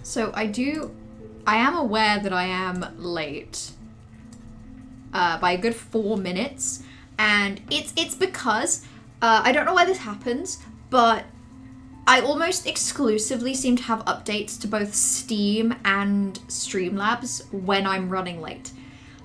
So I am aware that I am late by a good 4 minutes, and it's because I don't know why this happens, but I almost exclusively seem to have updates to both Steam and Streamlabs when I'm running late.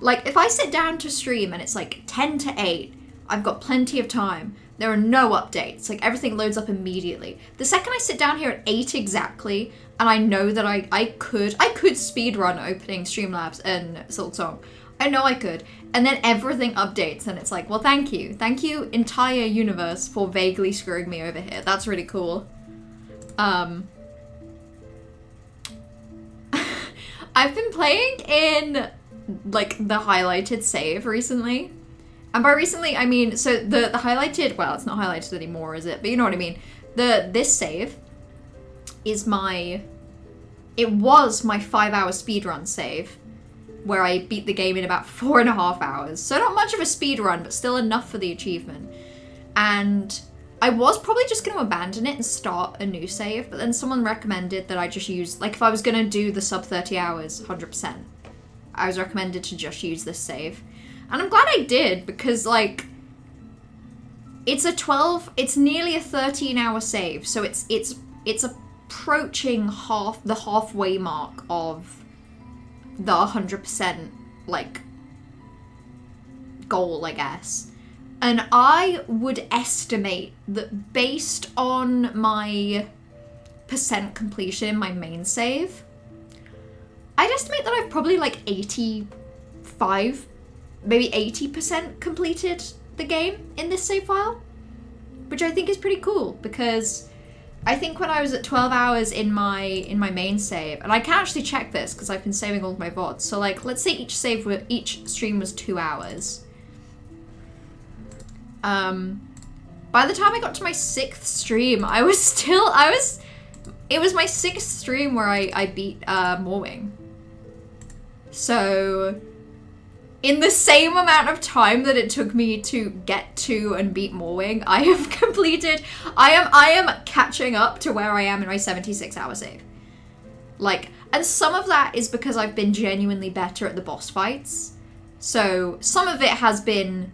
Like, if I sit down to stream and it's like 10 to 8, I've got plenty of time. There are no updates. Like, everything loads up immediately. The second I sit down here at 8 exactly, and I know that I could speedrun opening Streamlabs and SILKSONG. I know I could. And then everything updates, and it's like, well, thank you. Thank you, entire universe, for vaguely screwing me over here. That's really cool. I've been playing in, like, the highlighted save recently. And by recently, I mean, so the highlighted, well, it's not highlighted anymore, is it? But you know what I mean. This save is it was my 5-hour speedrun save, where I beat the game in about 4.5 hours. So not much of a speedrun, but still enough for the achievement. And I was probably just going to abandon it and start a new save, but then someone recommended that I just use, like, if I was going to do the sub 30 hours, 100%, I was recommended to just use this save. And I'm glad I did, because, like, it's nearly a 13-hour save, so it's approaching the halfway mark of the 100%, like, goal, I guess. And I would estimate that based on my percent completion in my main save, I'd estimate that I've probably, like, 85, maybe 80% completed the game in this save file, which I think is pretty cool, because I think when I was at 12 hours in my main save, and I can actually check this because I've been saving all of my VODs, so, like, let's say each stream was 2 hours. By the time I got to my 6th stream, it was my 6th stream where I beat Morwing. So, in the same amount of time that it took me to get to and beat Morwing, I have completed, I am catching up to where I am in my 76-hour save. Like, and some of that is because I've been genuinely better at the boss fights. So, some of it has been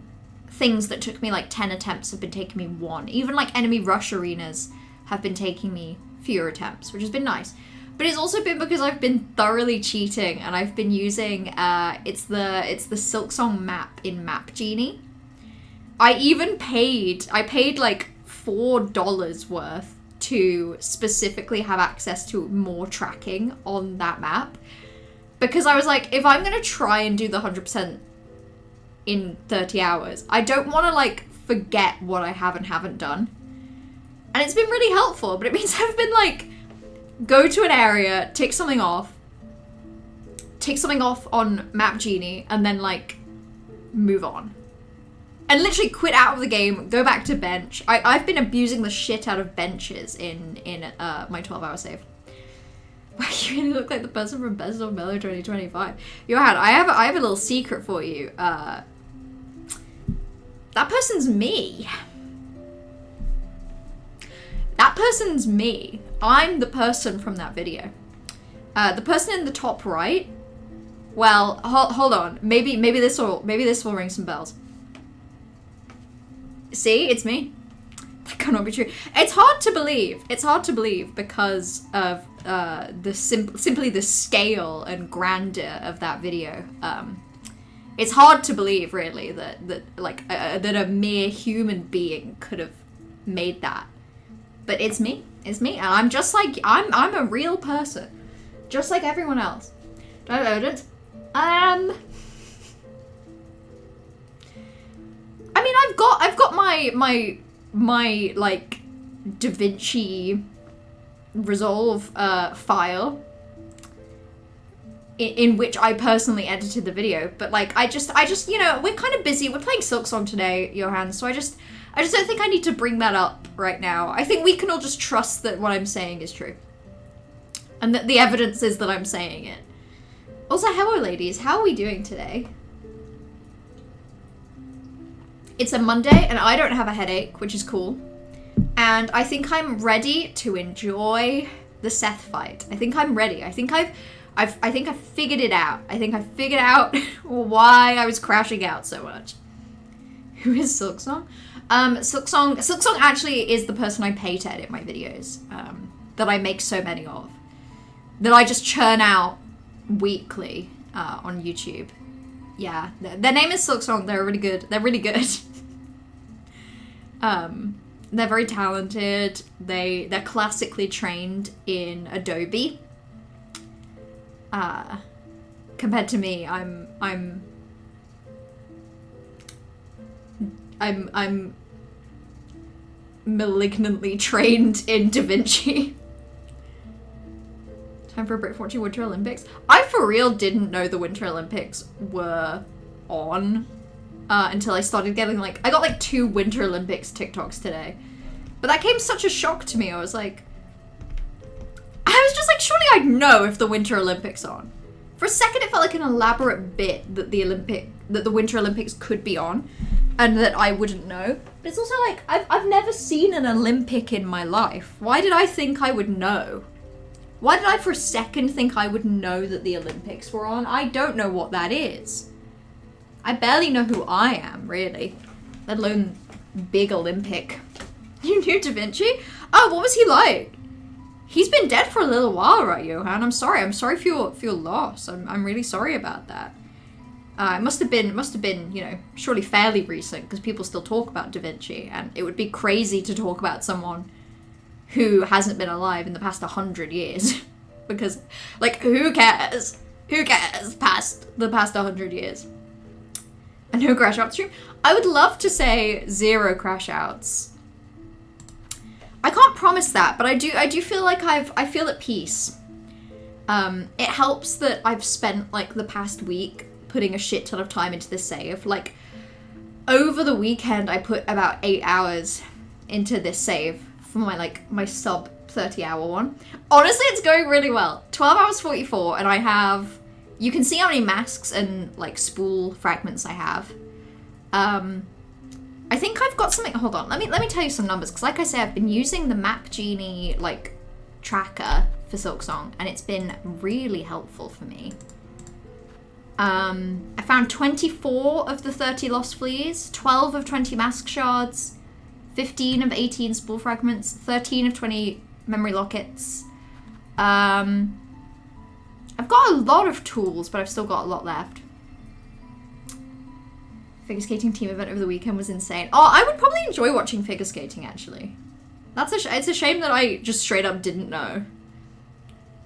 things that took me like 10 attempts have been taking me 1. Even like enemy rush arenas have been taking me fewer attempts, which has been nice. But it's also been because I've been thoroughly cheating, and I've been using, it's the SILKSONG map in Map Genie. I paid like $4 worth to specifically have access to more tracking on that map. Because I was like, if I'm going to try and do the 100% in 30 hours, I don't want to, like, forget what I have and haven't done. And it's been really helpful, but it means I've been, like, go to an area, take something off on Map Genie, and then, like, move on. And literally quit out of the game, go back to bench. I've been abusing the shit out of benches in my 12-hour save. You really look like the person from Best of Mellow 2025. Johan, I have a little secret for you. That person's me. That person's me. I'm the person from that video. The person in the top right. Well, hold on. Maybe this will ring some bells. See, it's me. That cannot be true. It's hard to believe. It's hard to believe because of simply the scale and grandeur of that video. It's hard to believe, really, that a mere human being could have made that. But it's me. It's me, and I'm just like I'm a real person, just like everyone else. Do I have evidence? I mean, I've got my like DaVinci Resolve file in which I personally edited the video, but like I just you know, we're kind of busy. We're playing SILKSONG today, Johan, so I just don't think I need to bring that up right now. I think we can all just trust that what I'm saying is true, and that the evidence is that I'm saying it. Also, hello ladies, how are we doing today? It's a Monday and I don't have a headache, which is cool. And I think I'm ready to enjoy the Seth fight. I think I'm ready. I think I've figured it out. I think I figured out why I was crashing out so much. Who is SILKSONG? SILKSONG actually is the person I pay to edit my videos, that I make so many of, that I just churn out weekly on YouTube. Yeah, their name is SILKSONG. They're really good. They're really good. They're very talented. They're classically trained in Adobe. Compared to me, I'm malignantly trained in DaVinci. Time for a break for watching Winter Olympics. I for real didn't know the Winter Olympics were on until I started getting I got like 2 Winter Olympics TikToks today. But that came such a shock to me. I was like, surely I'd know if the Winter Olympics are on. For a second it felt like an elaborate bit that the Winter Olympics could be on and that I wouldn't know. But it's also like, I've never seen an Olympic in my life. Why did I think I would know? Why did I for a second think I would know that the Olympics were on? I don't know what that is. I barely know who I am, really. Let alone big Olympic. You knew DaVinci? Oh, what was he like? He's been dead for a little while, right, Johan? I'm sorry for your loss. I'm really sorry about that. It must have been, you know, surely fairly recent, because people still talk about DaVinci, and it would be crazy to talk about someone who hasn't been alive in the past 100 years. Because, like, who cares? Who cares past the past 100 years? And no crash out stream? I would love to say 0 crash outs. I can't promise that, but I do feel like I feel at peace. It helps that I've spent, like, the past week putting a shit ton of time into this save. Like, over the weekend, I put about 8 hours into this save for my sub 30-hour one. Honestly, it's going really well. 12 hours 44, and I have, you can see how many masks and like spool fragments I have. I think I've got something, hold on, let me tell you some numbers, because like I say, I've been using the Map Genie like tracker for SILKSONG, and it's been really helpful for me. I found 24 of the 30 lost fleas, 12 of 20 mask shards, 15 of 18 spool fragments, 13 of 20 memory lockets. I've got a lot of tools, but I've still got a lot left. Figure skating team event over the weekend was insane. Oh, I would probably enjoy watching figure skating, actually. It's a shame that I just straight up didn't know.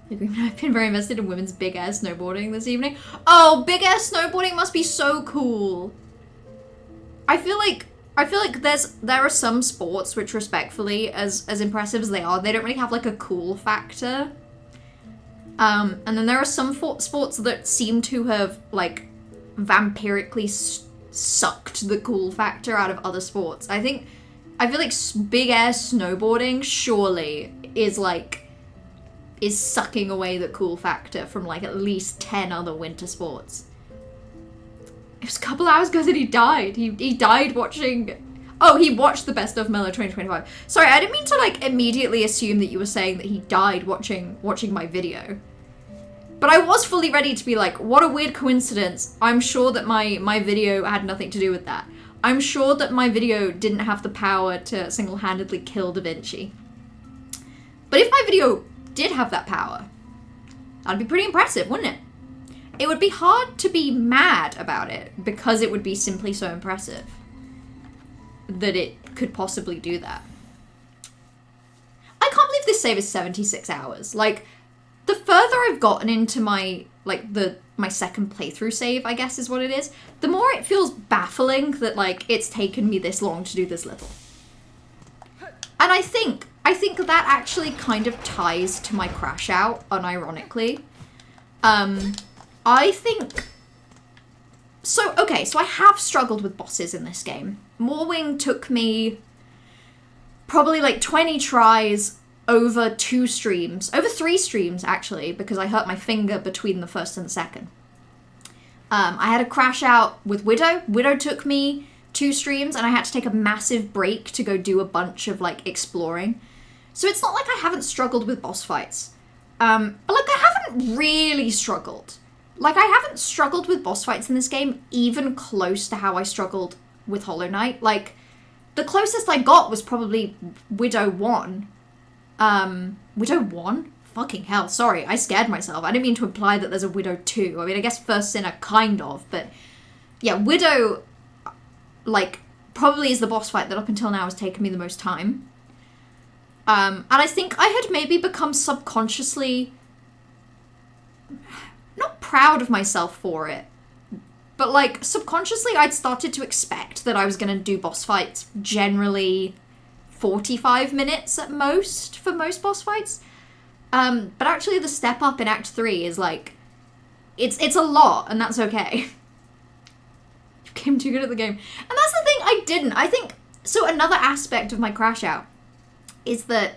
I've been very invested in women's big air snowboarding this evening. Oh, big air snowboarding must be so cool. I feel like there are some sports which, respectfully, as impressive as they are, they don't really have like a cool factor. And then there are some sports that seem to have like vampirically sucked the cool factor out of other sports. I feel like big air snowboarding surely is sucking away the cool factor from like at least 10 other winter sports. It was a couple hours ago that he died. He died watching... Oh, he watched the Best of Mellow 2025. Sorry, I didn't mean to like immediately assume that you were saying that he died watching my video. But I was fully ready to be like, what a weird coincidence. I'm sure that my video had nothing to do with that. I'm sure that my video didn't have the power to single-handedly kill DaVinci. But if my video did have that power, that'd be pretty impressive, wouldn't it? It would be hard to be mad about it because it would be simply so impressive that it could possibly do that. I can't believe this save is 76 hours. Like, the further I've gotten into my second playthrough save, I guess is what it is, the more it feels baffling that, like, it's taken me this long to do this little. And I think that actually kind of ties to my crash out, unironically. I think... So I have struggled with bosses in this game. Moorwing took me probably like 20 tries over 2 streams. Over 3 streams, actually, because I hurt my finger between the first and the second. I had a crash out with Widow. Widow took me 2 streams, and I had to take a massive break to go do a bunch of, like, exploring. So it's not like I haven't struggled with boss fights. But like, I haven't really struggled. Like, I haven't struggled with boss fights in this game even close to how I struggled with Hollow Knight. Like, the closest I got was probably Widow 1. Widow 1? Fucking hell, sorry, I scared myself. I didn't mean to imply that there's a Widow 2. I mean, I guess First Sinner, kind of, but yeah, Widow, like, probably is the boss fight that up until now has taken me the most time. And I think I had maybe become subconsciously not proud of myself for it, but like subconsciously I'd started to expect that I was going to do boss fights generally 45 minutes at most for most boss fights. But actually the step up in Act 3 is like, it's a lot, and that's okay. You became too good at the game. And that's the thing I didn't. I think, so another aspect of my crash out is that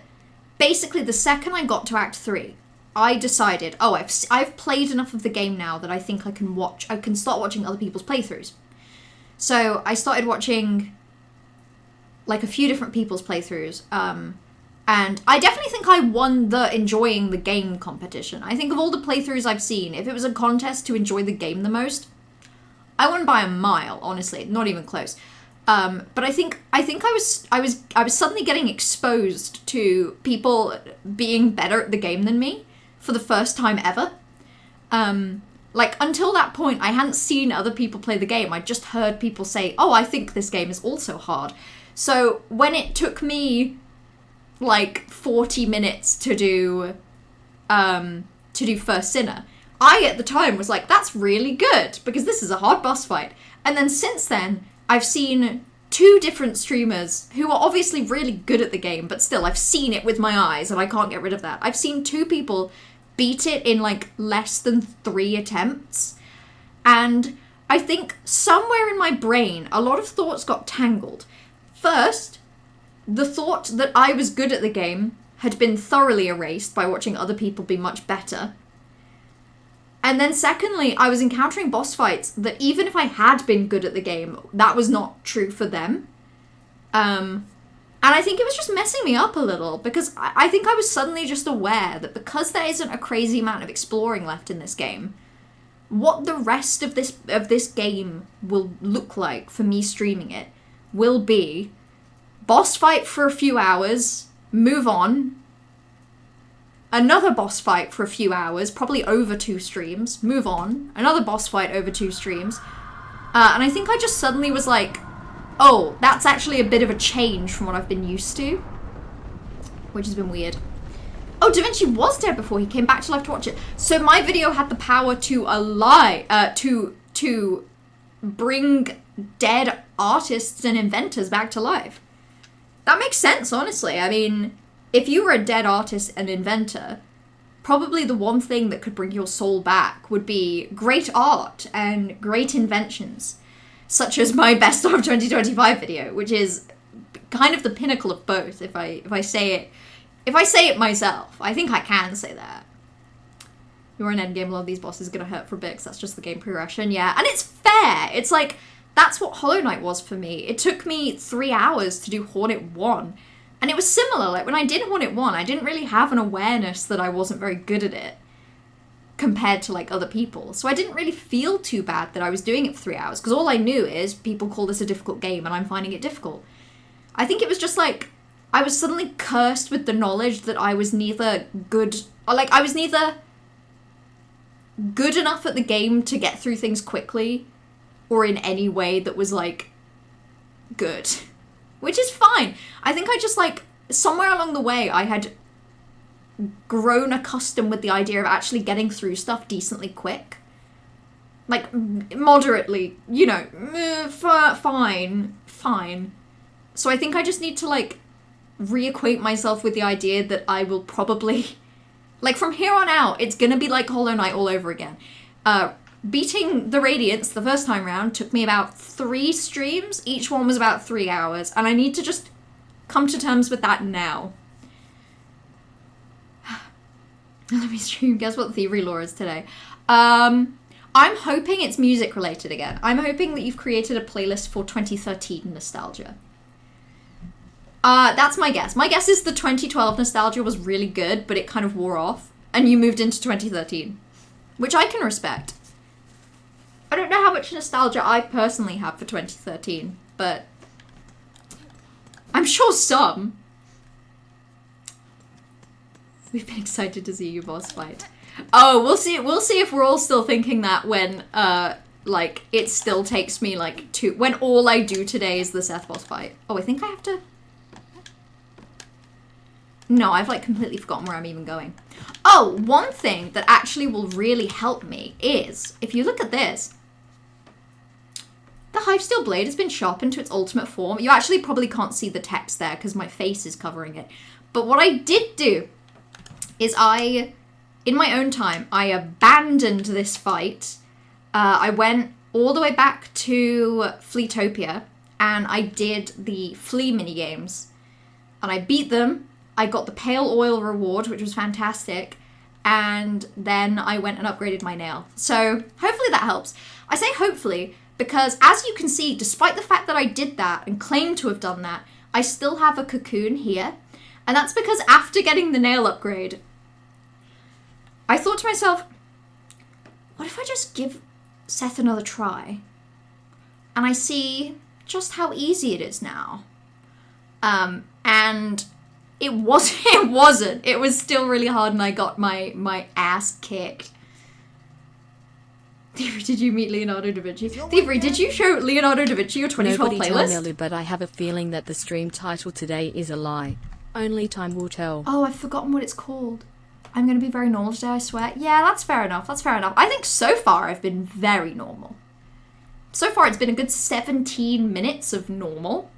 basically the second I got to Act 3, I decided, oh, I've played enough of the game now that I think I can start watching other people's playthroughs. So I started watching like a few different people's playthroughs, and I definitely think I won the enjoying the game competition. I think of all the playthroughs I've seen, if it was a contest to enjoy the game the most, I won by a mile, honestly, not even close. But I think I was suddenly getting exposed to people being better at the game than me for the first time ever. Like, until that point, I hadn't seen other people play the game. I just heard people say, oh, I think this game is also hard. So when it took me like 40 minutes to do First Sinner, I at the time was like, that's really good because this is a hard boss fight. And then since then, I've seen 2 different streamers who are obviously really good at the game, but still, I've seen it with my eyes and I can't get rid of that. I've seen 2 people beat it in like less than 3 attempts. And I think somewhere in my brain, a lot of thoughts got tangled. First, the thought that I was good at the game had been thoroughly erased by watching other people be much better. And then secondly, I was encountering boss fights that even if I had been good at the game, that was not true for them. And I think it was just messing me up a little, because I think I was suddenly just aware that because there isn't a crazy amount of exploring left in this game, what the rest of this game will look like for me streaming it will be boss fight for a few hours, move on, another boss fight for a few hours, probably over 2 streams, move on, another boss fight over 2 streams. And I think I just suddenly was like, oh, that's actually a bit of a change from what I've been used to, which has been weird. Oh, Da Vinci was dead before he came back to life to watch it. So my video had the power to to bring dead artists and inventors back to life. That makes sense, honestly. I mean, if you were a dead artist and inventor, probably the one thing that could bring your soul back would be great art and great inventions, such as my Best of 2025 video, which is kind of the pinnacle of both. If I say it myself, I think I can say that. You're an endgame, a lot of these bosses are gonna hurt for a bit, 'cause that's just the game progression, yeah. And it's fair. It's like, that's what Hollow Knight was for me. It took me 3 hours to do Hornet 1. And it was similar. Like, when I did Hornet 1, I didn't really have an awareness that I wasn't very good at it compared to, like, other people. So I didn't really feel too bad that I was doing it for 3 hours, because all I knew is people call this a difficult game and I'm finding it difficult. I think it was just, like, I was suddenly cursed with the knowledge that I was neither good... Or, like, I was neither good enough at the game to get through things quickly, or in any way that was, like, good. Which is fine. I think I just, like, somewhere along the way, I had grown accustomed with the idea of actually getting through stuff decently quick. Like, moderately, you know, fine. So I think I just need to, like, reacquaint myself with the idea that I will probably... Like, from here on out, it's gonna be like Hollow Knight all over again. Beating the Radiance the first time round took me about 3 streams. Each one was about 3 hours. And I need to just come to terms with that now. Let me stream. Guess what the Thievery lore is today? I'm hoping it's music related again. I'm hoping that you've created a playlist for 2013 nostalgia. That's my guess. My guess is the 2012 nostalgia was really good, but it kind of wore off. and you moved into 2013, which I can respect. I don't know how much nostalgia I personally have for 2013, but I'm sure some. We've been excited to see you boss fight. Oh, we'll see if we're all still thinking that when, like, it still takes me, like, when all I do today is the Seth boss fight. Oh, I think I have to... No, I've, like, completely forgotten where I'm even going. Oh, one thing that actually will really help me is, if you look at this, the Hivesteel blade has been sharpened to its ultimate form. You actually probably can't see the text there because my face is covering it. But what I did do is in my own time, I abandoned this fight. I went all the way back to Fleetopia and I did the Flea minigames. And I beat them. I got the Pale Oil reward, which was fantastic. And then I went and upgraded my nail. So hopefully that helps. I say hopefully because as you can see, despite the fact that I did that and claimed to have done that, I still have a cocoon here. And that's because after getting the nail upgrade, I thought to myself, what if I just give Seth another try? And I see just how easy it is now. And it wasn't. It was still really hard and I got my ass kicked. Thievery, did you meet Leonardo da Vinci? Thievery, did you show Leonardo da Vinci your 2012 Nobody playlist? tell Nelly, but I have a feeling that the stream title today is a lie. Only time will tell. Oh, I've forgotten what it's called. I'm going to be very normal today, I swear. Yeah, that's fair enough. That's fair enough. I think so far I've been very normal. So far it's been a good 17 minutes of normal.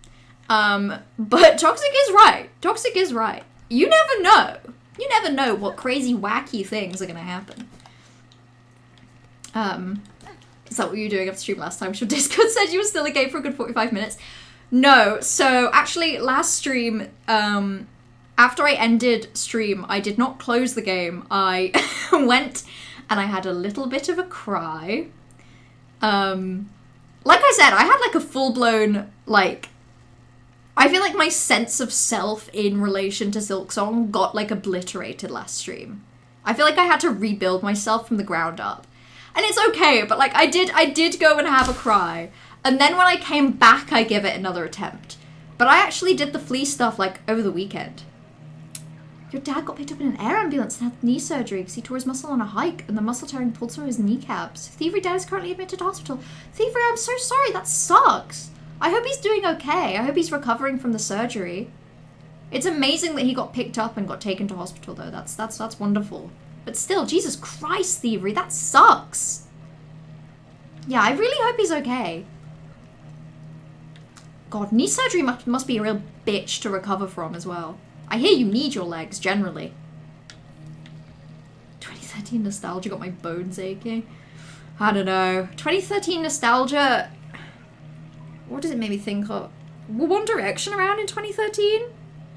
But Toxic is right. Toxic is right. You never know. You never know what crazy, wacky things are going to happen. Is that what you were doing off stream last time? Sure, Discord said you were still a game for a good 45 minutes. No, so actually last stream, after I ended stream, I did not close the game. I went and I had a little bit of a cry. Like I said, I had like a full-blown, like, I feel like my sense of self in relation to SILKSONG got like obliterated last stream. I feel like I had to rebuild myself from the ground up. And it's okay, but like I did go and have a cry. And then when I came back, I give it another attempt. But I actually did the flea stuff like over the weekend. Your dad got picked up in an air ambulance and had knee surgery because he tore his muscle on a hike and the muscle tearing pulled some of his kneecaps. Thievery dad is currently admitted to hospital. Thievery, I'm so sorry, that sucks. I hope he's doing okay. I hope he's recovering from the surgery. It's amazing that he got picked up and got taken to hospital though. That's wonderful. But still, Jesus Christ, Thievery, that sucks. Yeah, I really hope he's okay. God, knee surgery must be a real bitch to recover from as well. I hear you need your legs, generally. 2013 nostalgia got my bones aching. I don't know. 2013 nostalgia... What does it make me think of? Were One Direction around in 2013?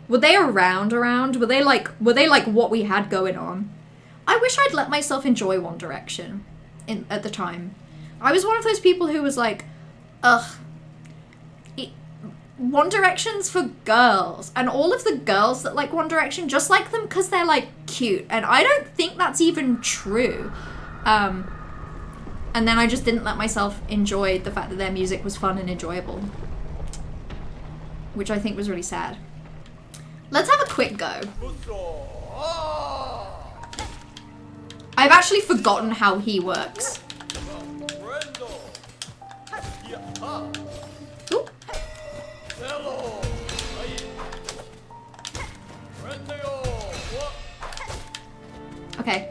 Were they around? Were they like what we had going on? I wish I'd let myself enjoy One Direction at the time. I was one of those people who was like, ugh, One Direction's for girls. And all of the girls that like One Direction just like them because they're like cute. And I don't think that's even true. And then I just didn't let myself enjoy the fact that their music was fun and enjoyable. Which I think was really sad. Let's have a quick go. I've actually forgotten how he works. Ooh. Okay.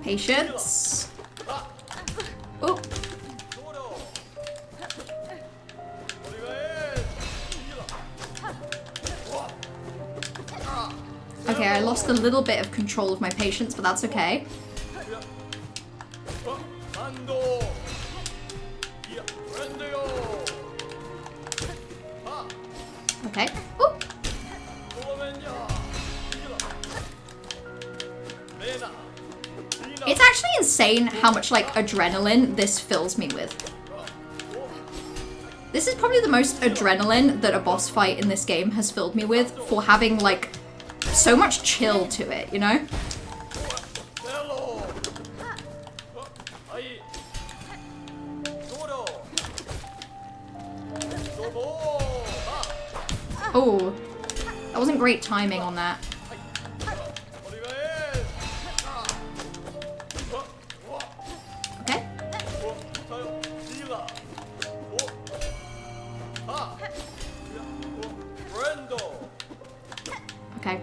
Patience. Oh. Okay, I lost a little bit of control of my patience, but that's okay. Okay. Ooh. It's actually insane how much like adrenaline this fills me with. This is probably the most adrenaline that a boss fight in this game has filled me with for having, like, so much chill to it, you know? Oh, that wasn't great timing on that. Okay. Okay.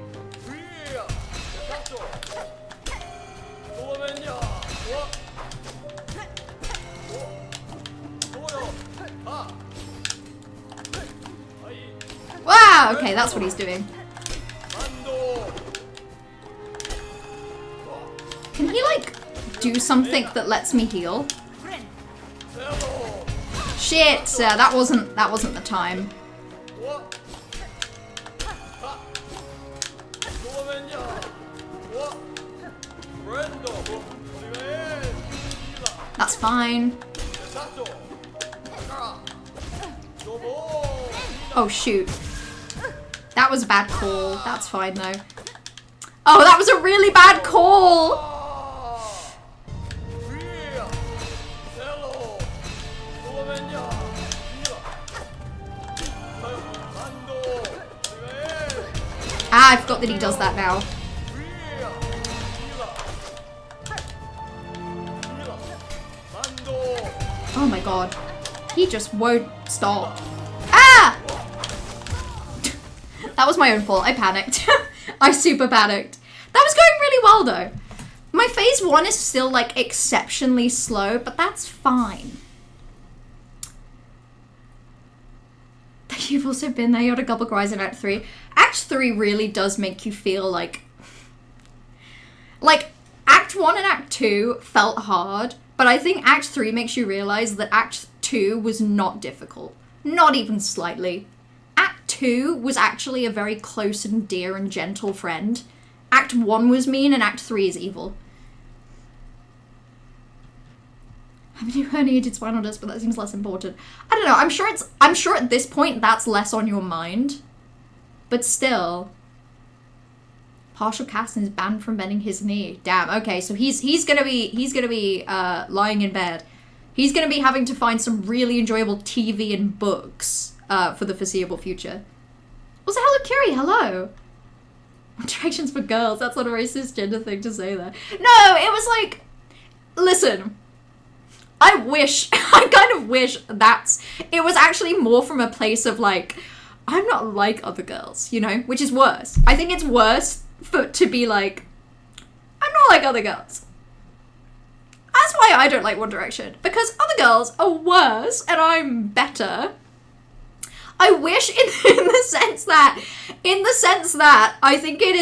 Wow, okay, that's what he's doing. Can he, like, do something that lets me heal? Shit, that wasn't the time. That's fine. Oh, shoot. That was a bad call. That's fine, though. Oh, that was a really bad call! Ah, I forgot that he does that now. Oh my god. He just won't stop. Ah! That was my own fault. I panicked. I super panicked. That was going really well, though. My phase 1 is still, like, exceptionally slow, but that's fine. You've also been there. You had a couple cries in Act 3. Act 3 really does make you feel like... Like, Act 1 and Act 2 felt hard, but I think Act 3 makes you realize that Act 2 was not difficult. Not even slightly. Act 2 was actually a very close and dear and gentle friend. Act 1 was mean and Act 3 is evil. Haven't you herniated spinal disc, but that seems less important. I don't know, I'm sure at this point that's less on your mind. But still. Partial casting is banned from bending his knee. Damn, okay, so he's gonna be lying in bed. He's gonna be having to find some really enjoyable TV and books for the foreseeable future. Also, hello Curie, hello. Directions for girls, that's not a very cisgender thing to say there. No, it was like, listen, I kind of wish it was actually more from a place of like, I'm not like other girls, you know, which is worse. I think it's worse to be like, I'm not like other girls. That's why I don't like One Direction, because other girls are worse and I'm better. I wish in the sense that I think it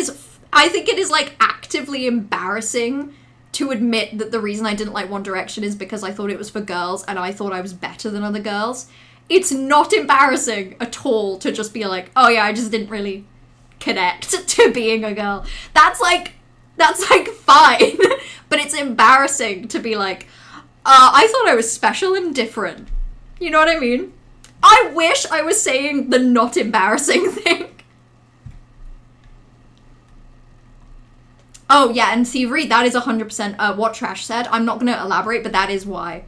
is like actively embarrassing to admit that the reason I didn't like One Direction is because I thought it was for girls and I thought I was better than other girls. It's not embarrassing at all to just be like, oh yeah, I just didn't really connect to being a girl. That's like fine. But it's embarrassing to be like, I thought I was special and different. You know what I mean? I wish I was saying the not embarrassing thing. Oh yeah, and Thievery, that is 100% what Trash said. I'm not going to elaborate, but that is why.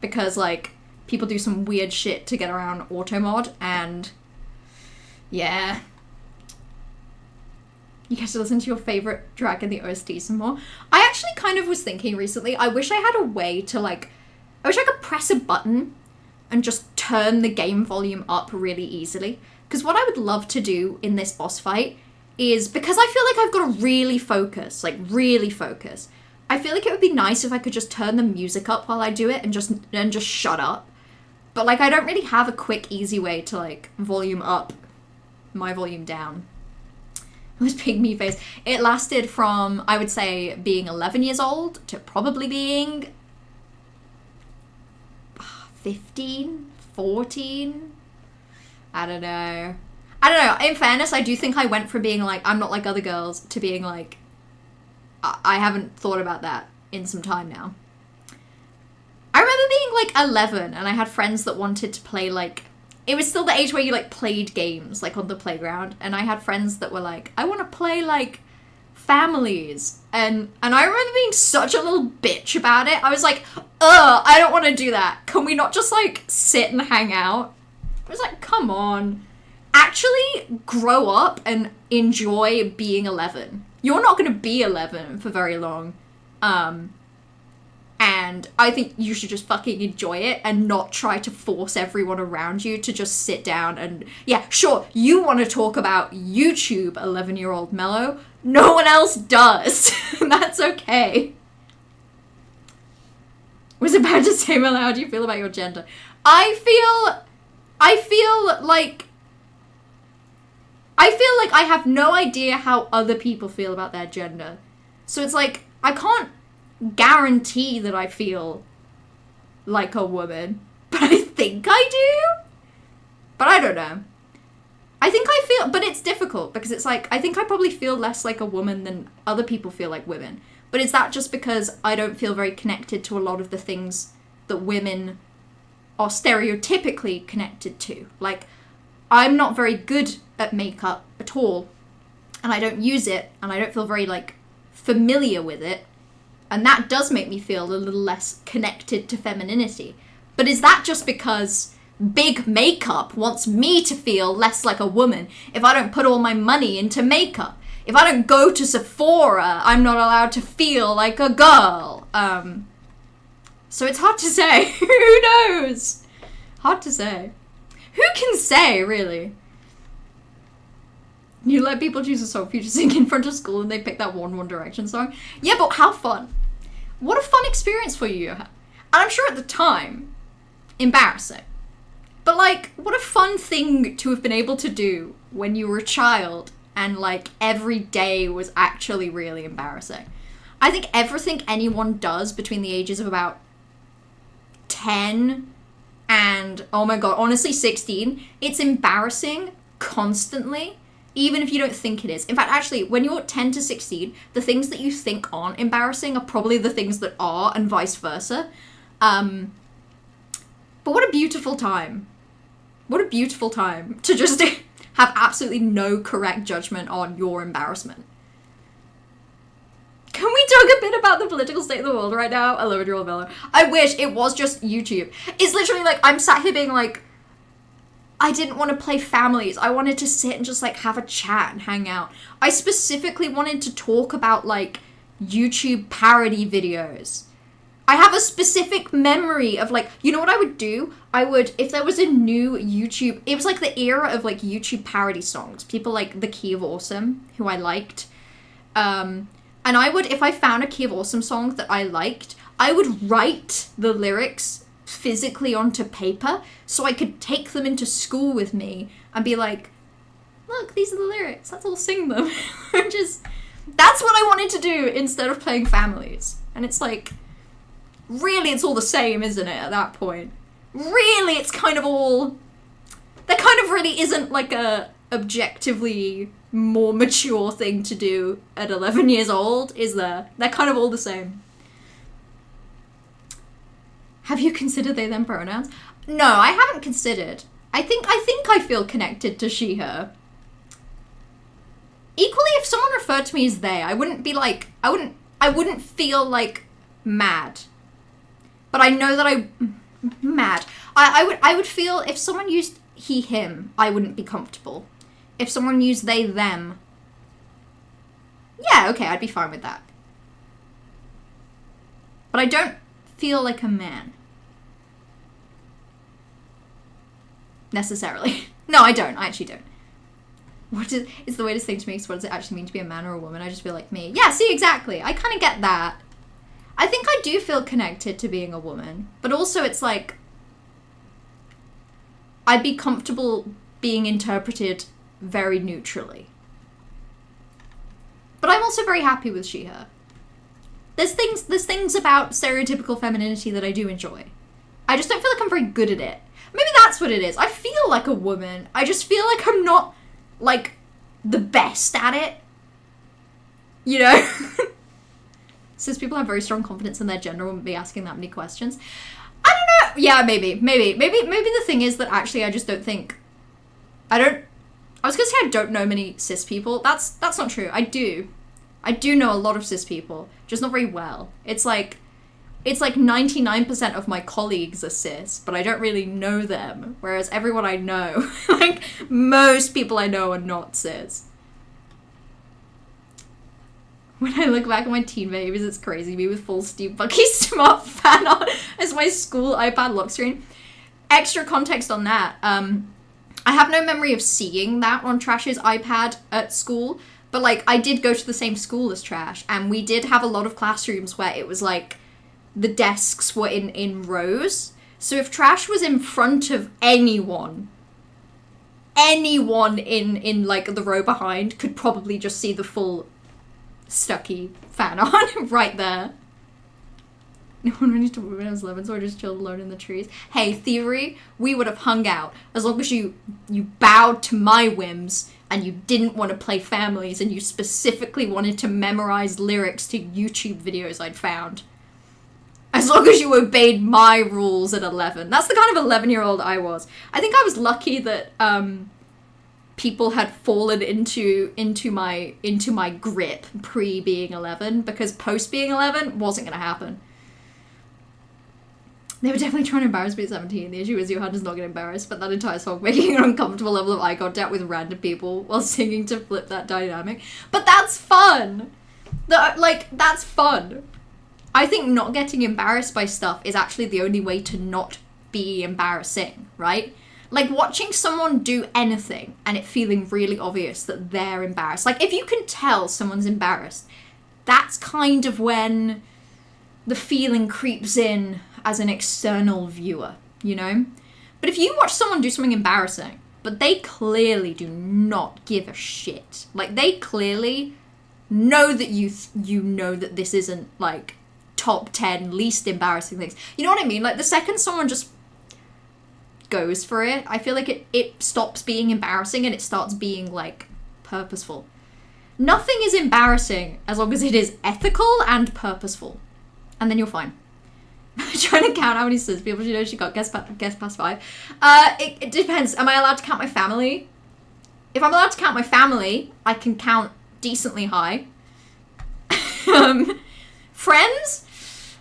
Because, like, people do some weird shit to get around automod, and yeah. You get to listen to your favorite track in the OST some more. I actually kind of was thinking recently, I wish I had a way to, like, I wish I could press a button and just turn the game volume up really easily. Because what I would love to do in this boss fight is, because I feel like I've got to really focus, I feel like it would be nice if I could just turn the music up while I do it and just shut up. But, like, I don't really have a quick, easy way to, like, volume up my volume down. It was big me face. It lasted from, I would say, being 11 years old to probably being 15, 14. I don't know. In fairness, I do think I went from being like, I'm not like other girls, to being like, I haven't thought about that in some time now. I remember being like 11 and I had friends that wanted to play like, it was still the age where you like played games like on the playground, and I had friends that were like, I want to play like Families, and I remember being such a little bitch about it. I was like, I don't want to do that. Can we not just like sit and hang out? I was like, come on. Actually grow up and enjoy being 11. You're not going to be 11 for very long. And I think you should just fucking enjoy it and not try to force everyone around you to just sit down and, yeah, sure, you want to talk about YouTube, 11-year-old Mellow. No one else does. That's okay. Was about to say, Mellow, how do you feel about your gender? I feel like I have no idea how other people feel about their gender. So it's like, I can't guarantee that I feel like a woman, but I think I do. But I don't know. I think I feel, but it's difficult because it's like, I think I probably feel less like a woman than other people feel like women. But is that just because I don't feel very connected to a lot of the things that women are stereotypically connected to? Like, I'm not very good at makeup at all, and I don't use it, and I don't feel very, like, familiar with it, and that does make me feel a little less connected to femininity. But is that just because big makeup wants me to feel less like a woman? If I don't put all my money into makeup, if I don't go to Sephora, I'm not allowed to feel like a girl. So it's hard to say. Who knows? Hard to say. Who can say, really? You let people choose a song for you to sing in front of school and they pick that One Direction song? Yeah, but how fun. What a fun experience for you. And I'm sure at the time, embarrassing. But, like, what a fun thing to have been able to do when you were a child and, like, every day was actually really embarrassing. I think everything anyone does between the ages of about 10 and, oh my god, honestly 16, it's embarrassing constantly, even if you don't think it is. In fact, actually, when you're 10 to 16, the things that you think aren't embarrassing are probably the things that are, and vice versa. But what a beautiful time. What a beautiful time to just have absolutely no correct judgment on your embarrassment. Can we talk a bit about the political state of the world right now? 11-year-old Mellow. I wish it was just YouTube. It's literally like, I'm sat here being like, I didn't want to play Families. I wanted to sit and just like have a chat and hang out. I specifically wanted to talk about like YouTube parody videos. I have a specific memory of like, you know what I would do? I would, if there was a new YouTube, it was like the era of like YouTube parody songs. People like The Key of Awesome, who I liked. And I would, if I found a Key of Awesome song that I liked, I would write the lyrics physically onto paper so I could take them into school with me and be like, look, these are the lyrics, let's all sing them. That's what I wanted to do instead of playing Families. And it's like, really, it's all the same, isn't it, at that point? Really, it's kind of all... There kind of really isn't, like, a objectively more mature thing to do at 11 years old, is there? They're kind of all the same. Have you considered they, them pronouns? No, I haven't considered. I think I feel connected to she, her. Equally, if someone referred to me as they, I wouldn't be like... I wouldn't feel, like, mad. But I know that mad. I would feel if someone used he, him, I wouldn't be comfortable. If someone used they, them, yeah, okay, I'd be fine with that. But I don't feel like a man. Necessarily. No, I don't. I actually don't. It's the weirdest thing to me, so what does it actually mean to be a man or a woman? I just feel like me. Yeah, see, exactly. I kind of get that. I think I do feel connected to being a woman, but also it's like, I'd be comfortable being interpreted very neutrally. But I'm also very happy with she, her. There's things about stereotypical femininity that I do enjoy. I just don't feel like I'm very good at it. Maybe that's what it is. I feel like a woman. I just feel like I'm not, like, the best at it. You know? Since people have very strong confidence in their gender, wouldn't be asking that many questions. I don't know. Yeah, maybe the thing is that actually I just don't think, I was gonna say I don't know many cis people. That's not true. I do know a lot of cis people, just not very well. It's like 99% of my colleagues are cis, but I don't really know them. Whereas everyone I know, like most people I know are not cis. When I look back at my teen babies, it's crazy. Me with full Steve Bucky smart fan art as my school iPad lock screen. Extra context on that. I have no memory of seeing that on Trash's iPad at school, but like I did go to the same school as Trash, and we did have a lot of classrooms where it was like the desks were in rows. So if Trash was in front of anyone in like the row behind could probably just see the full Stucky fan art right there. No one really told me when I was 11, so I just chilled alone in the trees. Hey, Thievery, we would have hung out as long as you bowed to my whims and you didn't want to play families and you specifically wanted to memorize lyrics to YouTube videos I'd found. As long as you obeyed my rules at 11. That's the kind of 11-year-old I was. I think I was lucky that people had fallen into my grip pre being 11, because post being 11 wasn't gonna happen. They were definitely trying to embarrass me at 17. The issue is your hand does not get embarrassed, but that entire song making an uncomfortable level of eye contact with random people while singing to flip that dynamic. But that's fun. That's fun. I think not getting embarrassed by stuff is actually the only way to not be embarrassing, right? Like watching someone do anything and it feeling really obvious that they're embarrassed. Like if you can tell someone's embarrassed, that's kind of when the feeling creeps in as an external viewer, you know? But if you watch someone do something embarrassing, but they clearly do not give a shit, like they clearly know that you know that this isn't like top 10 least embarrassing things. You know what I mean? Like the second someone just goes for it, I feel like it stops being embarrassing and it starts being like purposeful. Nothing is embarrassing as long as it is ethical and purposeful. And then you're fine. Trying to count how many cis people she knows she got guess past 5. It depends. Am I allowed to count my family? If I'm allowed to count my family, I can count decently high. Friends?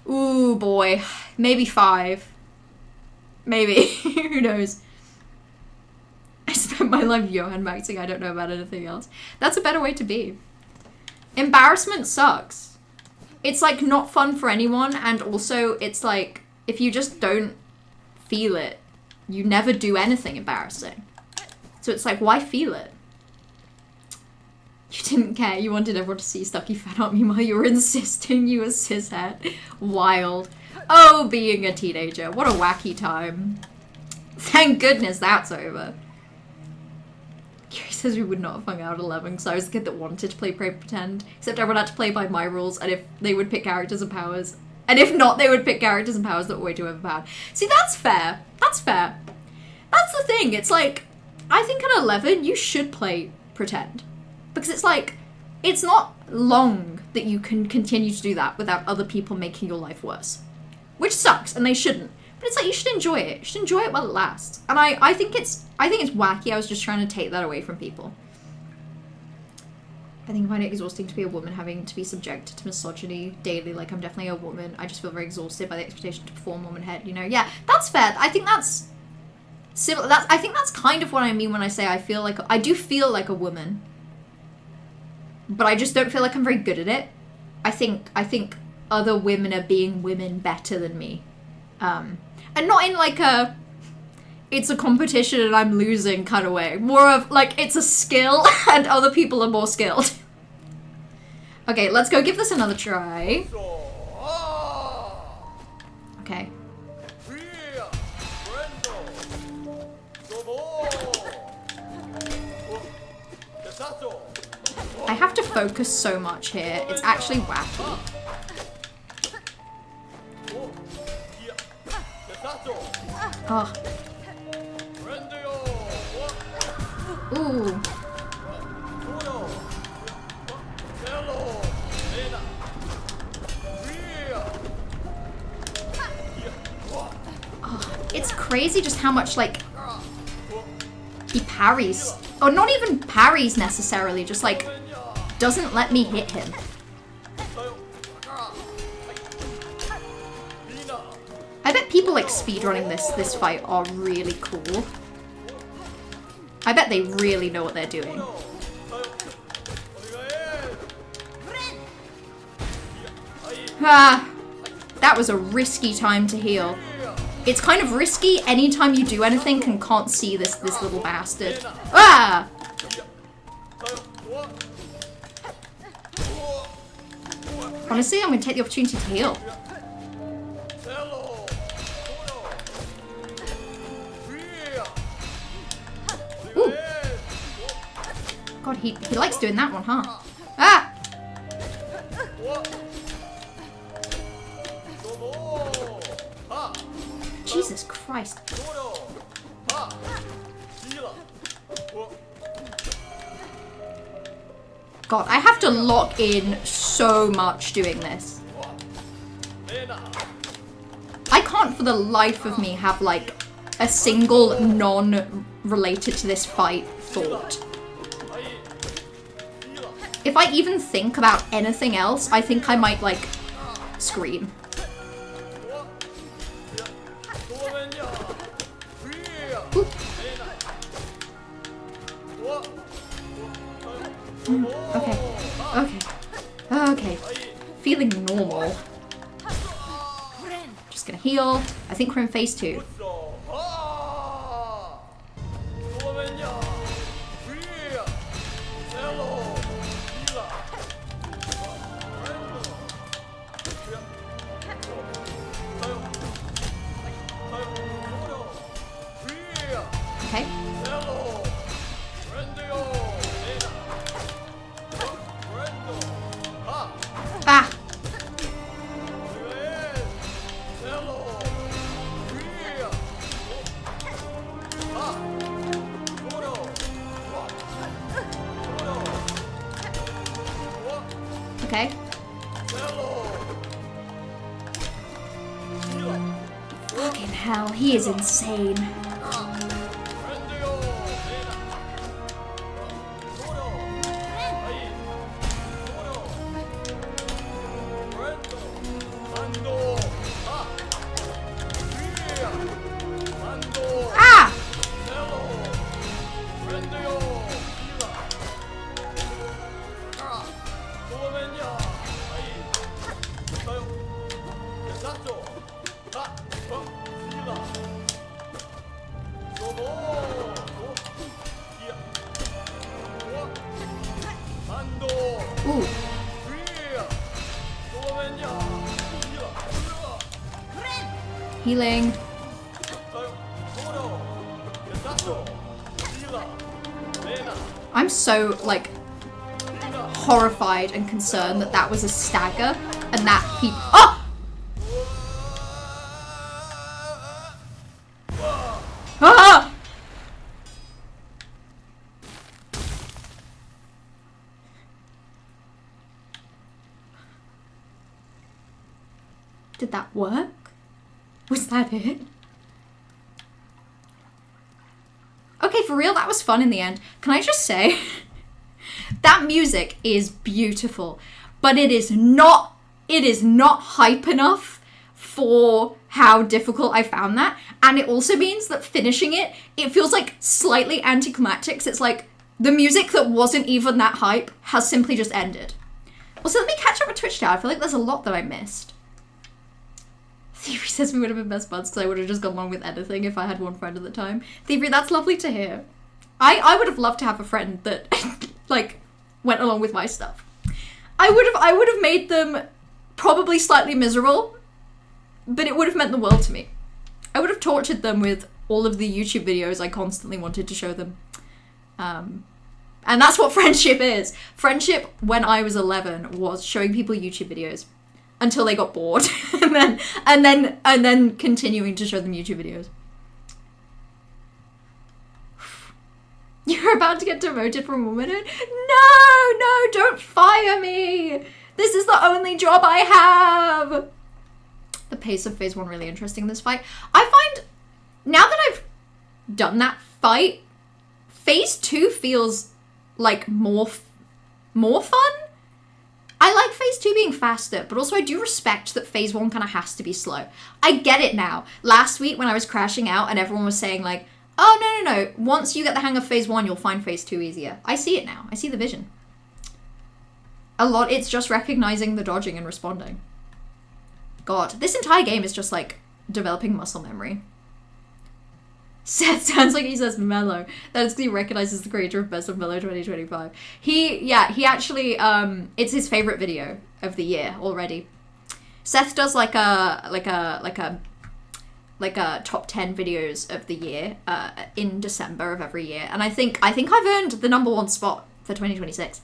Ooh boy. Maybe 5. Maybe. Who knows? I spent my life Johan maxing. I don't know about anything else. That's a better way to be. Embarrassment sucks. It's like not fun for anyone, and also it's like if you just don't feel it, you never do anything embarrassing. So it's like, why feel it? You didn't care. You wanted everyone to see Stucky fan art. Meanwhile, you were insisting you were cishet. Wild. Oh, being a teenager. What a wacky time. Thank goodness that's over. Kiri says we would not have hung out at 11 because I was the kid that wanted to play Pray Pretend, except everyone had to play by my rules, and if they would pick characters and powers, and if not, they would pick characters and powers that were way too overpowered. See, that's fair. That's fair. That's the thing. It's like, I think at 11, you should play Pretend. Because it's like, it's not long that you can continue to do that without other people making your life worse. Which sucks, and they shouldn't. But it's like, you should enjoy it. You should enjoy it while it lasts. And I think it's wacky. I was just trying to take that away from people. I think I find it exhausting to be a woman having to be subjected to misogyny daily. Like, I'm definitely a woman. I just feel very exhausted by the expectation to perform womanhead, you know? Yeah, that's fair. I think that's similar. I think that's kind of what I mean when I say I do feel like a woman. But I just don't feel like I'm very good at it. I think other women are being women better than me. And not in like it's a competition and I'm losing kind of way. More of like it's a skill and other people are more skilled. Okay, let's go give this another try. Okay. I have to focus so much here. It's actually wacky. Oh. Ooh. Oh. It's crazy just how much, like, he parries. Or not even parries necessarily, just, like, doesn't let me hit him. I bet people, like, speedrunning this fight are really cool. I bet they really know what they're doing. Ah, that was a risky time to heal. It's kind of risky anytime you do anything and can't see this little bastard. Ah! Honestly, I'm gonna take the opportunity to heal. Ooh. God, he likes doing that one, huh? Ah! Jesus Christ. God, I have to lock in so much doing this. I can't for the life of me have, like, a single non-related to this fight thought. If I even think about anything else, I think I might, like, scream. Ooh. Okay. Feeling normal. Just gonna heal. I think we're in phase 2. Okay. Ah! Okay. Fucking hell, he is insane. Ah! Ooh. Healing. I'm so, like, horrified and concerned that that was a stagger and that he— Oh! Ah! Did that work? Was that it? Okay, for real, that was fun in the end. Can I just say, that music is beautiful, but it is not hype enough for how difficult I found that. And it also means that finishing it feels like slightly anticlimactic. It's like the music that wasn't even that hype has simply just ended. Also, let me catch up with Twitch now. I feel like there's a lot that I missed. Theory says we would have been best buds because I would have just gone along with anything if I had one friend at the time. Theory, that's lovely to hear. I would have loved to have a friend that like went along with my stuff. I would have made them probably slightly miserable, but it would have meant the world to me. I would have tortured them with all of the YouTube videos I constantly wanted to show them. And that's what friendship is. Friendship when I was 11 was showing people YouTube videos until they got bored and then continuing to show them YouTube videos. You're about to get demoted from womanhood? No, don't fire me. This is the only job I have. The pace of phase 1 really interesting in this fight. I find Now that I've done that fight, phase 2 feels like more fun. I like phase 2 being faster, but also I do respect that phase 1 kind of has to be slow. I get it now. Last week when I was crashing out and everyone was saying like, oh, no. Once you get the hang of phase 1, you'll find phase 2 easier. I see it now. I see the vision. It's just recognizing the dodging and responding. God, this entire game is just like developing muscle memory. Seth sounds like he says mellow. That's because he recognizes the creator of Best of Mellow 2025. He actually, it's his favorite video of the year already. Seth does like a top 10 videos of the year in December of every year, and I think I've earned the #1 spot for 2026.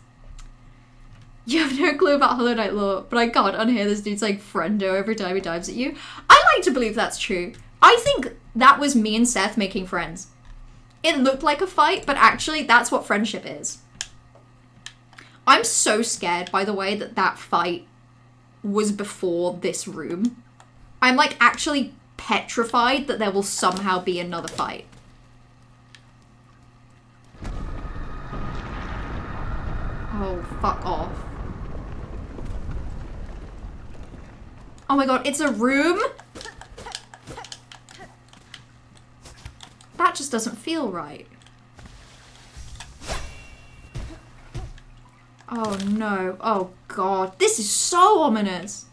You have no clue about Hollow Knight lore, but I can't unhear this dude saying friendo every time he dives at you. I like to believe that's true. I think that was me and Seth making friends. It looked like a fight, but actually that's what friendship is. I'm so scared, by the way, that fight was before this room. I'm like actually petrified that there will somehow be another fight. Oh, fuck off. Oh my god, it's a room? That just doesn't feel right. Oh no. Oh god. This is so ominous.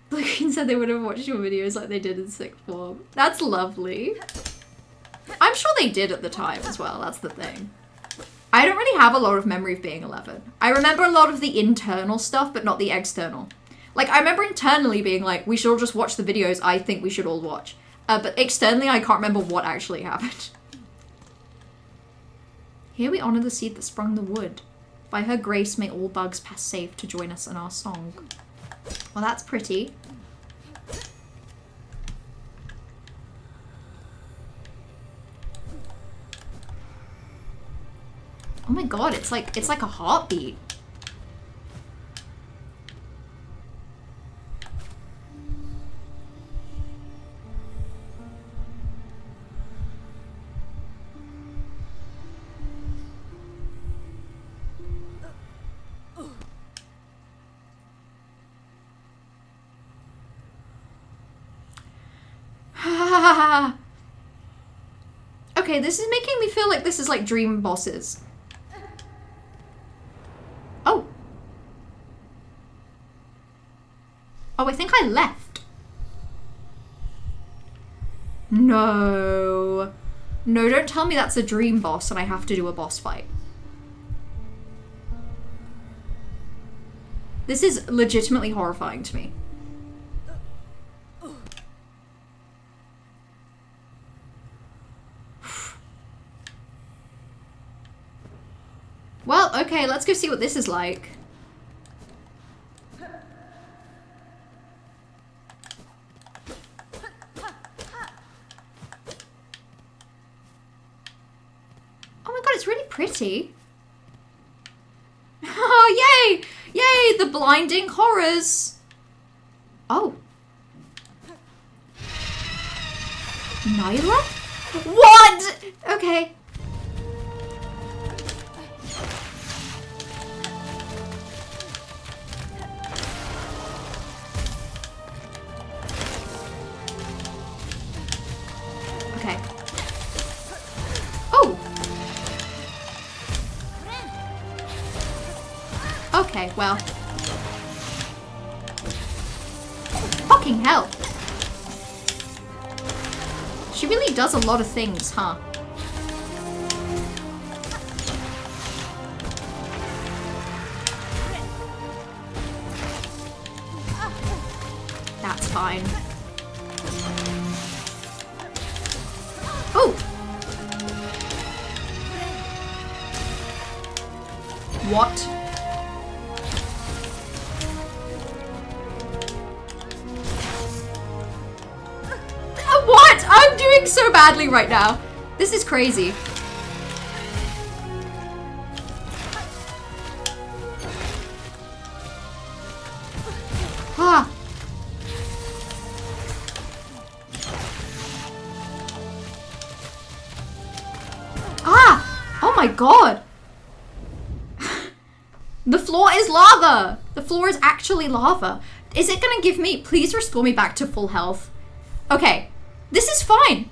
Lucan said they would have watched your videos like they did in sixth form. That's lovely. I'm sure they did at the time as well. That's the thing. I don't really have a lot of memory of being 11. I remember a lot of the internal stuff, but not the external. Like, I remember internally being like, we should all just watch the videos I think we should all watch. But externally, I can't remember what actually happened. Here we honor the seed that sprung the wood. By her grace, may all bugs pass safe to join us in our song. Well, that's pretty. Oh my god, it's like a heartbeat. Okay, this is making me feel like this is like dream bosses. Oh. Oh, I think I left. No. No, don't tell me that's a dream boss and I have to do a boss fight. This is legitimately horrifying to me. Well, okay, let's go see what this is like. Oh my god, it's really pretty. Oh, yay! Yay, the blinding horrors. Oh. Nyla? What? Okay. Okay. Oh! Okay, well. Fucking hell. She really does a lot of things, huh? That's fine. Oh! What? What? I'm doing so badly right now. This is crazy. Ah. my god! The floor is lava! The floor is actually lava. Is it gonna give me... Please restore me back to full health. Okay, this is fine.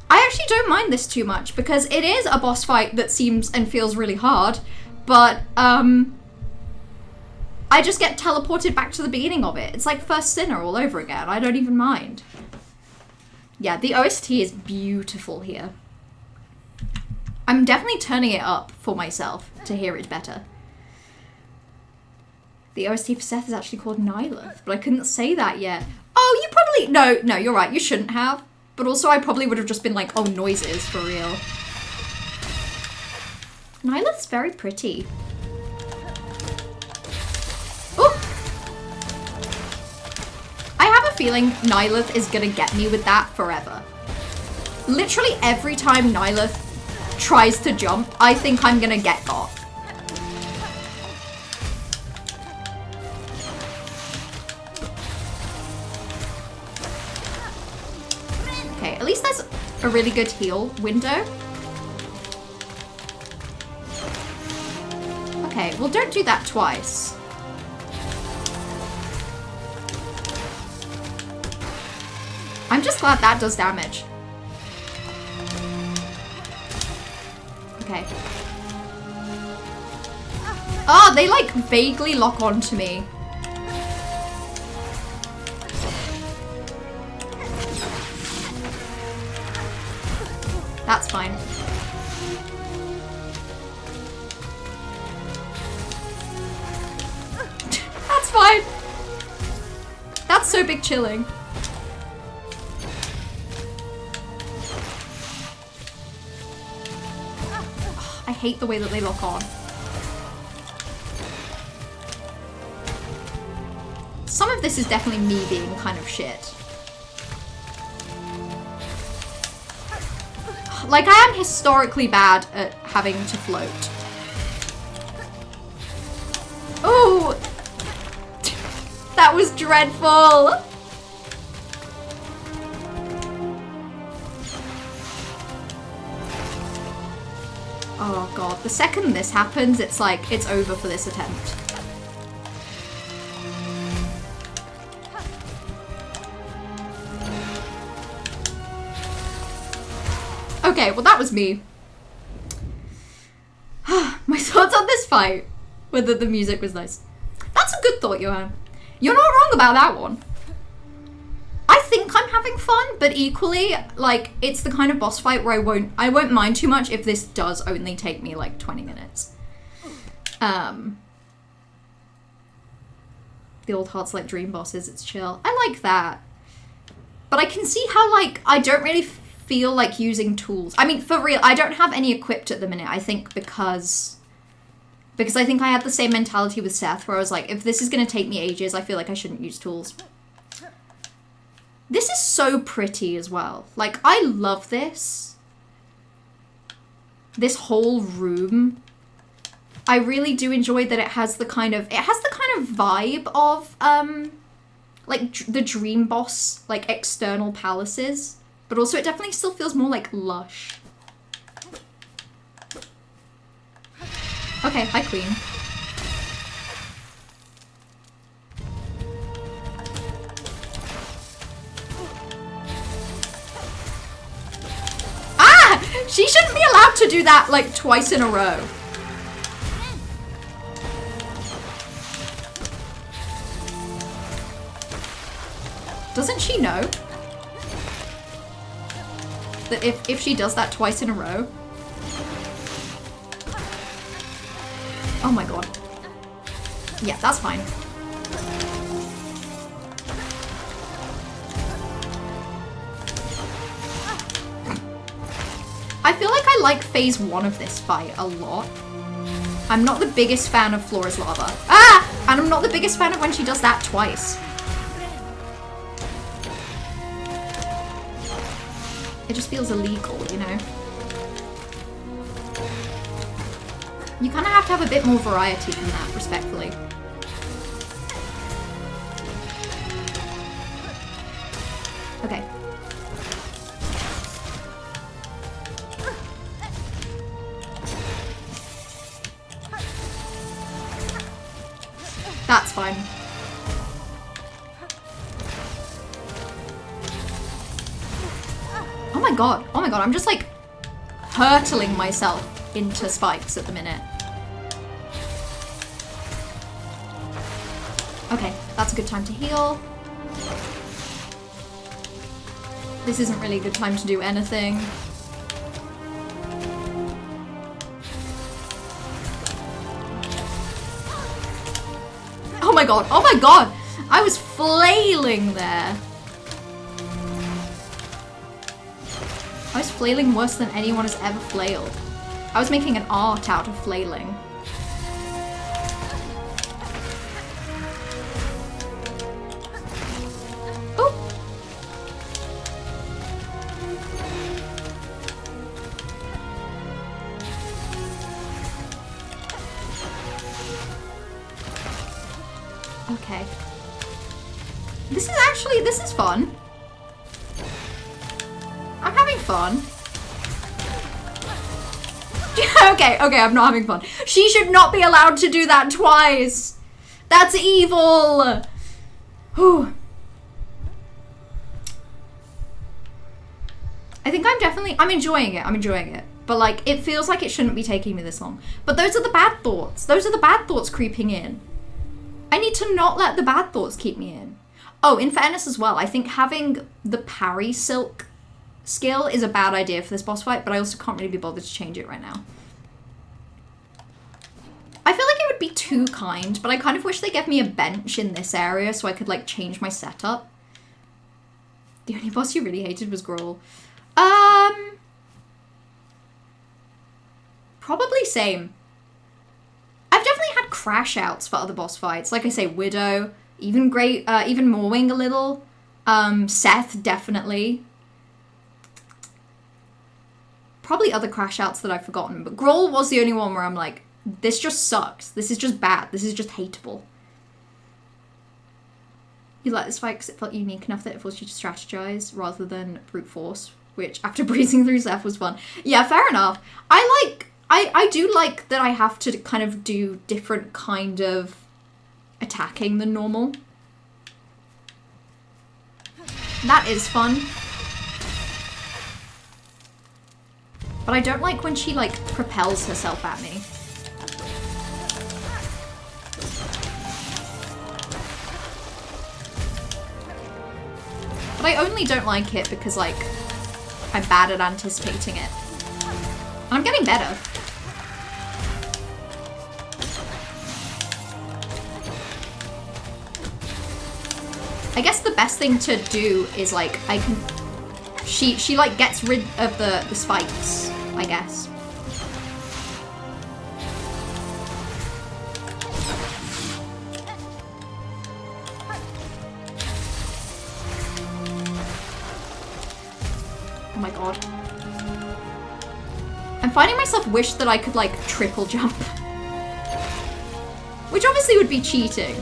I actually don't mind this too much because it is a boss fight that seems and feels really hard, but I just get teleported back to the beginning of it. It's like First Sinner all over again. I don't even mind. Yeah, the OST is beautiful here. I'm definitely turning it up for myself to hear it better. The OST for Seth is actually called Nihilith, but I couldn't say that yet. Oh, you probably... No, you're right. You shouldn't have. But also, I probably would have just been like, oh, noises, for real. Nihilith's very pretty. Oh! I have a feeling Nihilith is gonna get me with that forever. Literally every time Nihilith tries to jump, I think I'm gonna get got. Okay, at least there's a really good heal window. Okay, well don't do that twice. I'm just glad that does damage. Okay. Oh, they like vaguely lock onto me. That's fine. That's fine. That's so big chilling. I hate the way that they lock on. Some of this is definitely me being kind of shit. Like, I am historically bad at having to float. Ooh! That was dreadful! Oh god, the second this happens, it's like, it's over for this attempt. Okay, well that was me. My thoughts on this fight. Whether the music was nice. That's a good thought, Johan. You're not wrong about that one. I think I'm having fun, but equally, like, it's the kind of boss fight where I won't mind too much if this does only take me like 20 minutes. The old Hearts Like Dream bosses, it's chill. I like that. But I can see how, like, I don't really feel like using tools. I mean, for real, I don't have any equipped at the minute, I think because I think I had the same mentality with Seth, where I was like, if this is going to take me ages, I feel like I shouldn't use tools. This is so pretty as well. Like, I love this. This whole room. I really do enjoy that it has the kind of vibe of, like, the Dream Boss, like, external palaces. But also it definitely still feels more like lush. Okay, hi Queen. Ah! She shouldn't be allowed to do that like twice in a row. Doesn't she know that if she does that twice in a row? Oh my god. Yeah, that's fine. I feel like I like phase 1 of this fight a lot. I'm not the biggest fan of Floor is Lava. Ah! And I'm not the biggest fan of when she does that twice. It just feels illegal, you know? You kind of have to have a bit more variety than that, respectfully. Okay. fine. Oh my god, I'm just like hurtling myself into spikes at the minute. Okay, that's a good time to heal. This isn't really a good time to do anything. Oh my god, oh my god! I was flailing there. I was flailing worse than anyone has ever flailed. I was making an art out of flailing. Oh! Okay. This is fun. I'm having fun. okay, I'm not having fun. She should not be allowed to do that twice. That's evil. Whew. I think I'm enjoying it. But like, it feels like it shouldn't be taking me this long. But those are the bad thoughts. Those are the bad thoughts creeping in. I need to not let the bad thoughts keep me in. Oh, in fairness as well, I think having the parry silk skill is a bad idea for this boss fight, but I also can't really be bothered to change it right now. I feel like it would be too kind, but I kind of wish they gave me a bench in this area so I could like change my setup. The only boss you really hated was Growl. Probably same. I've definitely had crash outs for other boss fights. Like I say, Widow, even Morwing a little. Seth, definitely. Probably other crash outs that I've forgotten, but Growl was the only one where I'm like, this just sucks. This is just bad. This is just hateable. You like this fight because it felt unique enough that it forced you to strategize rather than brute force, which after breezing through Seth was fun. Yeah, fair enough. I do like that I have to kind of do different kind of attacking than normal. That is fun. But I don't like when she like propels herself at me. But I only don't like it because like I'm bad at anticipating it. And I'm getting better. I guess the best thing to do is like she like gets rid of the spikes, I guess. Oh my god. I'm finding myself wish that I could like triple jump. Which obviously would be cheating.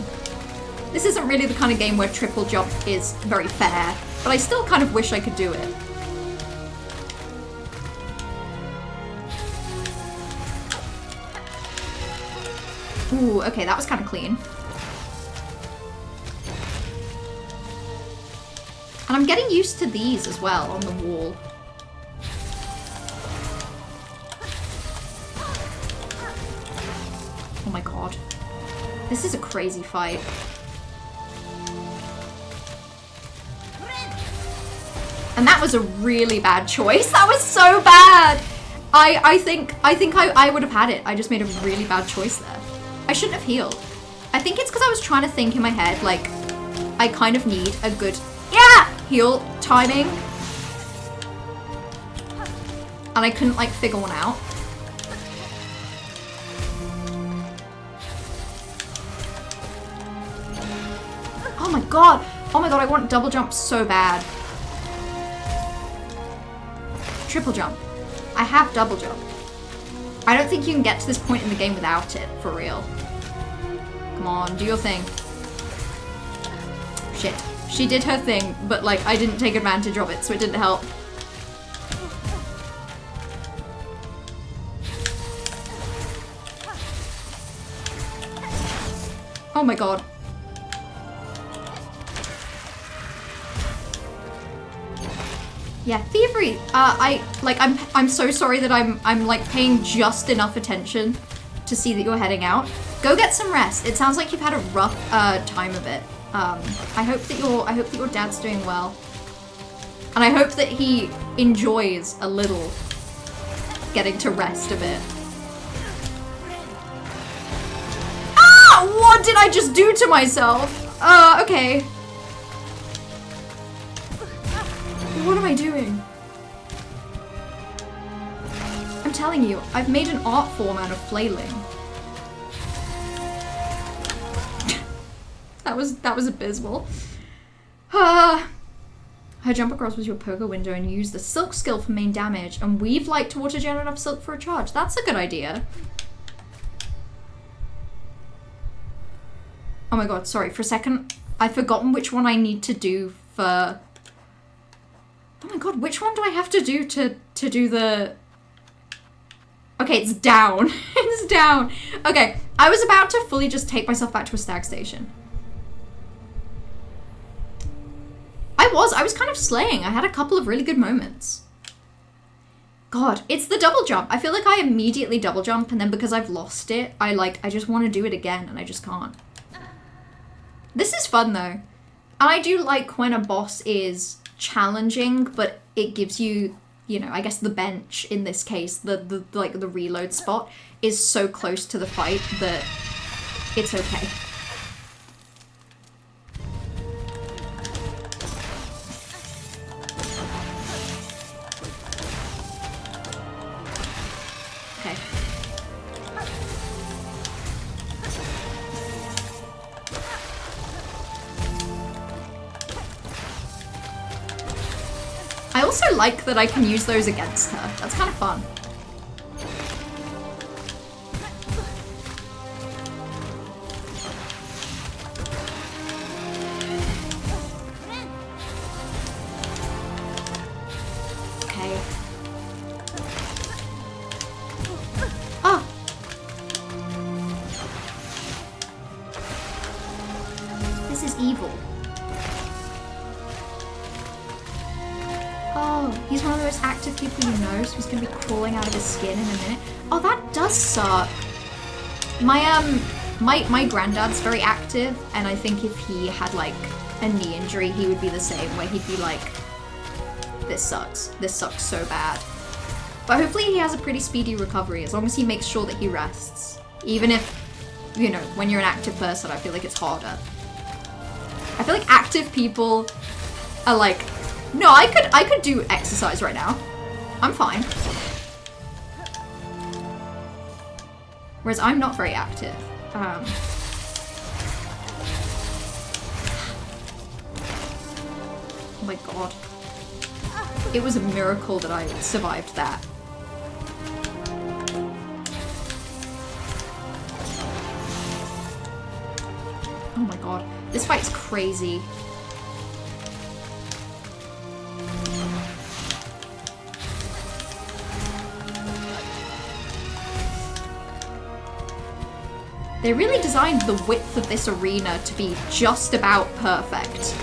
This isn't really the kind of game where triple jump is very fair, but I still kind of wish I could do it. Ooh, okay, that was kind of clean. And I'm getting used to these as well on the wall. Oh my god. This is a crazy fight. And that was a really bad choice. That was so bad. I think I would have had it. I just made a really bad choice there. I shouldn't have healed. I think it's because I was trying to think in my head, like, I kind of need a good, heal timing. And I couldn't, like, figure one out. Oh my god. Oh my god, I want double jump so bad. Triple jump. I have double jump. I don't think you can get to this point in the game without it, for real. Come on, do your thing. Shit. She did her thing, but like, I didn't take advantage of it, so it didn't help. Oh my god. Yeah, thievery. I'm so sorry that I'm like paying just enough attention to see that you're heading out. Go get some rest. It sounds like you've had a rough time of it. I hope that your dad's doing well. And I hope that he enjoys a little getting to rest a bit. Ah! What did I just do to myself? Okay. What am I doing? I'm telling you, I've made an art form out of flailing. That was abysmal. Her jump across was your poker window and use the silk skill for main damage and weave light to water generate enough silk for a charge. That's a good idea. Oh my god, sorry. For a second, I've forgotten which one I need to do for... Oh my god, which one do I have to do to do the... Okay, it's down. It's down. Okay, I was about to fully just take myself back to a stag station. I was kind of slaying. I had a couple of really good moments. God, it's the double jump. I feel like I immediately double jump and then because I've lost it, I just want to do it again and I just can't. This is fun though. And I do like when a boss is challenging, but it gives you, you know, I guess the bench in this case, the reload spot is so close to the fight that it's okay. Okay. I also like that I can use those against her. That's kind of fun. Okay. Oh! This is evil. Oh, he's one of the most active people you know, so he's gonna be crawling out of his skin in a minute. Oh, that does suck. My granddad's very active, and I think if he had like a knee injury, he would be the same, where he'd be like, this sucks. This sucks so bad. But hopefully he has a pretty speedy recovery, as long as he makes sure that he rests. Even if, you know, when you're an active person, I feel like it's harder. I feel like active people are like, no, I could do exercise right now. I'm fine. Whereas I'm not very active. Oh my god. It was a miracle that I survived that. Oh my god. This fight's crazy. They really designed the width of this arena to be just about perfect.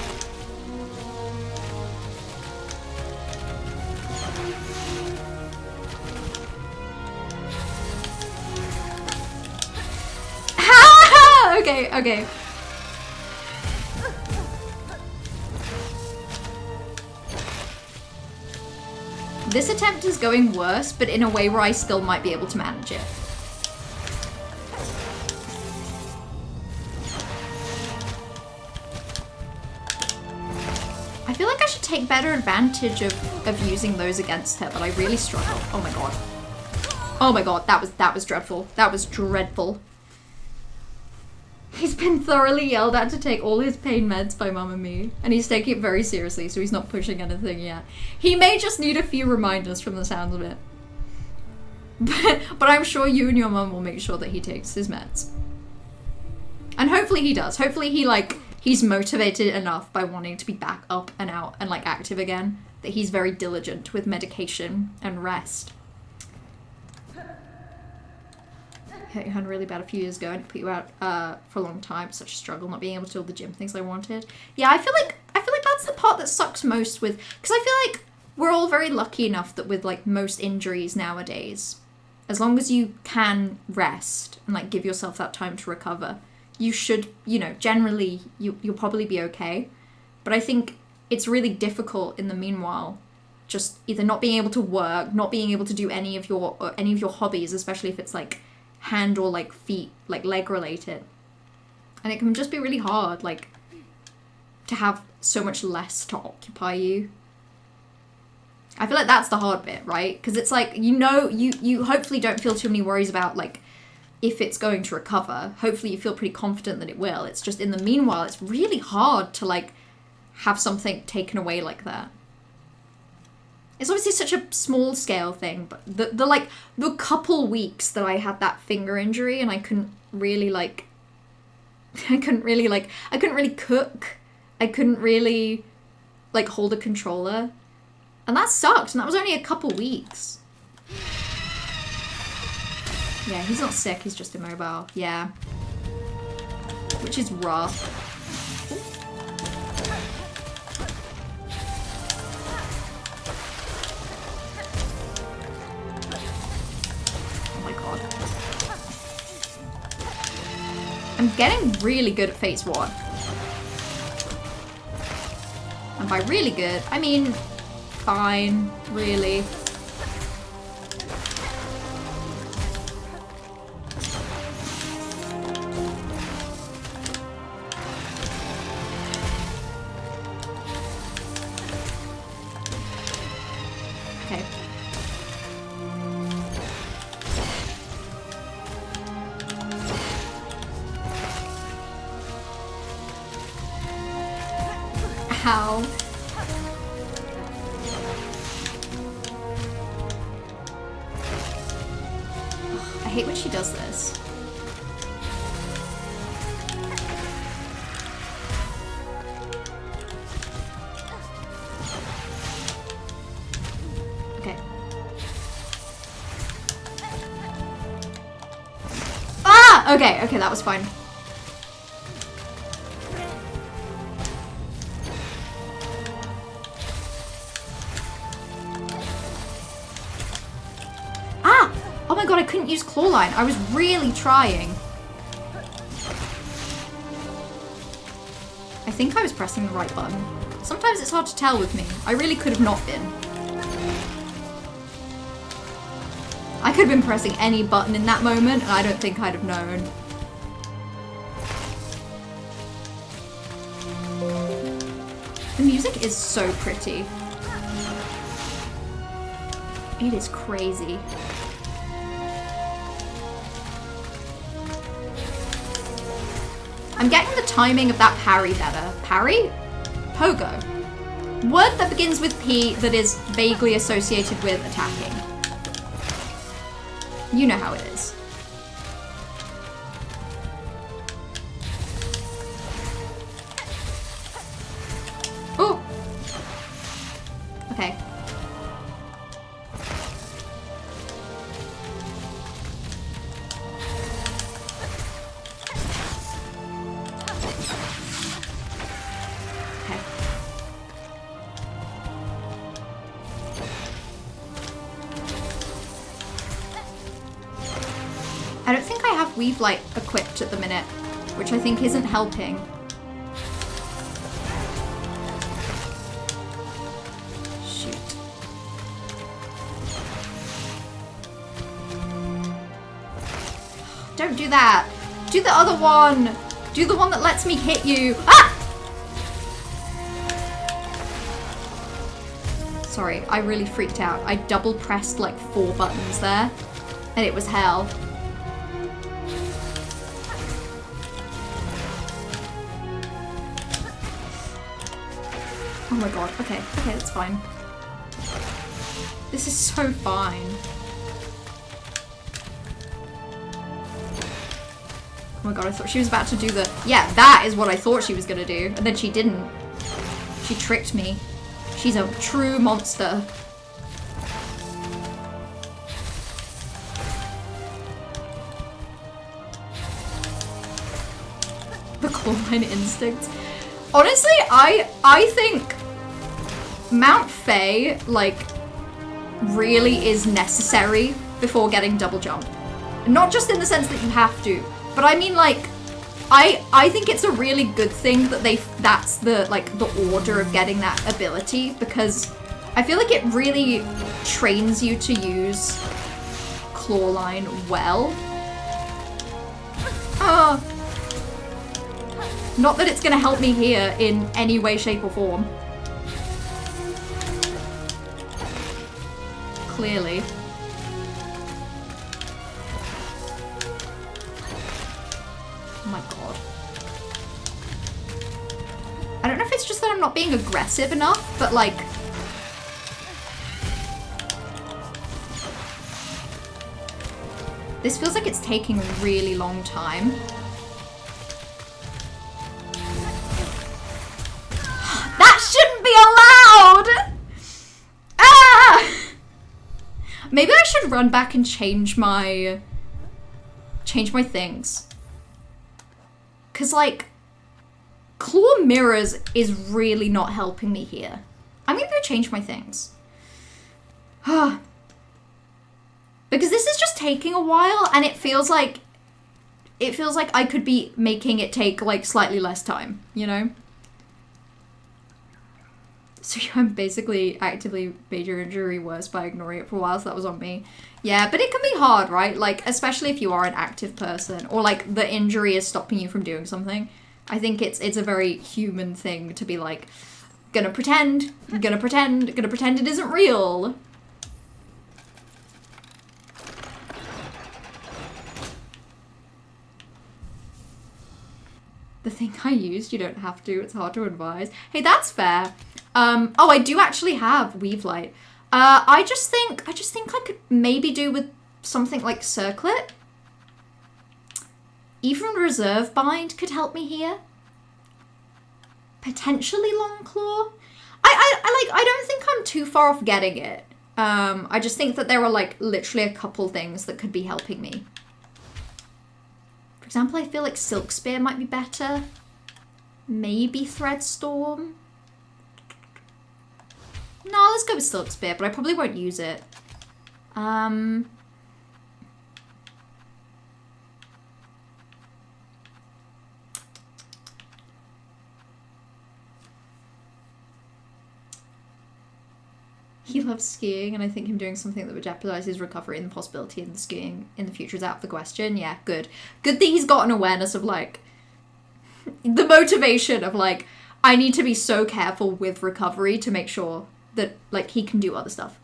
Okay. This attempt is going worse, but in a way where I still might be able to manage it. I feel like I should take better advantage of using those against her, but I really struggle. Oh my god. Oh my god, that was dreadful. That was dreadful. He's been thoroughly yelled at to take all his pain meds by Mum and me, and he's taking it very seriously, so he's not pushing anything yet. He may just need a few reminders from the sounds of it. But I'm sure you and your mum will make sure that he takes his meds. And hopefully he does. Hopefully he's motivated enough by wanting to be back up and out and like active again, that he's very diligent with medication and rest. Hit your hand really bad a few years ago and put you out for a long time. Such a struggle not being able to do all the gym things I wanted. Yeah, I feel like that's the part that sucks most with, because I feel like we're all very lucky enough that with like most injuries nowadays, as long as you can rest and like give yourself that time to recover, you should, you know, generally you'll probably be okay. But I think it's really difficult in the meanwhile, just either not being able to work, not being able to do any of your hobbies, especially if it's like hand or like feet, like leg related. And it can just be really hard, like, to have so much less to occupy you. I feel like that's the hard bit, right? Because it's like, you know, you hopefully don't feel too many worries about, like, if it's going to recover. Hopefully you feel pretty confident that it will. It's just in the meanwhile, it's really hard to, like, have something taken away like that. It's obviously such a small scale thing, but the couple weeks that I had that finger injury and I couldn't really cook. I couldn't really, like, hold a controller. And that sucked, and that was only a couple weeks. Yeah, he's not sick, he's just immobile. Yeah. Which is rough. Oh my god. I'm getting really good at phase 1. And by really good, I mean fine, really. Okay. Ow. I hate when she does this. Okay. Ah! Okay, okay, that was fine. Oh my god, I couldn't use claw line. I was really trying. I think I was pressing the right button. Sometimes it's hard to tell with me. I really could have not been. I could have been pressing any button in that moment, and I don't think I'd have known. The music is so pretty. It is crazy. I'm getting the timing of that parry better. Parry? Pogo. Word that begins with P that is vaguely associated with attacking. You know how it is. Oh! Okay. I don't think I have Weave Light equipped at the minute, which I think isn't helping. Shoot. Don't do that. Do the other one. Do the one that lets me hit you. Ah! Sorry, I really freaked out. I double pressed like 4 buttons there, and it was hell. Oh my god, okay, okay, that's fine. This is so fine. Oh my god, I thought she was about to do the... Yeah, that is what I thought she was gonna do, and then she didn't. She tricked me. She's a true monster. The clawline instinct. Honestly, I think Mount Fae, like, really is necessary before getting double jump. Not just in the sense that you have to, but I mean, like, I think it's a really good thing that that's the, like, the order of getting that ability, because I feel like it really trains you to use Clawline well. Not that it's gonna help me here in any way, shape, or form. Clearly. Oh my god. I don't know if it's just that I'm not being aggressive enough, but like... This feels like it's taking a really long time. That shouldn't be allowed! Ah! Maybe I should run back and change my things. Cause like, Claw Mirrors is really not helping me here. I'm gonna go change my things. Because this is just taking a while, and it feels like I could be making it take like slightly less time, you know? So I'm basically actively made your injury worse by ignoring it for a while, so that was on me. Yeah, but it can be hard, right? Like, especially if you are an active person, or like the injury is stopping you from doing something. I think it's a very human thing to be like, gonna pretend it isn't real. The thing I used, you don't have to, it's hard to advise. Hey, that's fair. Oh, I do actually have Weave Light. I just think I could maybe do with something like Circlet. Even Reserve Bind could help me here. Potentially Long Claw. I don't think I'm too far off getting it. I just think that there are like literally a couple things that could be helping me. For example, I feel like Silk Spear might be better. Maybe Thread Storm. No, let's go with Silk Spear, but I probably won't use it. He loves skiing, and I think him doing something that would jeopardize his recovery and the possibility of skiing in the future is out of the question. Yeah, good. Good that he's got an awareness of, like, the motivation of, like, I need to be so careful with recovery to make sure that, like, he can do other stuff.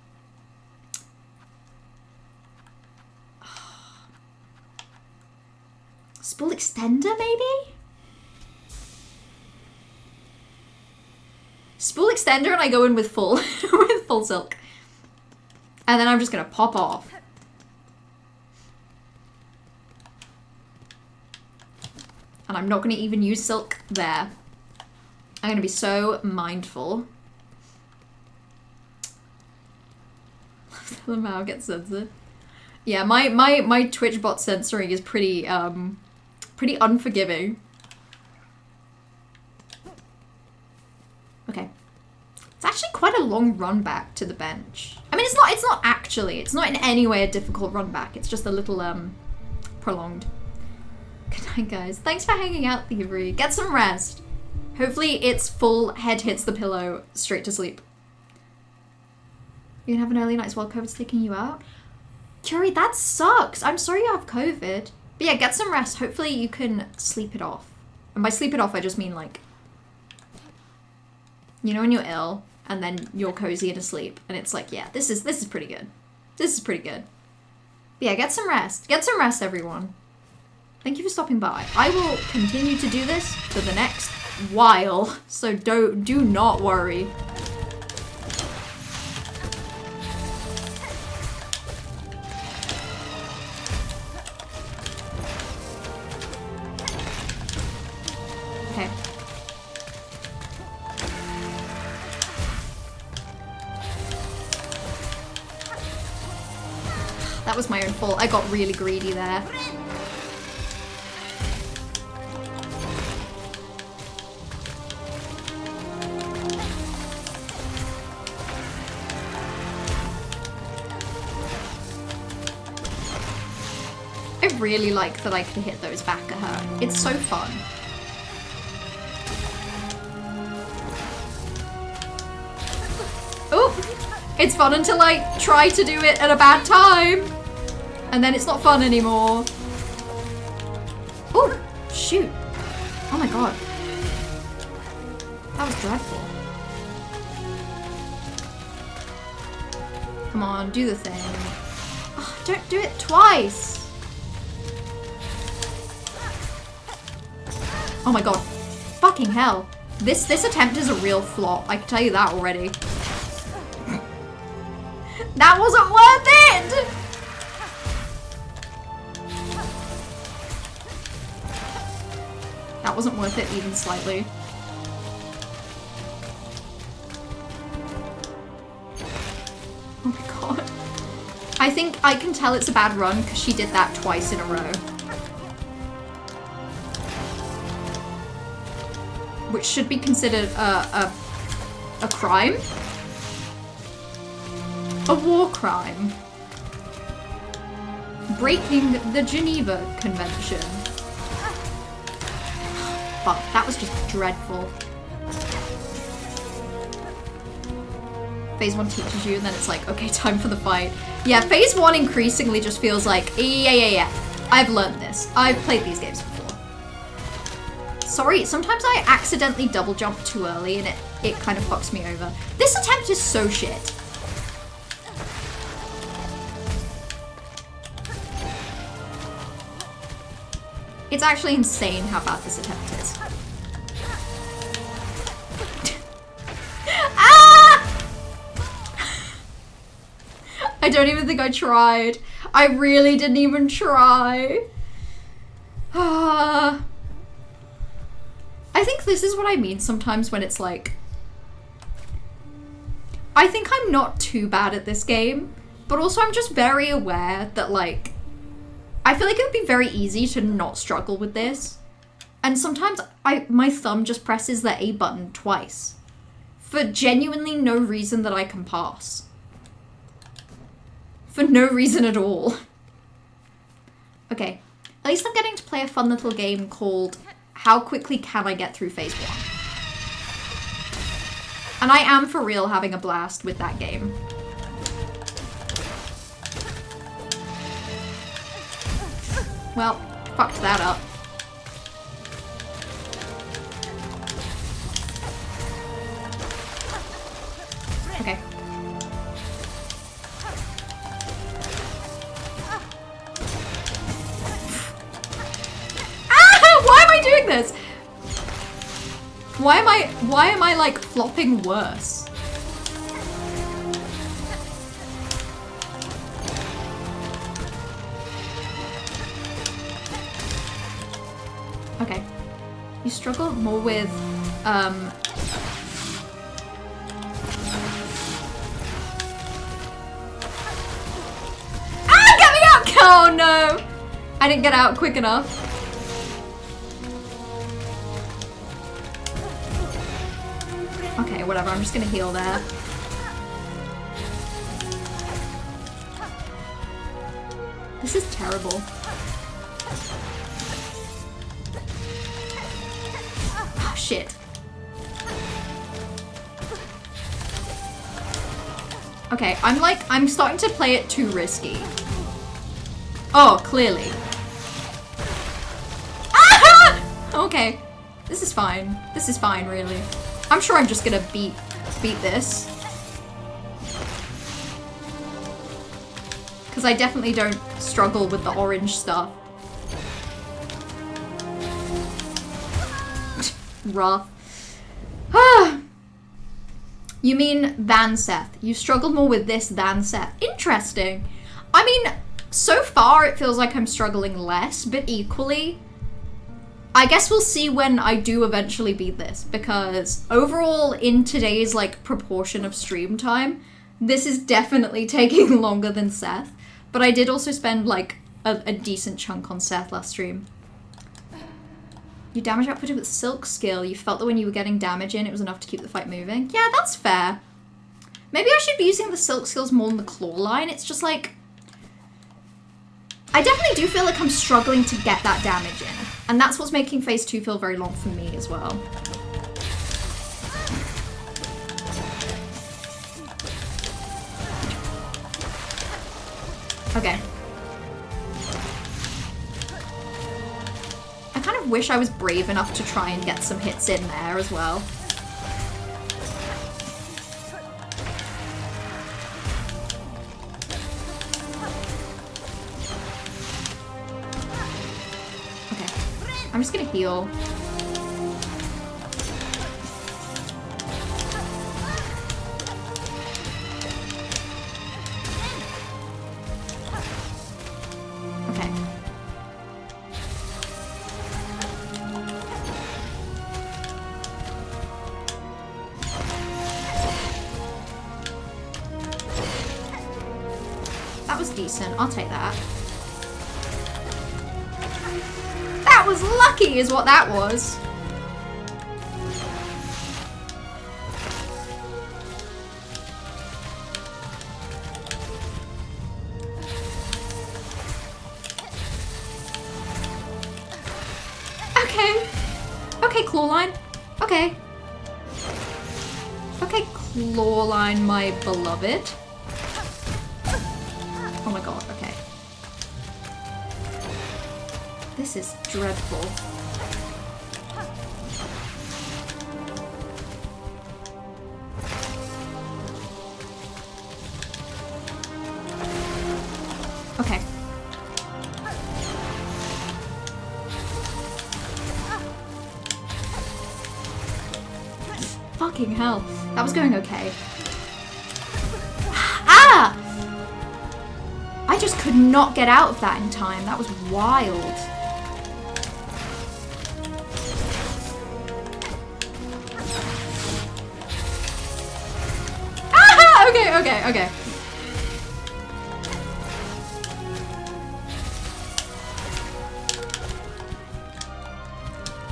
Spool Extender, maybe? Spool Extender, and I go in with full with full Silk. And then I'm just gonna pop off. And I'm not gonna even use Silk there. I'm gonna be so mindful. The Mao gets censored. Yeah, my Twitch bot censoring is pretty unforgiving. Okay. It's actually quite a long run back to the bench. I mean, it's not actually. It's not in any way a difficult run back. It's just a little prolonged. Good night, guys. Thanks for hanging out, Thievery. Get some rest. Hopefully its full head hits the pillow straight to sleep. You can have an early night while COVID's taking you out. Curie, that sucks. I'm sorry you have COVID. But yeah, get some rest. Hopefully you can sleep it off. And by sleep it off, I just mean like, you know when you're ill and then you're cozy and asleep and it's like, yeah, this is pretty good. This is pretty good. But yeah, get some rest. Get some rest, everyone. Thank you for stopping by. I will continue to do this for the next while, so do not worry. Okay. That was my own fault. I got really greedy there. really like that I can hit those back at her. It's so fun. Oh, it's fun until I try to do it at a bad time. And then it's not fun anymore. Oh, shoot. Oh my god. That was dreadful. Come on, do the thing. Oh, don't do it twice. Oh my god. Fucking hell. This attempt is a real flop. I can tell you that already. That wasn't worth it! That wasn't worth it even slightly. Oh my god. I think I can tell it's a bad run because she did that twice in a row. Which should be considered a crime? A war crime. Breaking the Geneva Convention. Fuck, that was just dreadful. Phase 1 teaches you and then it's like, okay, time for the fight. Yeah, phase 1 increasingly just feels like, yeah. I've learned this. I've played these games before. Sorry, sometimes I accidentally double jump too early and it kind of fucks me over. This attempt is so shit. It's actually insane how bad this attempt is. Ah! I don't even think I tried. I really didn't even try. I think this is what I mean sometimes when it's like... I think I'm not too bad at this game, but also I'm just very aware that like... I feel like it would be very easy to not struggle with this. And sometimes my thumb just presses the A button twice. For genuinely no reason that I can pass. For no reason at all. Okay. At least I'm getting to play a fun little game called How Quickly Can I Get Through Phase 1? And I am for real having a blast with that game. Well, fucked that up. Okay. Ah! Why am I doing this? Why am I like flopping worse? Okay. You struggle more with, Ah, get me out! Oh no! I didn't get out quick enough. Okay, whatever, I'm just gonna heal there. This is terrible. Oh, shit. Okay, I'm starting to play it too risky. Oh, clearly. Ah! Okay. This is fine. This is fine, really. I'm sure I'm just gonna beat this. Because I definitely don't struggle with the orange stuff. Rough. Ah. You mean than Seth. You struggled more with this than Seth. Interesting. I mean, so far it feels like I'm struggling less, but equally, I guess we'll see when I do eventually beat this, because overall in today's like proportion of stream time, this is definitely taking longer than Seth, but I did also spend like a decent chunk on Seth last stream. You damage outputted with Silk skill. You felt that when you were getting damage in, it was enough to keep the fight moving. Yeah, that's fair. Maybe I should be using the Silk skills more than the claw line. It's just like... I definitely do feel like I'm struggling to get that damage in. And that's what's making phase 2 feel very long for me as well. Okay. I kind of wish I was brave enough to try and get some hits in there as well. I'm just gonna heal. Okay. That was decent. I'll take that. That was lucky is what that was. Okay. Okay, Clawline. Okay. Okay, Clawline, my beloved. Oh my god, okay. This is dreadful. Okay. Fucking hell. That was going okay. Ah! I just could not get out of that in time. That was wild. Okay.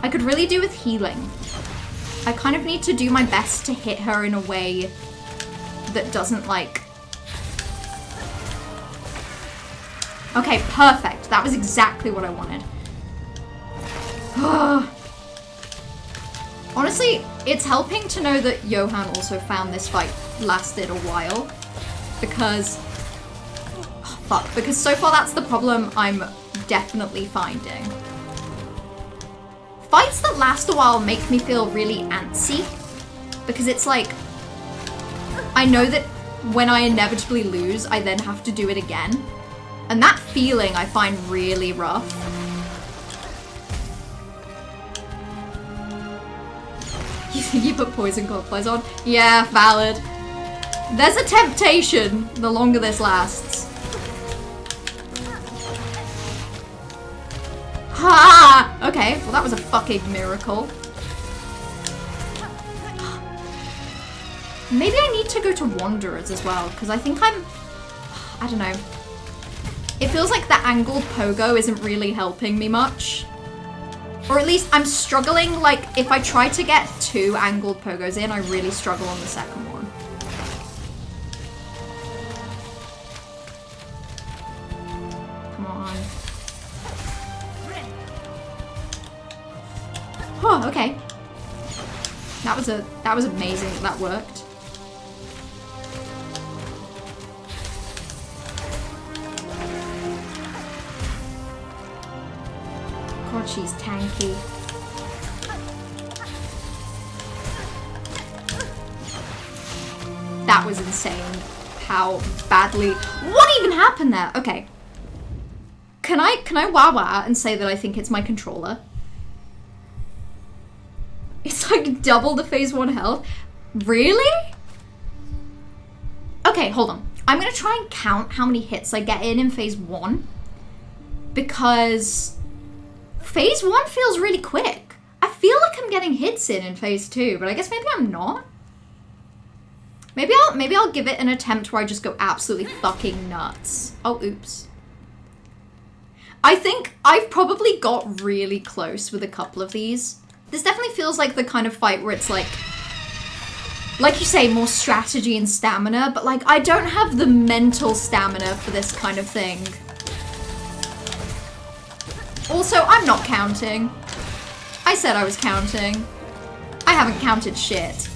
I could really do with healing. I kind of need to do my best to hit her in a way that doesn't like... Okay, perfect. That was exactly what I wanted. Honestly, it's helping to know that Johan also found this fight lasted a while. Because... Oh, fuck. Because so far that's the problem I'm definitely finding. Fights that last a while make me feel really antsy. Because it's like... I know that when I inevitably lose, I then have to do it again. And that feeling I find really rough. You think you put poison cosplays on? Yeah, valid. There's a temptation the longer this lasts. Ha! Okay, well that was a fucking miracle. Maybe I need to go to Wanderers as well, because I think I don't know. It feels like the angled pogo isn't really helping me much. Or at least I'm struggling, like, if I try to get 2 angled pogos in, I really struggle on the second one. Come on. Oh, okay. That was amazing that worked. God, she's tanky. That was insane. How badly... What even happened there? Okay. Can I wah-wah and say that I think it's my controller? It's like double the phase 1 health. Really? Okay, hold on. I'm gonna try and count how many hits I get in phase 1. Because... Phase 1 feels really quick. I feel like I'm getting hits in phase 2, but I guess maybe I'm not. Maybe I'll give it an attempt where I just go absolutely fucking nuts. Oh, oops. I think I've probably got really close with a couple of these. This definitely feels like the kind of fight where it's like you say, more strategy and stamina, but like I don't have the mental stamina for this kind of thing. Also, I'm not counting. I said I was counting. I haven't counted shit.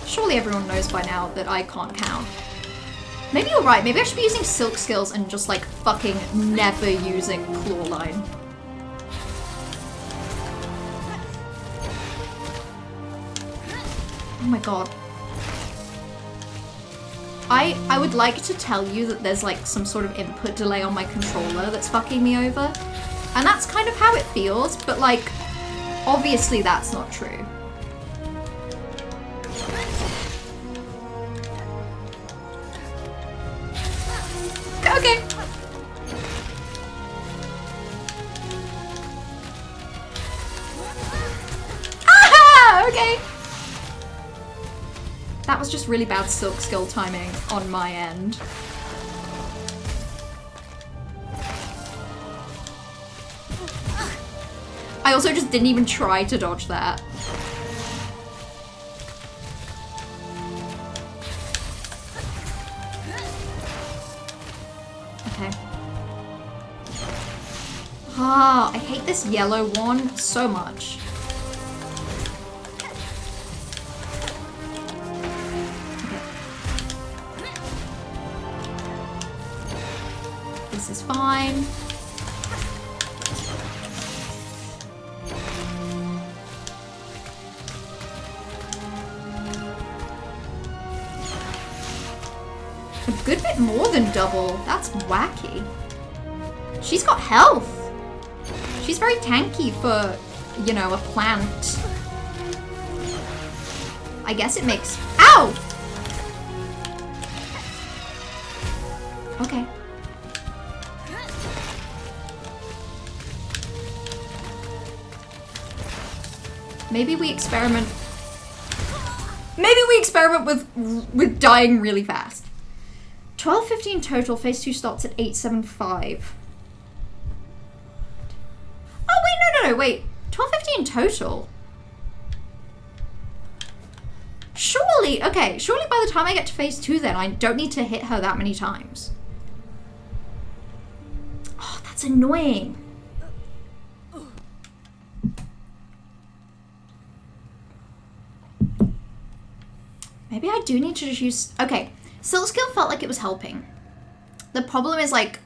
Surely everyone knows by now that I can't count. Maybe you're right. Maybe I should be using silk skills and just like fucking never using claw line. Oh my god. I would like to tell you that there's like some sort of input delay on my controller that's fucking me over. And that's kind of how it feels, but like, obviously that's not true. Okay. Ah! Okay. That was just really bad silk skill timing on my end. I also just didn't even try to dodge that. Okay. Ah, I hate this yellow one so much. This is fine. A good bit more than double. That's wacky. She's got health. She's very tanky for, you know, a plant. I guess it makes... Ow! Okay. Maybe we experiment... Maybe we experiment with dying really fast. 12:15 total, phase 2 starts at 8:75. Oh, wait, no, wait. 12:15 total? Surely, okay, surely by the time I get to phase 2 then, I don't need to hit her that many times. Oh, that's annoying. Maybe I do need to just use... Okay, Silk Skill felt like it was helping. The problem is, like,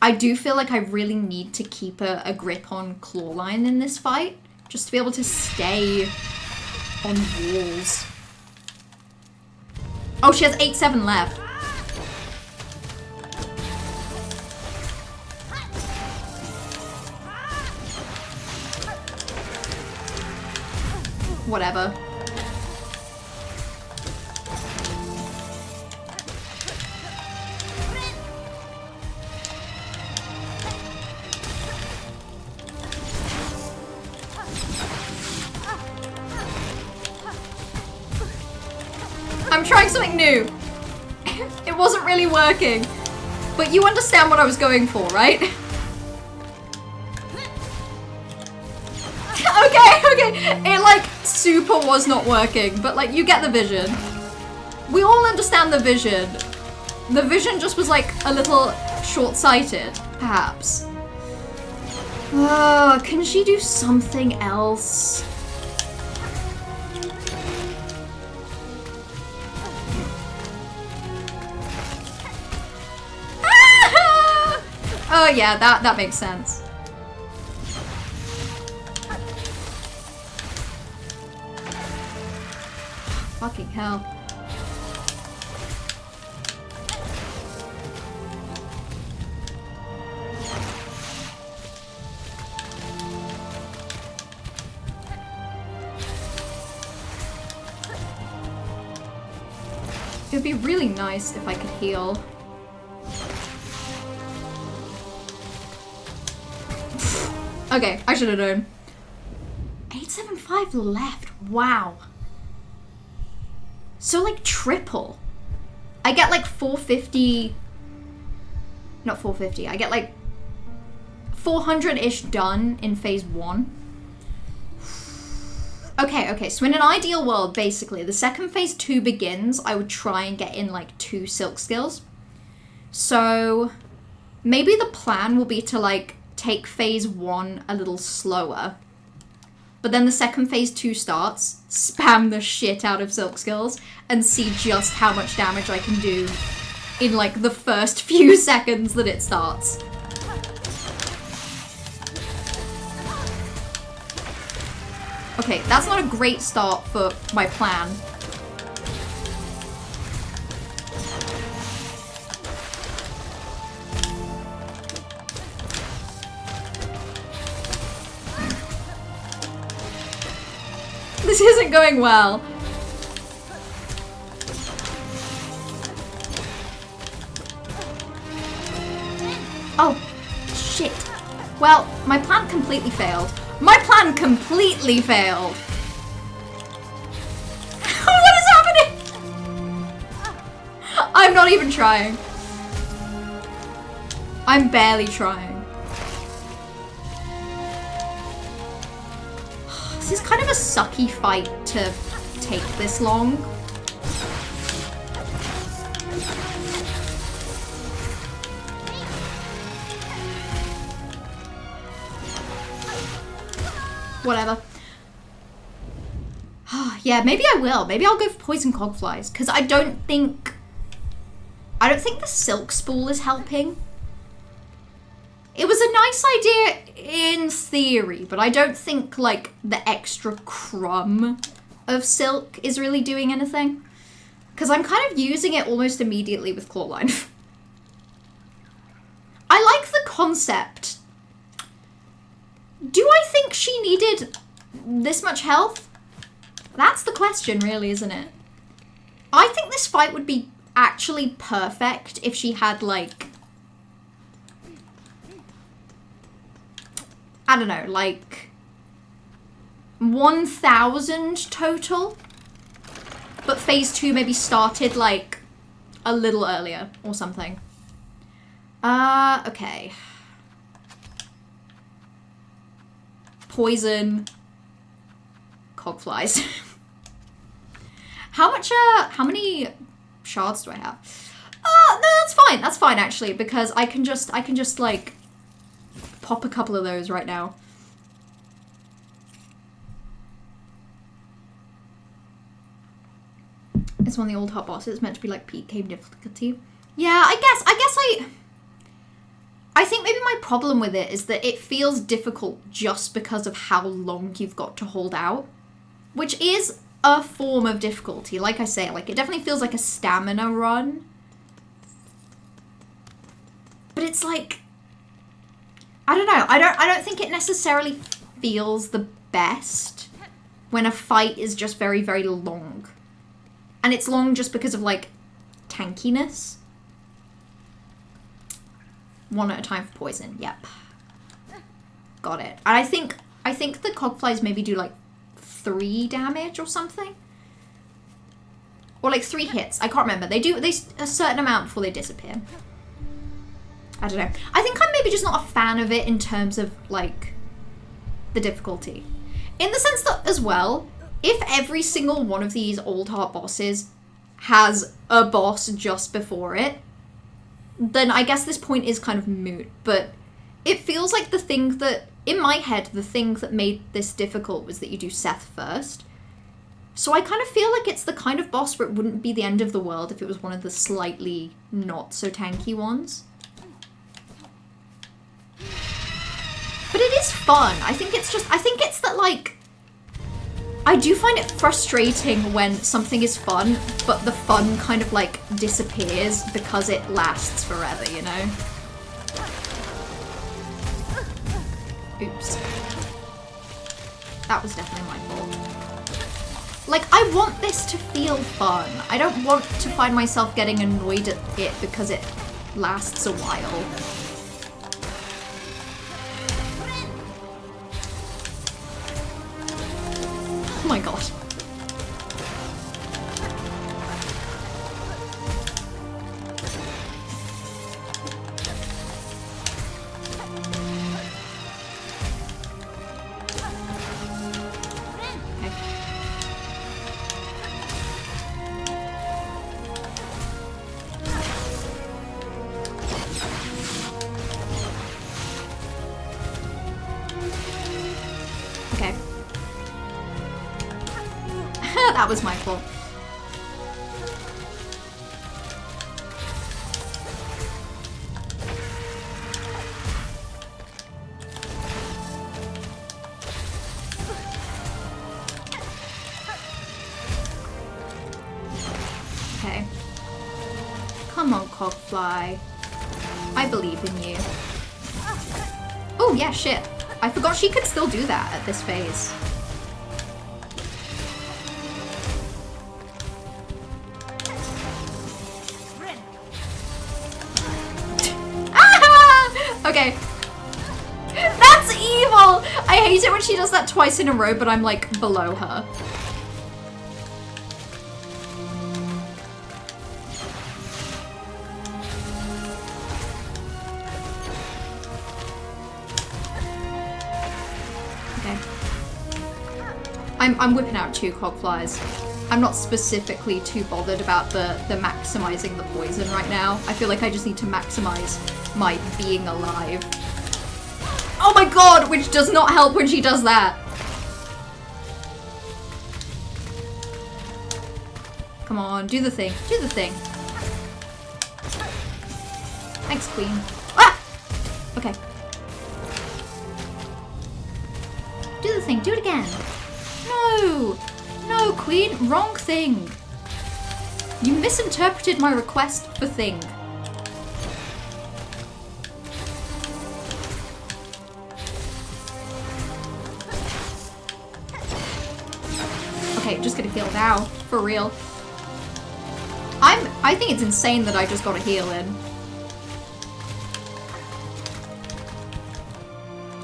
I do feel like I really need to keep a grip on Claw Line in this fight, just to be able to stay on walls. Oh, she has 8-7 left. Whatever. I'm trying something new. It wasn't really working. But you understand what I was going for, right? Okay. It like super was not working, but like you get the vision. We all understand the vision. The vision just was like a little short-sighted, perhaps. Can she do something else? Oh yeah, that makes sense. Fucking hell. It would be really nice if I could heal. Okay, I should have known. 875 left. Wow. So like triple. I get like 450. Not 450. I get like 400-ish done in phase 1. Okay, so in an ideal world, basically, the second phase 2 begins, I would try and get in, like, 2 silk skills. So, maybe the plan will be to, like, take phase 1 a little slower. But then the second phase 2 starts, spam the shit out of silk skills, and see just how much damage I can do in, like, the first few seconds that it starts. Okay, that's not a great start for my plan. This isn't going well. Oh, shit. Well, my plan completely failed. My plan completely failed. What is happening? I'm not even trying. I'm barely trying. This is kind of a sucky fight to take this long. Whatever. Yeah, maybe I will. Maybe I'll go for poison cogflies, because I don't think the silk spool is helping. It was a nice idea in theory, but I don't think, like, the extra crumb of silk is really doing anything. Because I'm kind of using it almost immediately with clawline. I like the concept. Do I think she needed this much health? That's the question, really, isn't it? I think this fight would be actually perfect if she had, like, I don't know, like 1,000 total. But phase 2 maybe started, like, a little earlier or something. Okay. Poison. Cogflies. How many shards do I have? No, that's fine. That's fine, actually, because I can just, like, pop a couple of those right now. It's one of the old hot bosses. It's meant to be, like, peak game difficulty. Yeah, I think maybe my problem with it is that it feels difficult just because of how long you've got to hold out. Which is a form of difficulty. Like I say, like, it definitely feels like a stamina run. But it's like, I don't know. I don't think it necessarily feels the best when a fight is just very, very long. And it's long just because of, like, tankiness. One at a time for poison. Yep. Got it. And I think the cogflies maybe do, like, 3 damage or something. Or, like, 3 hits. I can't remember. They do a certain amount before they disappear. I don't know. I think I'm maybe just not a fan of it in terms of, like, the difficulty. In the sense that, as well, if every single one of these old heart bosses has a boss just before it, then I guess this point is kind of moot. But it feels like the thing that, in my head, the thing that made this difficult was that you do Seth first. So I kind of feel like it's the kind of boss where it wouldn't be the end of the world if it was one of the slightly not so tanky ones. But it is fun. I think it's that, like, I do find it frustrating when something is fun, but the fun kind of, like, disappears because it lasts forever, you know? Oops. That was definitely my fault. Like, I want this to feel fun. I don't want to find myself getting annoyed at it because it lasts a while. Oh my god. Okay. That was my fault. Okay. Come on, Cogfly. I believe in you. Oh, yeah, shit. I forgot she could still do that at this phase. Ah! Okay. That's evil! I hate it when she does that twice in a row, but I'm like below her. I'm whipping out 2 Cogflies. I'm not specifically too bothered about the maximizing the poison right now. I feel like I just need to maximize my being alive. Oh my god, which does not help when she does that. Come on, do the thing. Do the thing. Thanks, Queen. Ah! Okay. Do the thing. Do it again. No! No, Queen. Wrong thing. You misinterpreted my request for thing. Okay, just gonna heal now. For real. I think it's insane that I just got a heal in.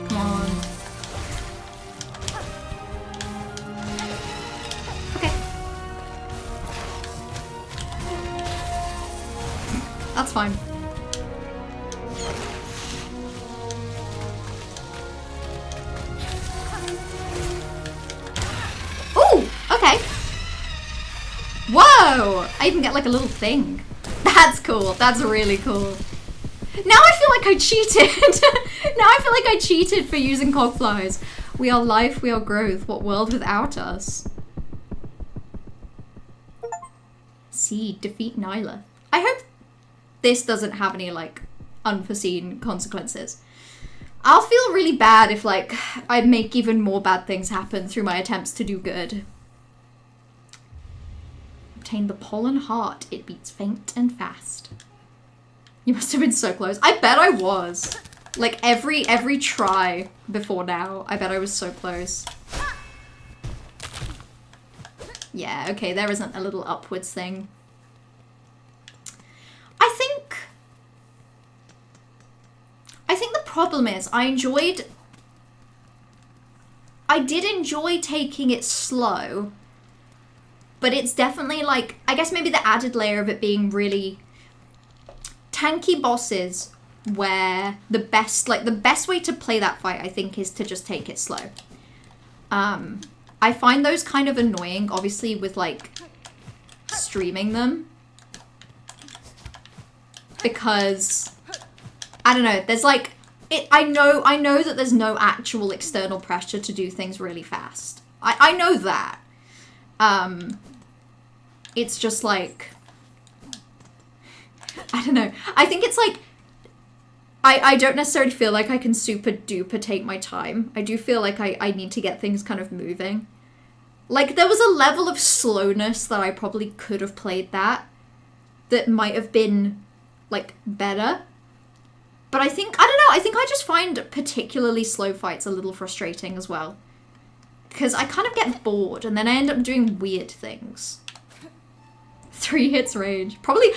Come on. Okay. That's fine. Ooh, okay. Whoa! I even get like a little thing. That's cool. That's really cool. Now I feel like I cheated. Now I feel like I cheated for using Cogflies. We are life, we are growth. What world without us? See, defeat Nyla. I hope this doesn't have any like unforeseen consequences. I'll feel really bad if like I make even more bad things happen through my attempts to do good. Obtain the pollen heart. It beats faint and fast. You must have been so close. I bet I was. Like every try before now, I bet I was so close. Yeah, okay, there isn't a little upwards thing. I think the problem is I did enjoy taking it slow, but it's definitely like, I guess maybe the added layer of it being really tanky bosses where the best way to play that fight, I think, is to just take it slow. I find those kind of annoying, obviously, with like streaming them. Because I don't know, there's like I know that there's no actual external pressure to do things really fast. I know that. It's just like, I don't know. I think it's like, I don't necessarily feel like I can super duper take my time. I do feel like I need to get things kind of moving. Like, there was a level of slowness that I probably could have played that might have been, like, better. But I think, I don't know, I think I just find particularly slow fights a little frustrating as well. Because I kind of get bored and then I end up doing weird things. 3 hits range. Probably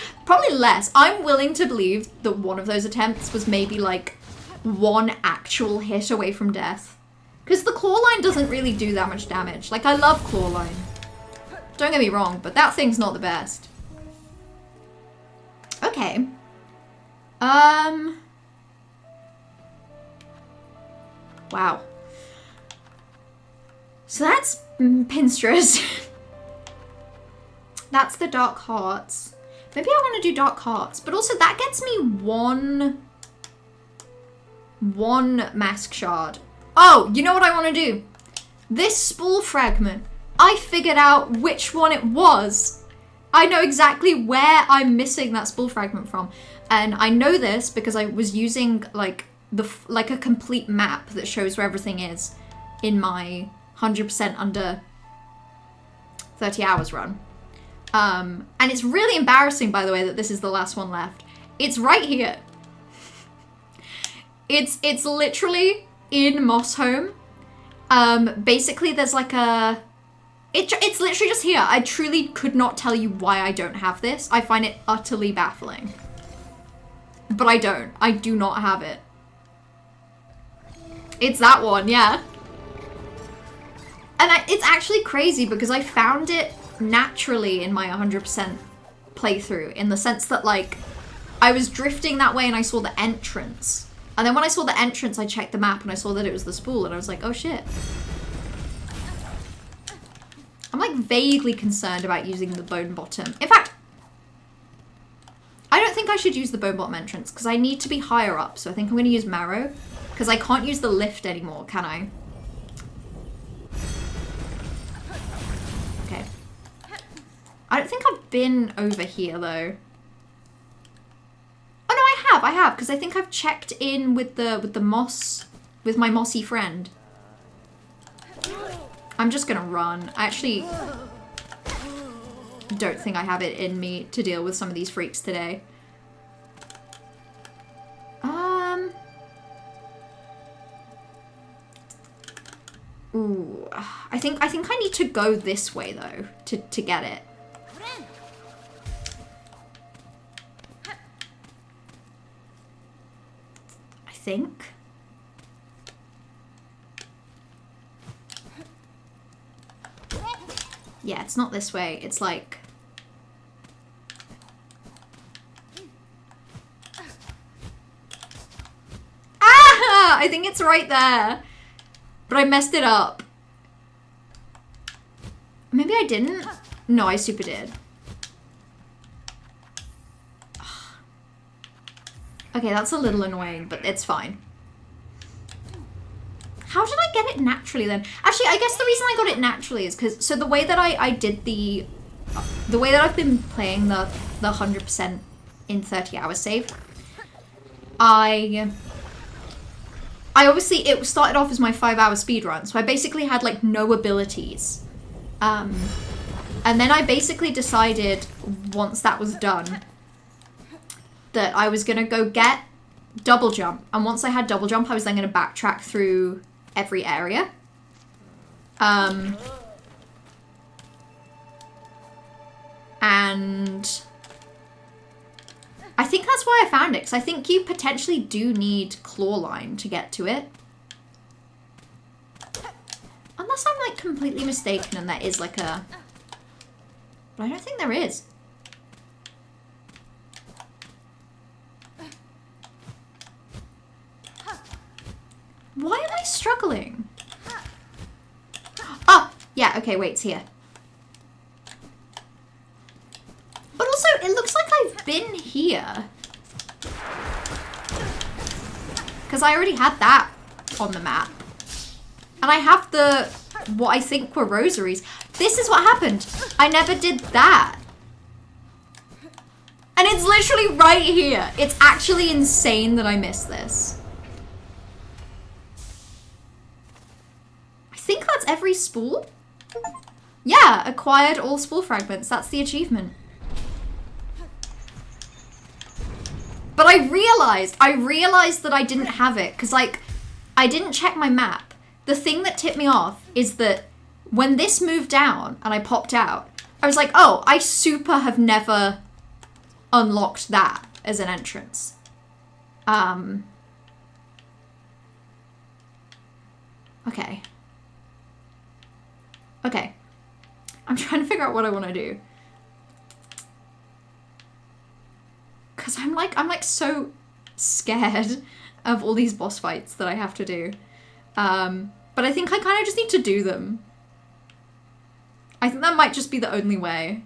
less. I'm willing to believe that one of those attempts was maybe like 1 actual hit away from death. Because the claw line doesn't really do that much damage. Like, I love claw line. Don't get me wrong, but that thing's not the best. Okay. Wow. So that's Pinstress. That's the Dark Hearts. Maybe I want to do Dark Hearts, but also that gets me one Mask Shard. Oh, you know what I want to do? This Spool Fragment I figured out which one it was. I know exactly where I'm missing that spool fragment from. And I know this because I was using like a complete map that shows where everything is in my 100% under 30 hours run. And it's really embarrassing, by the way, that this is the last one left. It's right here. It's literally in Mossholm. Basically there's like a... It's literally just here. I truly could not tell you why I don't have this. I find it utterly baffling. But I don't. I do not have it. It's that one, yeah. And it's actually crazy because I found it naturally in my 100% playthrough, in the sense that, like, I was drifting that way and I saw the entrance. And then when I saw the entrance, I checked the map and I saw that it was the spool and I was like, oh shit. I'm like vaguely concerned about using the bone bottom. In fact, I don't think I should use the bone bottom entrance because I need to be higher up. So I think I'm going to use Marrow because I can't use the lift anymore, can I? Okay. I don't think I've been over here though. Oh no, I have because I think I've checked in with the moss, with my mossy friend. I'm just gonna run. I actually don't think I have it in me to deal with some of these freaks today. Ooh, I think I need to go this way though to get it. I think. Yeah, it's not this way. It's like... Ah! I think it's right there. But I messed it up. Maybe I didn't? No, I super did. Okay, that's a little annoying, but it's fine. How did I get it naturally then? Actually, I guess the reason I got it naturally is because... So the way that I did the way that I've been playing the 100% in 30 hours save, I obviously... It started off as my 5-hour speedrun, so I basically had like no abilities. And then I basically decided, once that was done, that I was going to go get double jump. And once I had double jump, I was then going to backtrack through every area. And I think that's why I found it, because I think you potentially do need claw line to get to it. Unless I'm like completely mistaken and there is like a... But I don't think there is. Why am I struggling? Oh, yeah, okay, wait, it's here. But also, it looks like I've been here. Because I already had that on the map. And I have the, what I think were rosaries. This is what happened. I never did that. And it's literally right here. It's actually insane that I missed this. I think that's every spool. Yeah, acquired all spool fragments. That's the achievement. But I realized that I didn't have it because, like, I didn't check my map. The thing that tipped me off is that when this moved down and I popped out, I was like, oh, I super have never unlocked that as an entrance. Okay. Okay. I'm trying to figure out what I want to do. Because I'm like so scared of all these boss fights that I have to do. But I think I kind of just need to do them. I think that might just be the only way.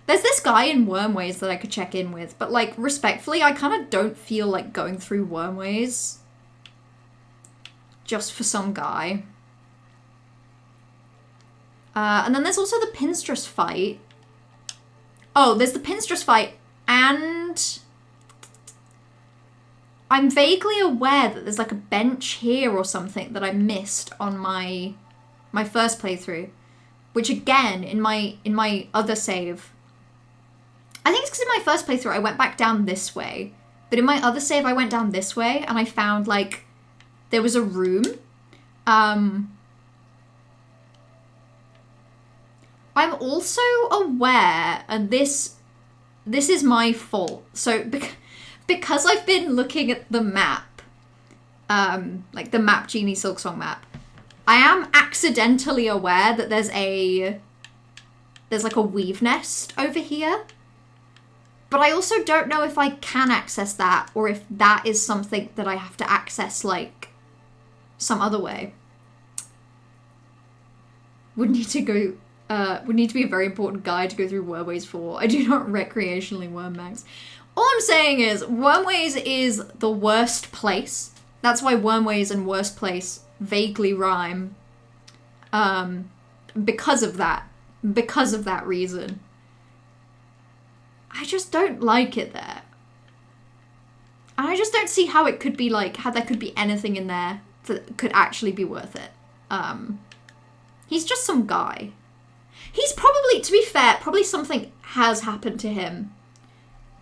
There's this guy in Wormways that I could check in with, but like, respectfully, I kind of don't feel like going through Wormways just for some guy. And then there's also the Pinstress fight. Oh, there's the Pinstress fight, and I'm vaguely aware that there's like a bench here or something that I missed on my first playthrough, which again in my other save, I think it's because in my first playthrough I went back down this way, but in my other save I went down this way and I found like there was a room. I'm also aware, and this is my fault. So because I've been looking at the map, like the Map Genie Silksong map, I am accidentally aware that there's like a weave nest over here. But I also don't know if I can access that or if that is something that I have to access like some other way. Would need to be a very important guide to go through Wormways for. I do not recreationally worm max. All I'm saying is Wormways is the worst place. That's why Wormways and worst place vaguely rhyme. Because of that reason. I just don't like it there. And I just don't see how it could be like, how there could be anything in there that could actually be worth it. He's just some guy. He's probably, to be fair, probably something has happened to him.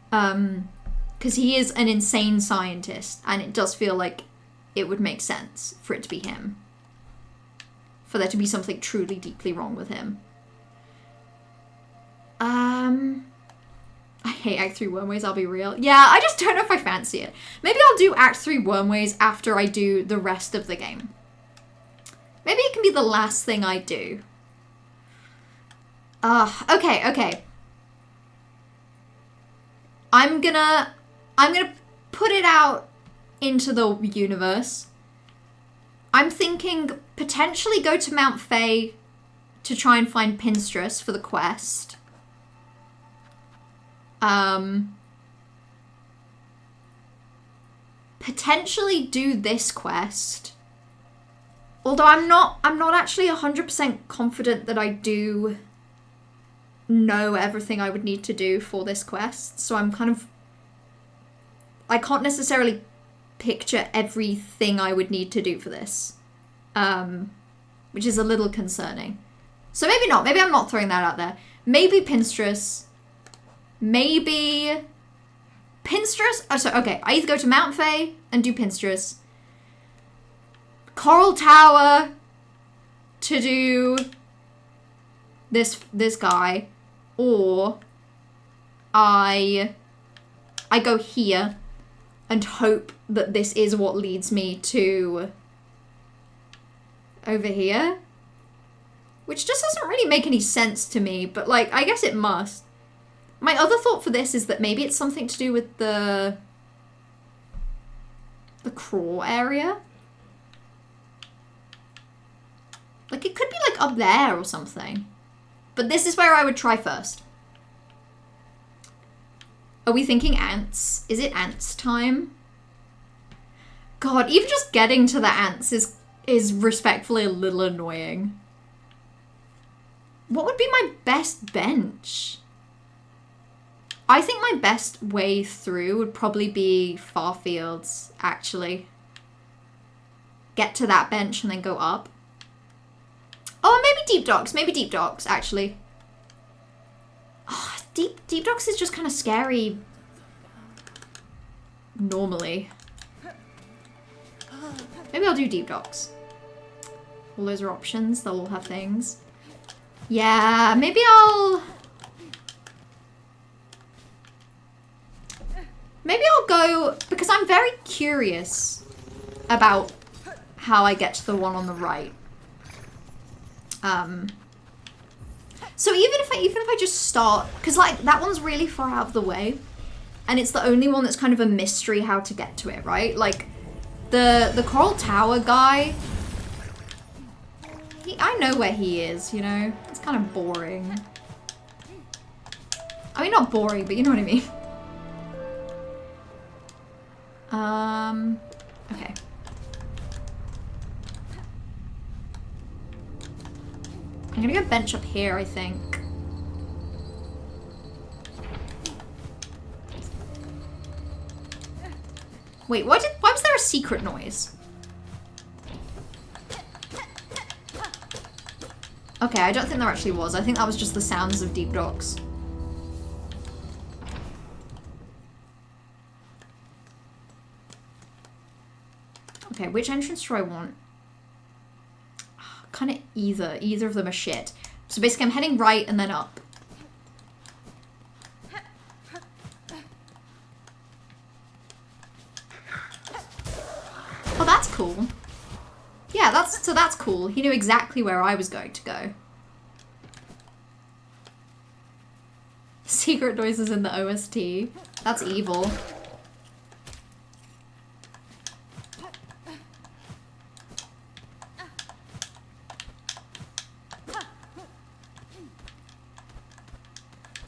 Because he is an insane scientist, and it does feel like it would make sense for it to be him. For there to be something truly deeply wrong with him. I hate Act 3 Wormways, I'll be real. Yeah, I just don't know if I fancy it. Maybe I'll do Act 3 Wormways after I do the rest of the game. Maybe it can be the last thing I do. Okay. I'm gonna put it out into the universe. I'm thinking potentially go to Mount Fae to try and find Pinstress for the quest. Potentially do this quest. Although I'm not actually 100% confident that I do know everything I would need to do for this quest. So I can't necessarily picture everything I would need to do for this. Which is a little concerning. So maybe not. Maybe I'm not throwing that out there. Maybe Pinstress. Maybe Pinstress. Oh, so okay. I either go to Mount Fae and do Pinstress. Coral Tower to do this guy, or I go here and hope that this is what leads me to over here, which just doesn't really make any sense to me, but like I guess it must. My other thought for this is that maybe it's something to do with the craw area. Like, it could be, like, up there or something. But this is where I would try first. Are we thinking ants? Is it ants time? God, even just getting to the ants is respectfully a little annoying. What would be my best bench? I think my best way through would probably be Farfields, actually. Get to that bench and then go up. Oh, maybe Deep Docks. Maybe Deep Docks, actually. Oh, Deep Docks is just kind of scary. Normally. Maybe I'll do Deep Docks. All those are options. They'll all have things. Yeah, maybe I'll go, because I'm very curious about how I get to the one on the right. So even if I just start, because like that one's really far out of the way, and it's the only one that's kind of a mystery how to get to it, right? Like the Coral Tower guy, I know where he is, you know? It's kind of boring. I mean, not boring, but you know what I mean. Okay. I'm gonna go bench up here, I think. Wait, why was there a secret noise? Okay, I don't think there actually was. I think that was just the sounds of deep docks. Okay, which entrance do I want? Kind of either. Either of them are shit. So basically I'm heading right and then up. Oh, that's cool. Yeah, that's cool. He knew exactly where I was going to go. Secret noises in the OST. That's evil.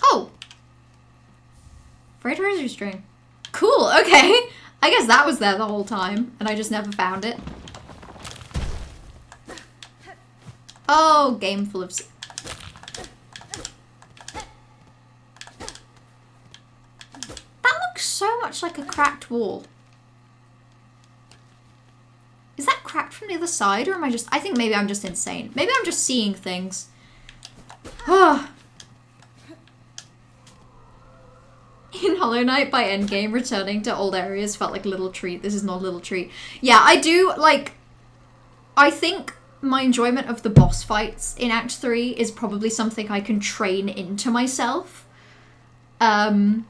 Oh! Freight rosary string. Cool, okay. I guess that was there the whole time, and I just never found it. Oh, game full of... That looks so much like a cracked wall. Is that cracked from the other side, or am I just... I think maybe I'm just insane. Maybe I'm just seeing things. In Hollow Knight by endgame, returning to old areas felt like a little treat. This is not a little treat. Yeah, I do, like... I think my enjoyment of the boss fights in Act 3 is probably something I can train into myself. But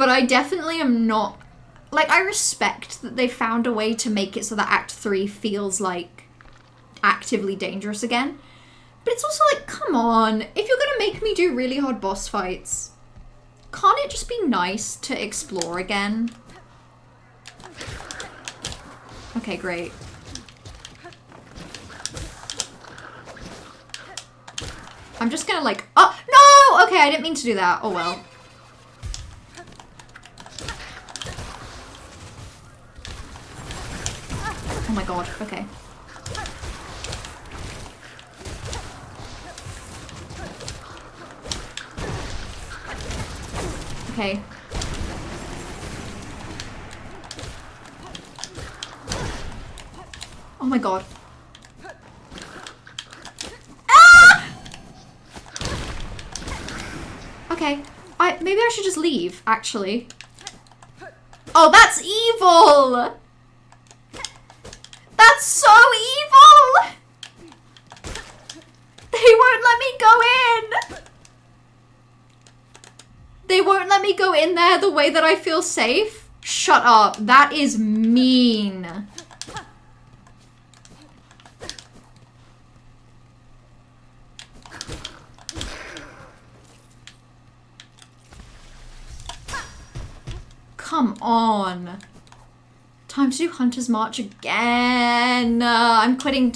I definitely am not... Like, I respect that they found a way to make it so that Act 3 feels, like, actively dangerous again. But it's also like, come on. If you're gonna make me do really hard boss fights, can't it just be nice to explore again? Okay, great. I'm just gonna like, oh, no! Okay, I didn't mean to do that. Oh well. Oh my god, okay. Okay. Oh my god. Ah! Okay. Maybe I should just leave, actually. Oh, that's evil! That's so evil! They won't let me go in! They won't let me go in there the way that I feel safe? Shut up. That is mean. Come on. Time to do Hunter's March again. I'm quitting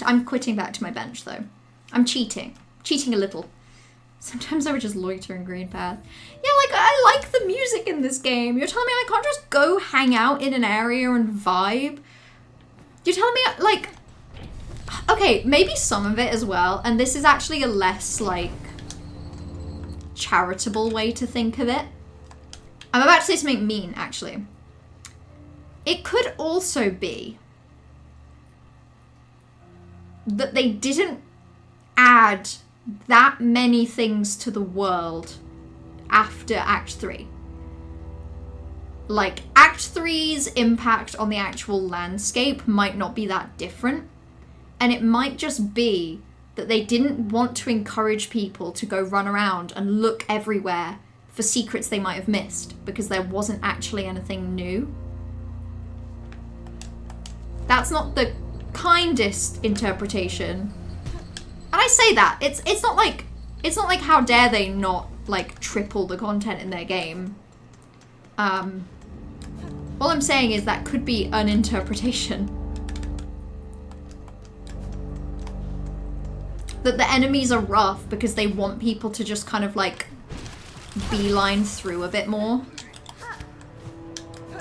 back to my bench though. I'm cheating. Cheating a little. Sometimes I would just loiter in Green Path. Yeah, like, I like the music in this game. You're telling me I can't just go hang out in an area and vibe? You're telling me, like... Okay, maybe some of it as well. And this is actually a less, like, charitable way to think of it. I'm about to say something mean, actually. It could also be that they didn't add that many things to the world after Act 3. Like, Act 3's impact on the actual landscape might not be that different. And it might just be that they didn't want to encourage people to go run around and look everywhere for secrets they might have missed, because there wasn't actually anything new. That's not the kindest interpretation. And I say that, it's not like how dare they not, like, triple the content in their game. All I'm saying is that could be an interpretation. That the enemies are rough because they want people to just kind of, like, beeline through a bit more.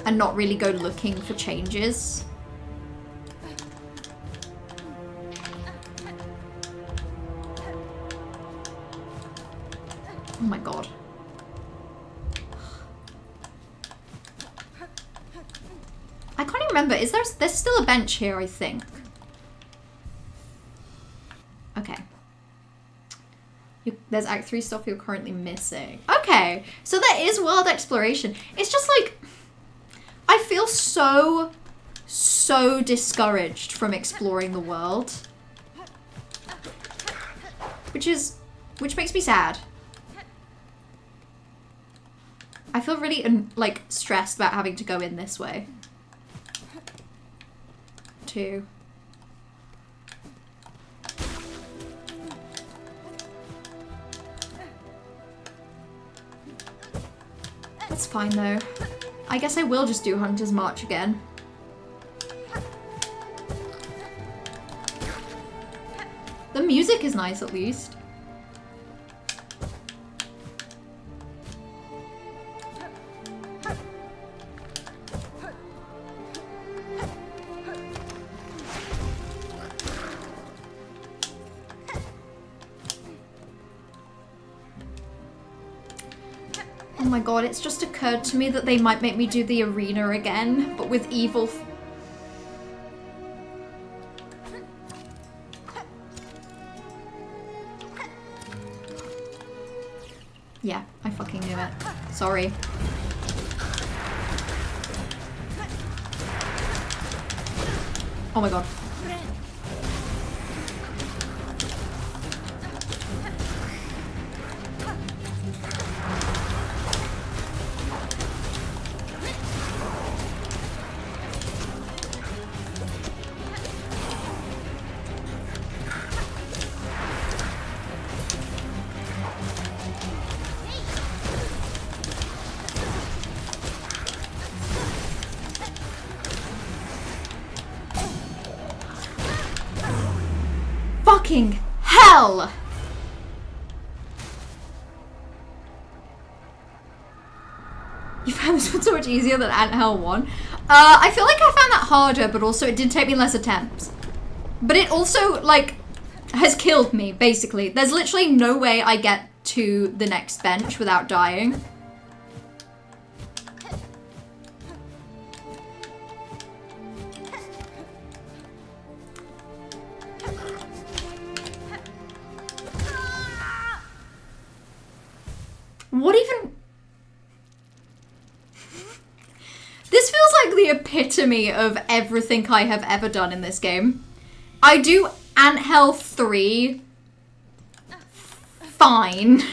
And not really go looking for changes. remember, there's still a bench here, I think. Okay. There's Act 3 stuff you're currently missing. Okay, so there is world exploration. It's just like, I feel so discouraged from exploring the world. Which makes me sad. I feel really, like, stressed about having to go in this way. 2. That's fine, though. I guess I will just do Hunter's March again. The music is nice, at least. Oh my god, it's just occurred to me that they might make me do the arena again, but with evil. Yeah, I fucking knew it. Sorry. Oh my god. Fucking hell! You found this one so much easier than Ant Hell 1? I feel like I found that harder, but also it did take me less attempts. But it also, like, has killed me, basically. There's literally no way I get to the next bench without dying. What even... This feels like the epitome of everything I have ever done in this game. I do Anthell 3 fine. And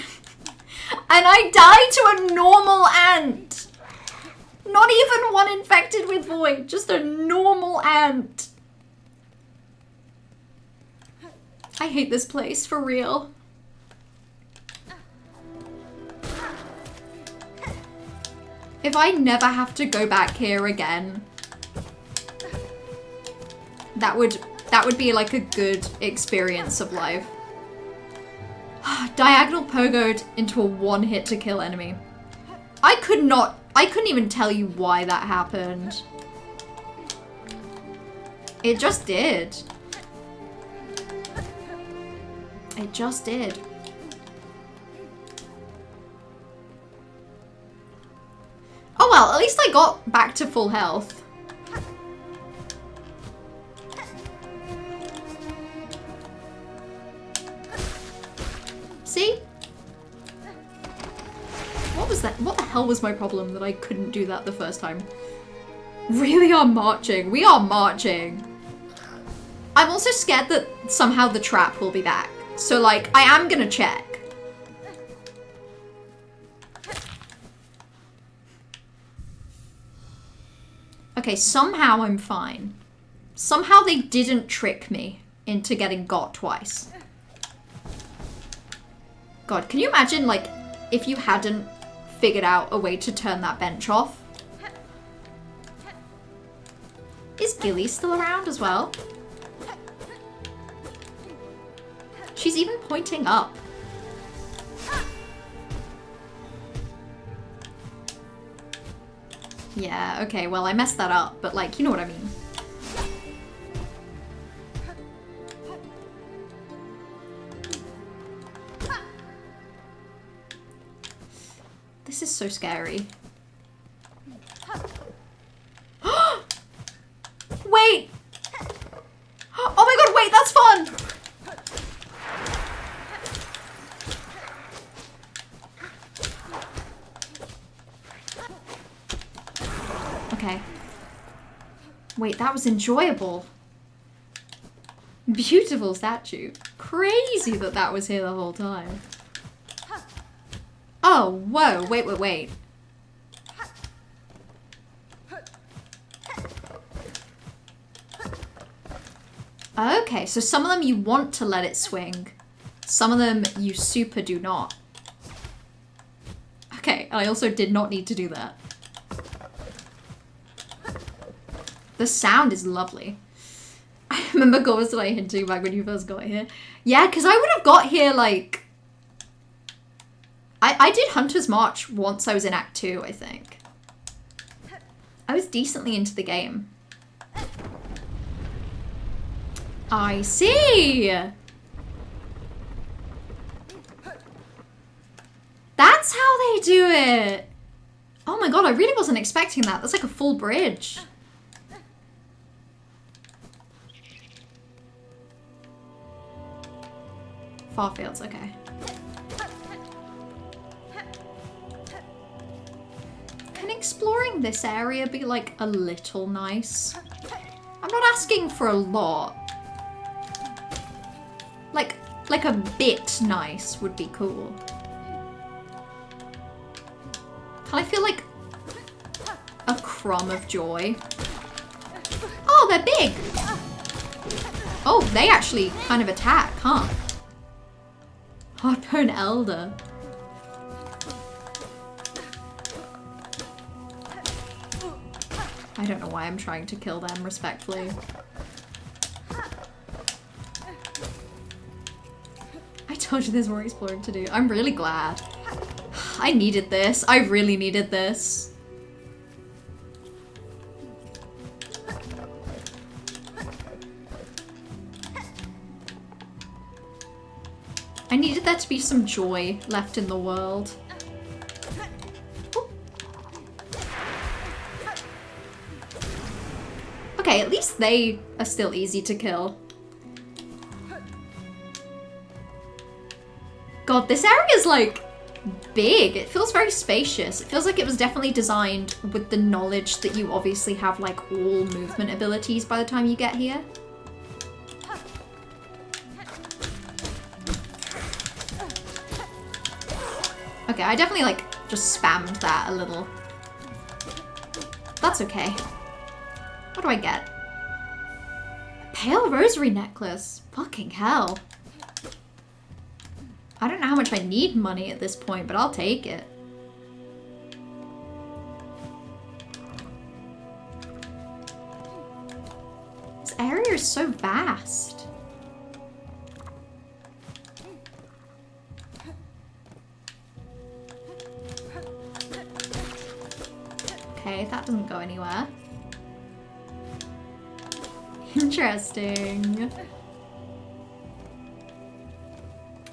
I die to a normal ant. Not even one infected with void, just a normal ant. I hate this place, for real. If I never have to go back here again, that would be like a good experience of life. Diagonal pogoed into a one-hit to kill enemy. I couldn't even tell you why that happened. It just did. It just did. Oh well, at least I got back to full health. See? What was that? What the hell was my problem that I couldn't do that the first time? Really are marching. We are marching. I'm also scared that somehow the trap will be back. So like, I am gonna check. Okay, somehow I'm fine. Somehow they didn't trick me into getting got twice. God, can you imagine, like, if you hadn't figured out a way to turn that bench off? Is Gilly still around as well? She's even pointing up. Yeah, okay, well, I messed that up, but, like, you know what I mean. This is so scary. Okay. Wait, that was enjoyable. Beautiful statue. Crazy that that was here the whole time. Oh, whoa. Wait, wait, wait. Okay, so some of them you want to let it swing. Some of them you super do not. Okay, I also did not need to do that. The sound is lovely. I remember what was I hinting back when you first got here? Yeah, because I would have got here like... I did Hunter's March once I was in Act 2, I think. I was decently into the game. I see! That's how they do it! Oh my god, I really wasn't expecting that. That's like a full bridge. Farfields, okay. Can exploring this area be like a little nice? I'm not asking for a lot. Like a bit nice would be cool. Can I feel like a crumb of joy? Oh, they're big! Oh, they actually kind of attack, huh? Hardbone Elder. I don't know why I'm trying to kill them, respectfully. I told you there's more exploring to do. I'm really glad. I needed this. I really needed this. I needed there to be some joy left in the world. Ooh. Okay, at least they are still easy to kill. God, this area is like big. It feels very spacious. It feels like it was definitely designed with the knowledge that you obviously have like all movement abilities by the time you get here. Okay, I definitely like just spammed that a little. That's okay. What do I get? A pale rosary necklace. Fucking hell. I don't know how much I need money at this point, but I'll take it. This area is so vast. Okay, that doesn't go anywhere. Interesting.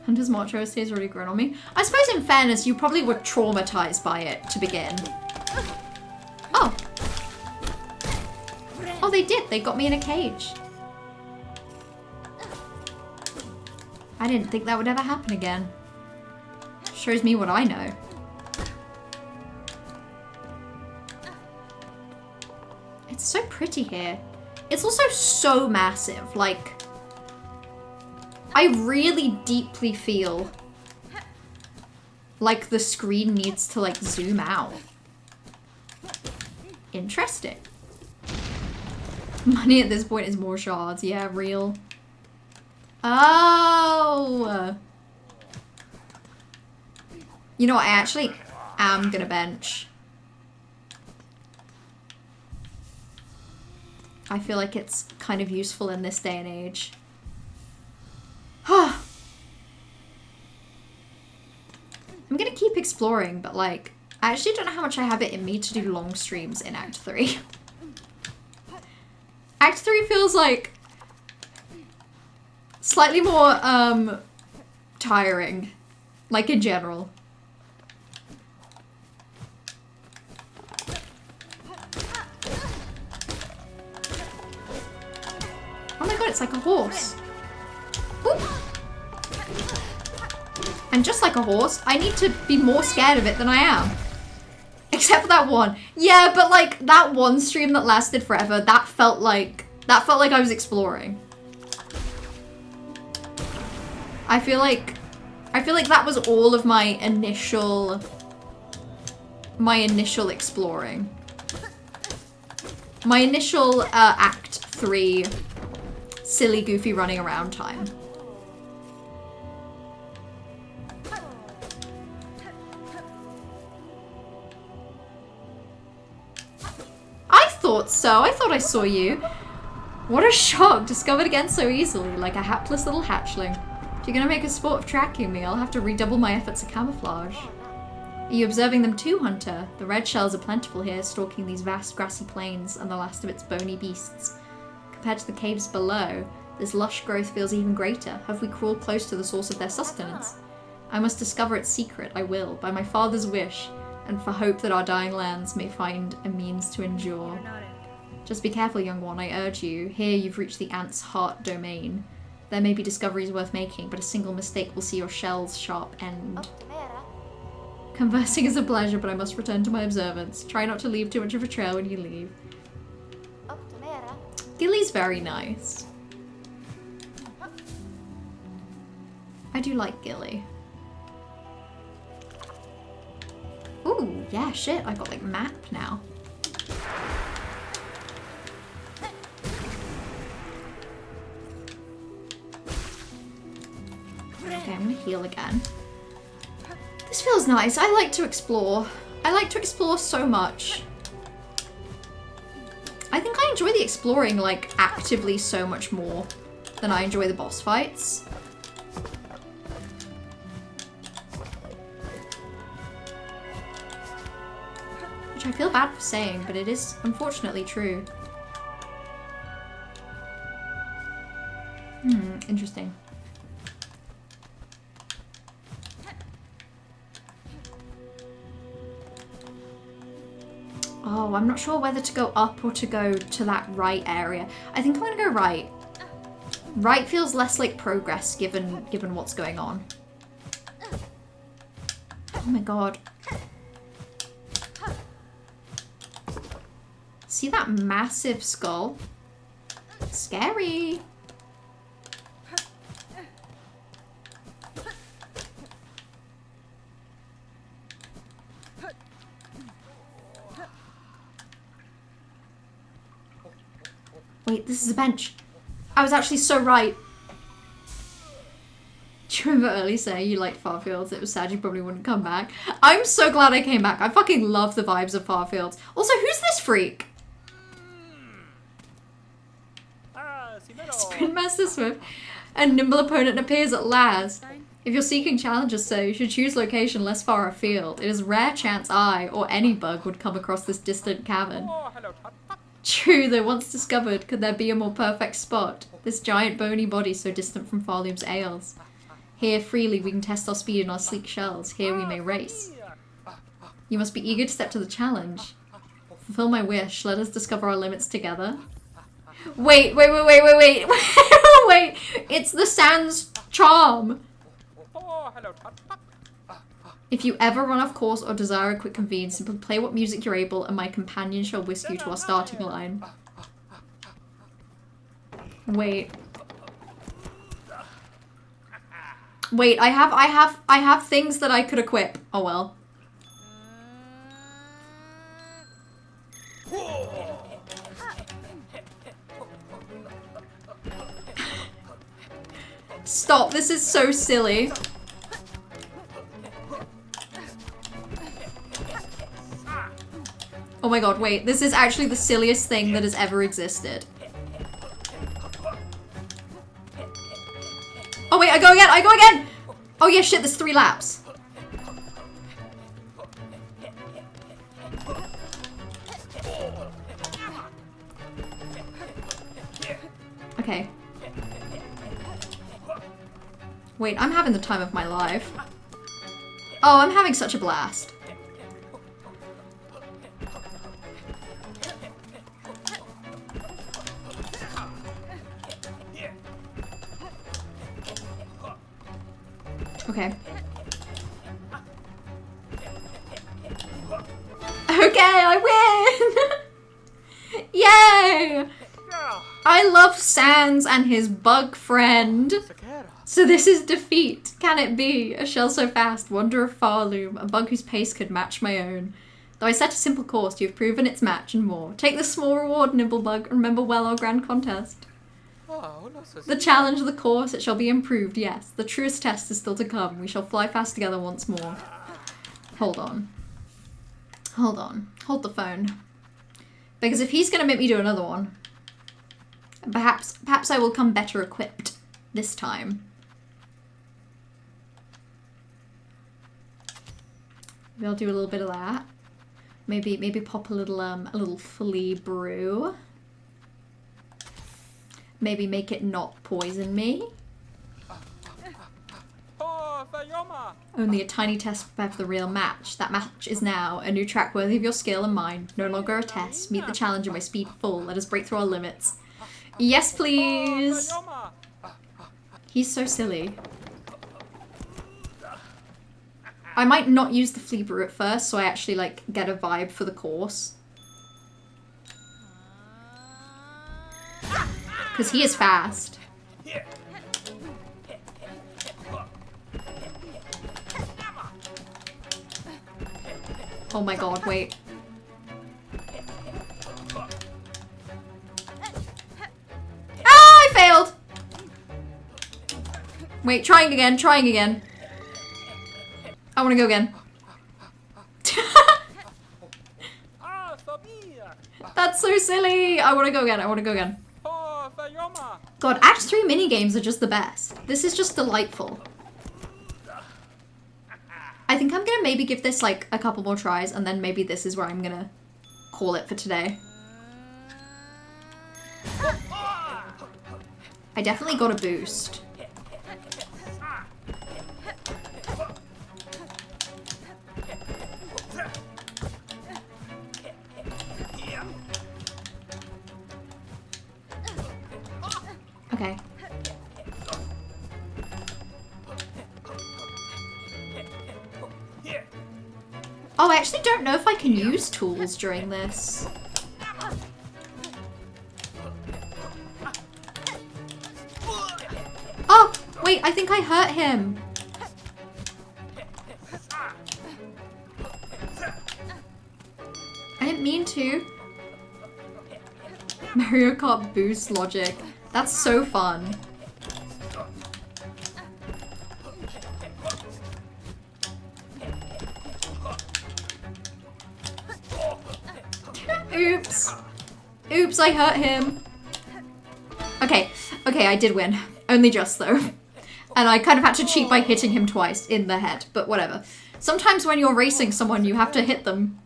Hunter's March stays already grown on me. I suppose in fairness, you probably were traumatized by it to begin. Oh. Oh, they did. They got me in a cage. I didn't think that would ever happen again. Shows me what I know. It's so pretty here. It's also so massive. Like, I really deeply feel like the screen needs to like zoom out. Interesting. Money at this point is more shards. Yeah, real. Oh. You know what? I actually am gonna bench. I feel like it's kind of useful in this day and age. I'm gonna keep exploring, but like, I actually don't know how much I have it in me to do long streams in Act 3. Act 3 feels like slightly more tiring, like in general. Oh my god, it's like a horse. Ooh. And just like a horse, I need to be more scared of it than I am. Except for that one. Yeah, but like that one stream that lasted forever, that felt like I was exploring. I feel like that was all of my initial exploring. My initial Act 3 silly goofy running around time. I thought so. I thought I saw you. What a shock. Discovered again so easily, like a hapless little hatchling. If you're gonna make a sport of tracking me, I'll have to redouble my efforts at camouflage. Are you observing them too, Hunter? The red shells are plentiful here, stalking these vast grassy plains and the last of its bony beasts. Compared to the caves below, this lush growth feels even greater. Have we crawled close to the source of their sustenance? I must discover its secret, I will, by my father's wish, and for hope that our dying lands may find a means to endure. Just be careful, young one, I urge you. Here you've reached the ant's heart domain. There may be discoveries worth making, but a single mistake will see your shell's sharp end. Conversing is a pleasure, but I must return to my observance. Try not to leave too much of a trail when you leave. Gilly's very nice. I do like Gilly. Ooh, yeah, shit, I got like map now. Okay, I'm gonna heal again. This feels nice. I like to explore. I like to explore so much. I think I enjoy the exploring, like, actively so much more than I enjoy the boss fights. Which I feel bad for saying, but it is unfortunately true. Interesting. Oh, I'm not sure whether to go up or to go to that right area. I think I'm gonna go right. Right feels less like progress given what's going on. Oh my god. See that massive skull? Scary. Wait, this is a bench. I was actually so right. Do you remember early saying you liked Farfields? It was sad you probably wouldn't come back. I'm so glad I came back. I fucking love the vibes of Farfields. Also, who's this freak? Sprint Master Swift. A nimble opponent appears at last. If you're seeking challenges, sir, you should choose location less far afield. It is a rare chance I, or any bug, would come across this distant cavern. True, though once discovered, could there be a more perfect spot? This giant bony body so distant from Farlium's ales. Here, freely, we can test our speed in our sleek shells. Here we may race. You must be eager to step to the challenge. Fulfill my wish. Let us discover our limits together. Wait. Wait. It's the Sans charm. If you ever run off course or desire a quick convene, simply play what music you're able and my companion shall whisk you to our starting line. Wait, I have things that I could equip. Oh well. Stop, this is so silly. Oh my god, wait, this is actually the silliest thing that has ever existed. Oh wait, I go again! Oh yeah, shit, there's 3 laps. Okay. Wait, I'm having the time of my life. Oh, I'm having such a blast. Okay. I win! Yay! I love Sans and his bug friend. So this is defeat. Can it be? A shell so fast, wonder of Farloom, a bug whose pace could match my own. Though I set a simple course, you've proven its match and more. Take the small reward, Nimblebug, and remember well our grand contest. The challenge of the course, it shall be improved, yes. The truest test is still to come. We shall fly fast together once more. Hold on. Hold on. Hold the phone. Because if he's going to make me do another one, perhaps I will come better equipped this time. Maybe I'll do a little bit of that. Maybe pop a little flea brew. Maybe make it not poison me. Only a tiny test prepare for the real match. That match is now a new track worthy of your skill and mine. No longer a test. Meet the challenge in my speed full. Let us break through our limits. Yes, please. He's so silly. I might not use the flea brew at first, so I actually like get a vibe for the course. Because he is fast. Oh my god, wait. Ah, I failed! Wait, trying again, trying again. I want to go again. That's so silly! I want to go again, I want to go again. God, Act 3 minigames are just the best. This is just delightful. I think I'm gonna maybe give this like a couple more tries and then maybe this is where I'm gonna call it for today. I definitely got a boost. Okay. Oh, I actually don't know if I can use tools during this. Oh, wait, I think I hurt him. I didn't mean to. Mario Kart boost logic. That's so fun. Oops. Oops, I hurt him. Okay, I did win. Only just though. And I kind of had to cheat by hitting him twice in the head, but whatever. Sometimes when you're racing someone, you have to hit them.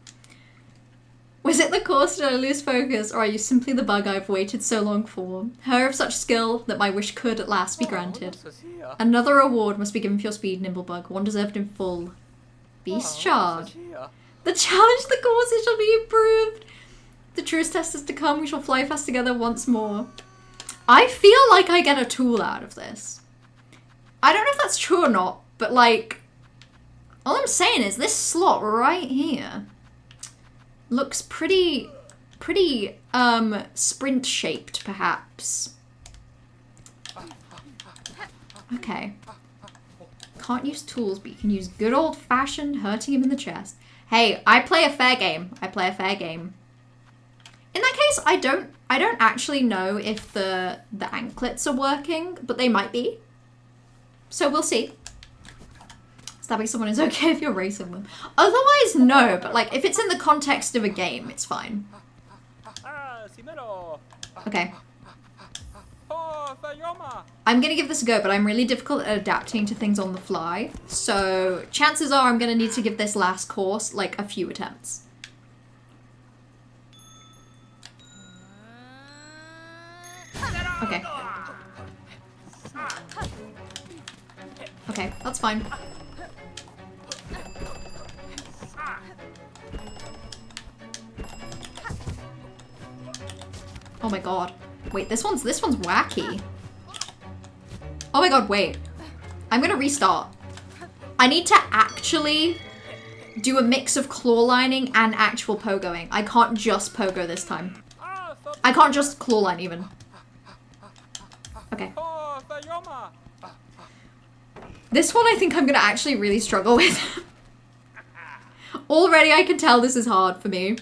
Was it the course? Did I lose focus? Or are you simply the bug I've waited so long for? Her of such skill that my wish could at last be granted. Another reward must be given for your speed, Nimblebug. One deserved in full. Beast Shard. The challenge, the courses shall be improved. The truest test is to come. We shall fly fast together once more. I feel like I get a tool out of this. I don't know if that's true or not, but like, all I'm saying is this slot right here looks pretty sprint shaped, perhaps. Okay. Can't use tools, but you can use good old fashioned hurting him in the chest. Hey, I play a fair game. I play a fair game. In that case, I don't actually know if the anklets are working, but they might be. So we'll see. Stabbing someone is okay if you're racing them. Otherwise, no, but like if it's in the context of a game, it's fine. Okay. I'm gonna give this a go, but I'm really difficult at adapting to things on the fly. So chances are I'm gonna need to give this last course like a few attempts. Okay. Okay, that's fine. Oh my god. Wait, this one's wacky. Oh my god, wait. I'm gonna restart. I need to actually do a mix of claw lining and actual pogoing. I can't just pogo this time. I can't just claw line even. Okay. This one I think I'm gonna actually really struggle with. Already I can tell this is hard for me.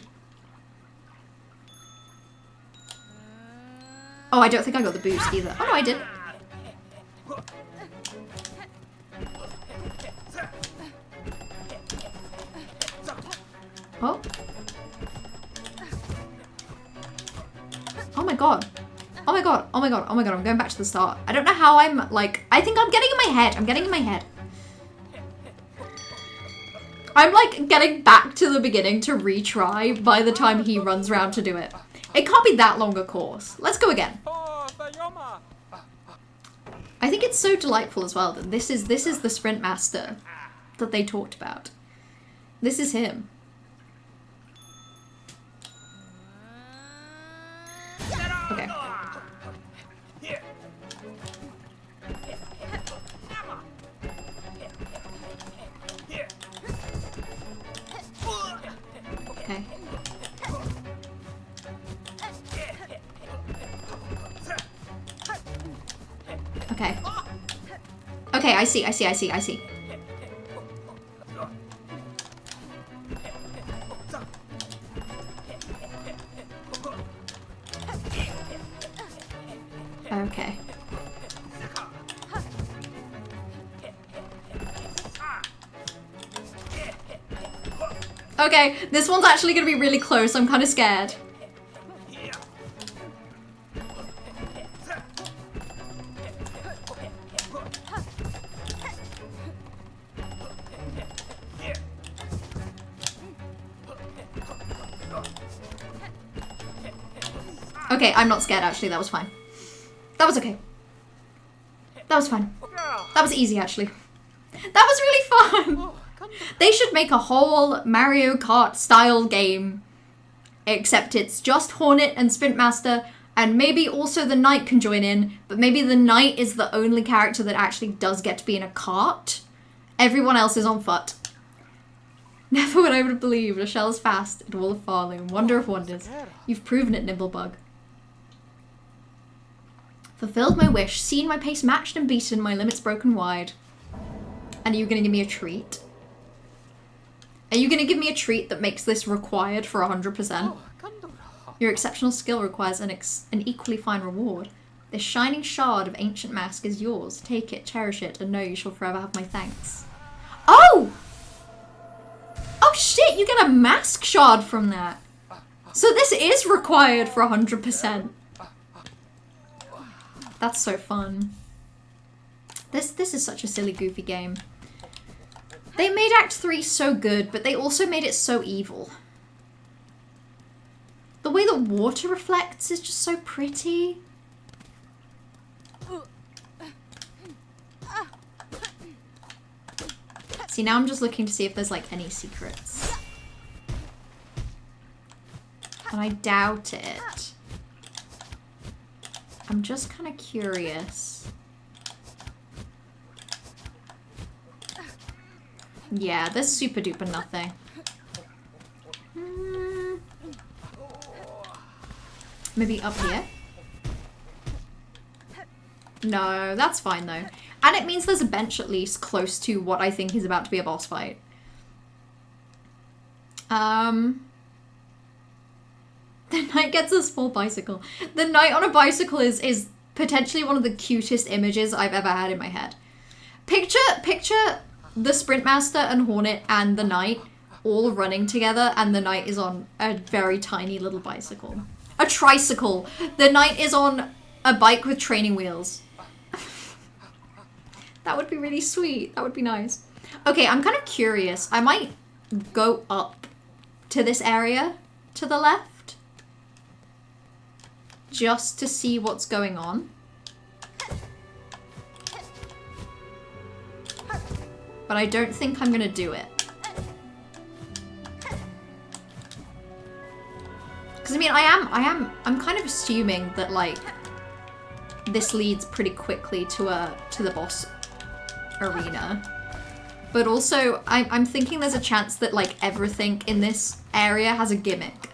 Oh, I don't think I got the boost either. Oh no, I did. Oh. Oh my god. Oh my god. Oh my god. Oh my god. I'm going back to the start. I don't know how I'm like, I think I'm getting in my head. I'm getting in my head. I'm like getting back to the beginning to retry by the time he runs around to do it. It can't be that long a course. Let's go again. I think it's so delightful as well that this is the sprint master that they talked about. This is him. Okay. Okay. Okay. Okay, I see. Okay. Okay, this one's actually gonna be really close. I'm kind of scared. Okay, I'm not scared actually. That was fine. That was okay. That was fine. That was easy actually. That was really fun. They should make a whole Mario Kart style game. Except it's just Hornet and Sprint Master, and maybe also the Knight can join in, but maybe the Knight is the only character that actually does get to be in a cart. Everyone else is on foot. Never would I would have believed a shell is fast in Wall of Farloom. Wonder of wonders. You've proven it, Nimblebug. Fulfilled my wish, seen my pace matched and beaten, my limits broken wide. And are you gonna give me a treat? Are you gonna give me a treat that makes this required for 100%? Your exceptional skill requires an equally fine reward. This shining shard of ancient mask is yours. Take it, cherish it, and know you shall forever have my thanks. Oh! Oh shit, you get a mask shard from that. So this is required for 100%. That's so fun. This is such a silly, goofy game. They made Act 3 so good, but they also made it so evil. The way the water reflects is just so pretty. See, now I'm just looking to see if there's like any secrets. And I doubt it. I'm just kind of curious. Yeah, there's super duper nothing. Maybe up here? No, that's fine though. And it means there's a bench at least close to what I think is about to be a boss fight. The Knight gets a small bicycle. The Knight on a bicycle is potentially one of the cutest images I've ever had in my head. Picture the Sprint Master and Hornet and the Knight all running together, and the Knight is on a very tiny little bicycle. A tricycle. The Knight is on a bike with training wheels. That would be really sweet. That would be nice. Okay, I'm kind of curious. I might go up to this area to the left. Just to see what's going on. But I don't think I'm gonna do it. Because I mean, I'm kind of assuming that like this leads pretty quickly to the boss arena. But also, I'm thinking there's a chance that, like, everything in this area has a gimmick.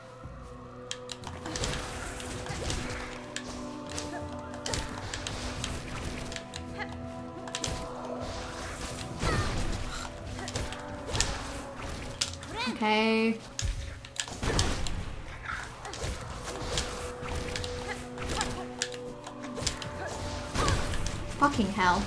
Okay. Fucking hell.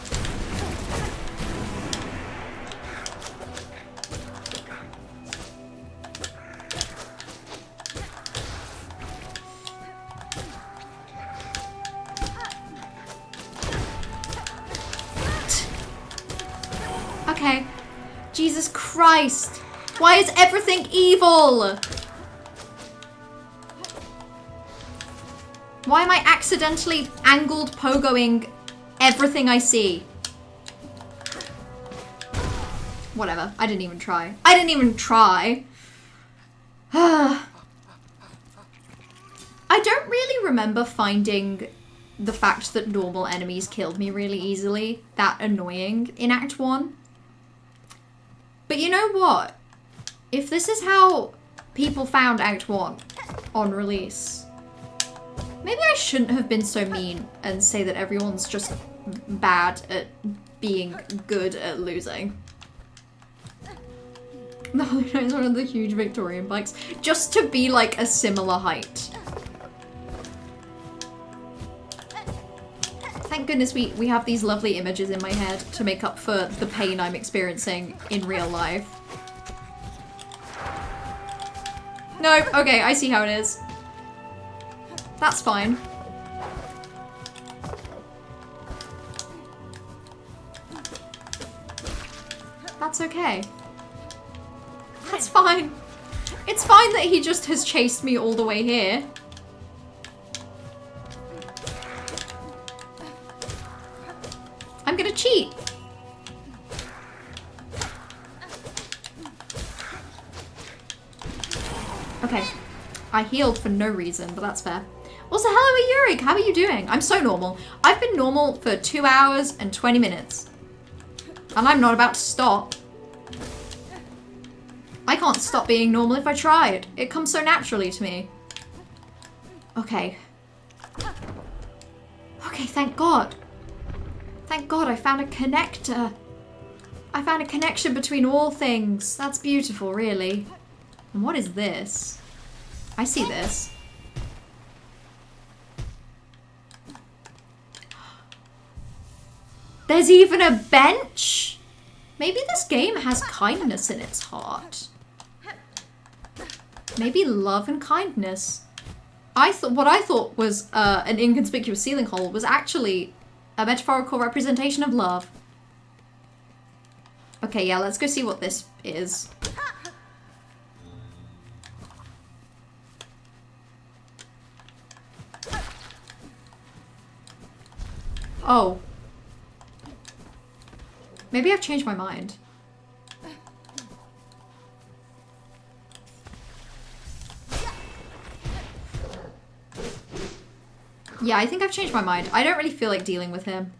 Okay. Jesus Christ. Why is everything evil? Why am I accidentally angled pogoing everything I see? Whatever. I didn't even try. I didn't even try. I don't really remember finding the fact that normal enemies killed me really easily that annoying in Act 1. But you know what? If this is how people found Act 1 on release, maybe I shouldn't have been so mean and say that everyone's just bad at being good at losing. The Holy Knight is one of the huge Victorian bikes. Just to be like a similar height. Thank goodness we have these lovely images in my head to make up for the pain I'm experiencing in real life. No, okay, I see how it is. That's fine. That's okay. That's fine. It's fine that he just has chased me all the way here. I'm gonna cheat. Okay. I healed for no reason, but that's fair. Also, hello, Yurik. How are you doing? I'm so normal. I've been normal for 2 hours and 20 minutes. And I'm not about to stop. I can't stop being normal if I tried. It comes so naturally to me. Okay. Okay, thank God. Thank God I found a connector. I found a connection between all things. That's beautiful, really. And what is this? I see this. There's even a bench? Maybe this game has kindness in its heart. Maybe love and kindness. What I thought was an inconspicuous ceiling hole was actually a metaphorical representation of love. Okay, yeah, let's go see what this is. Oh. Maybe I've changed my mind. Yeah, I think I've changed my mind. I don't really feel like dealing with him.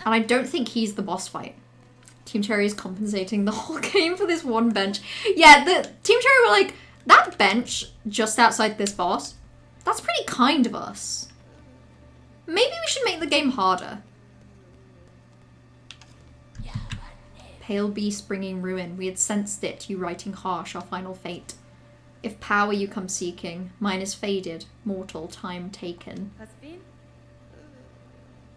And I don't think he's the boss fight. Team Cherry is compensating the whole game for this one bench. Yeah, the Team Cherry were like, that bench just outside this boss, that's pretty kind of us. Maybe we should make the game harder. Pale beast bringing ruin. We had sensed it, you writing harsh, our final fate. If power you come seeking, mine is faded, mortal, time taken.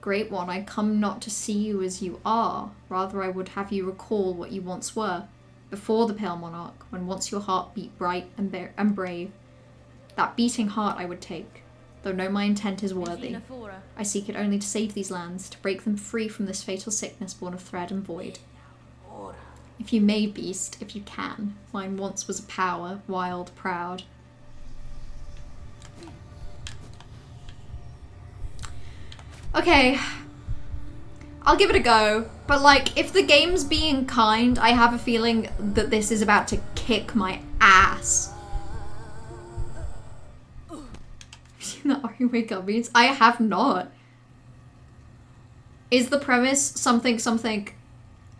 Great one, I come not to see you as you are. Rather I would have you recall what you once were. Before the pale monarch, when once your heart beat bright and brave. That beating heart I would take, though no my intent is worthy. I seek it only to save these lands, to break them free from this fatal sickness born of thread and void. If you may, beast, if you can. Mine once was a power, wild, proud. Okay. I'll give it a go. But, like, if the game's being kind, I have a feeling that this is about to kick my ass. Have you seen the Ari gummies? I have not. Is the premise something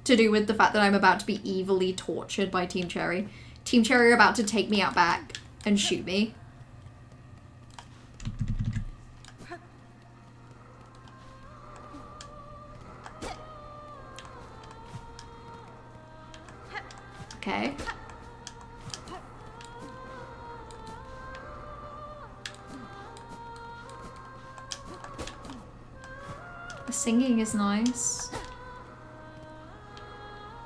to do with the fact that I'm about to be evilly tortured by Team Cherry. Team Cherry are about to take me out back and shoot me. Okay. The singing is nice.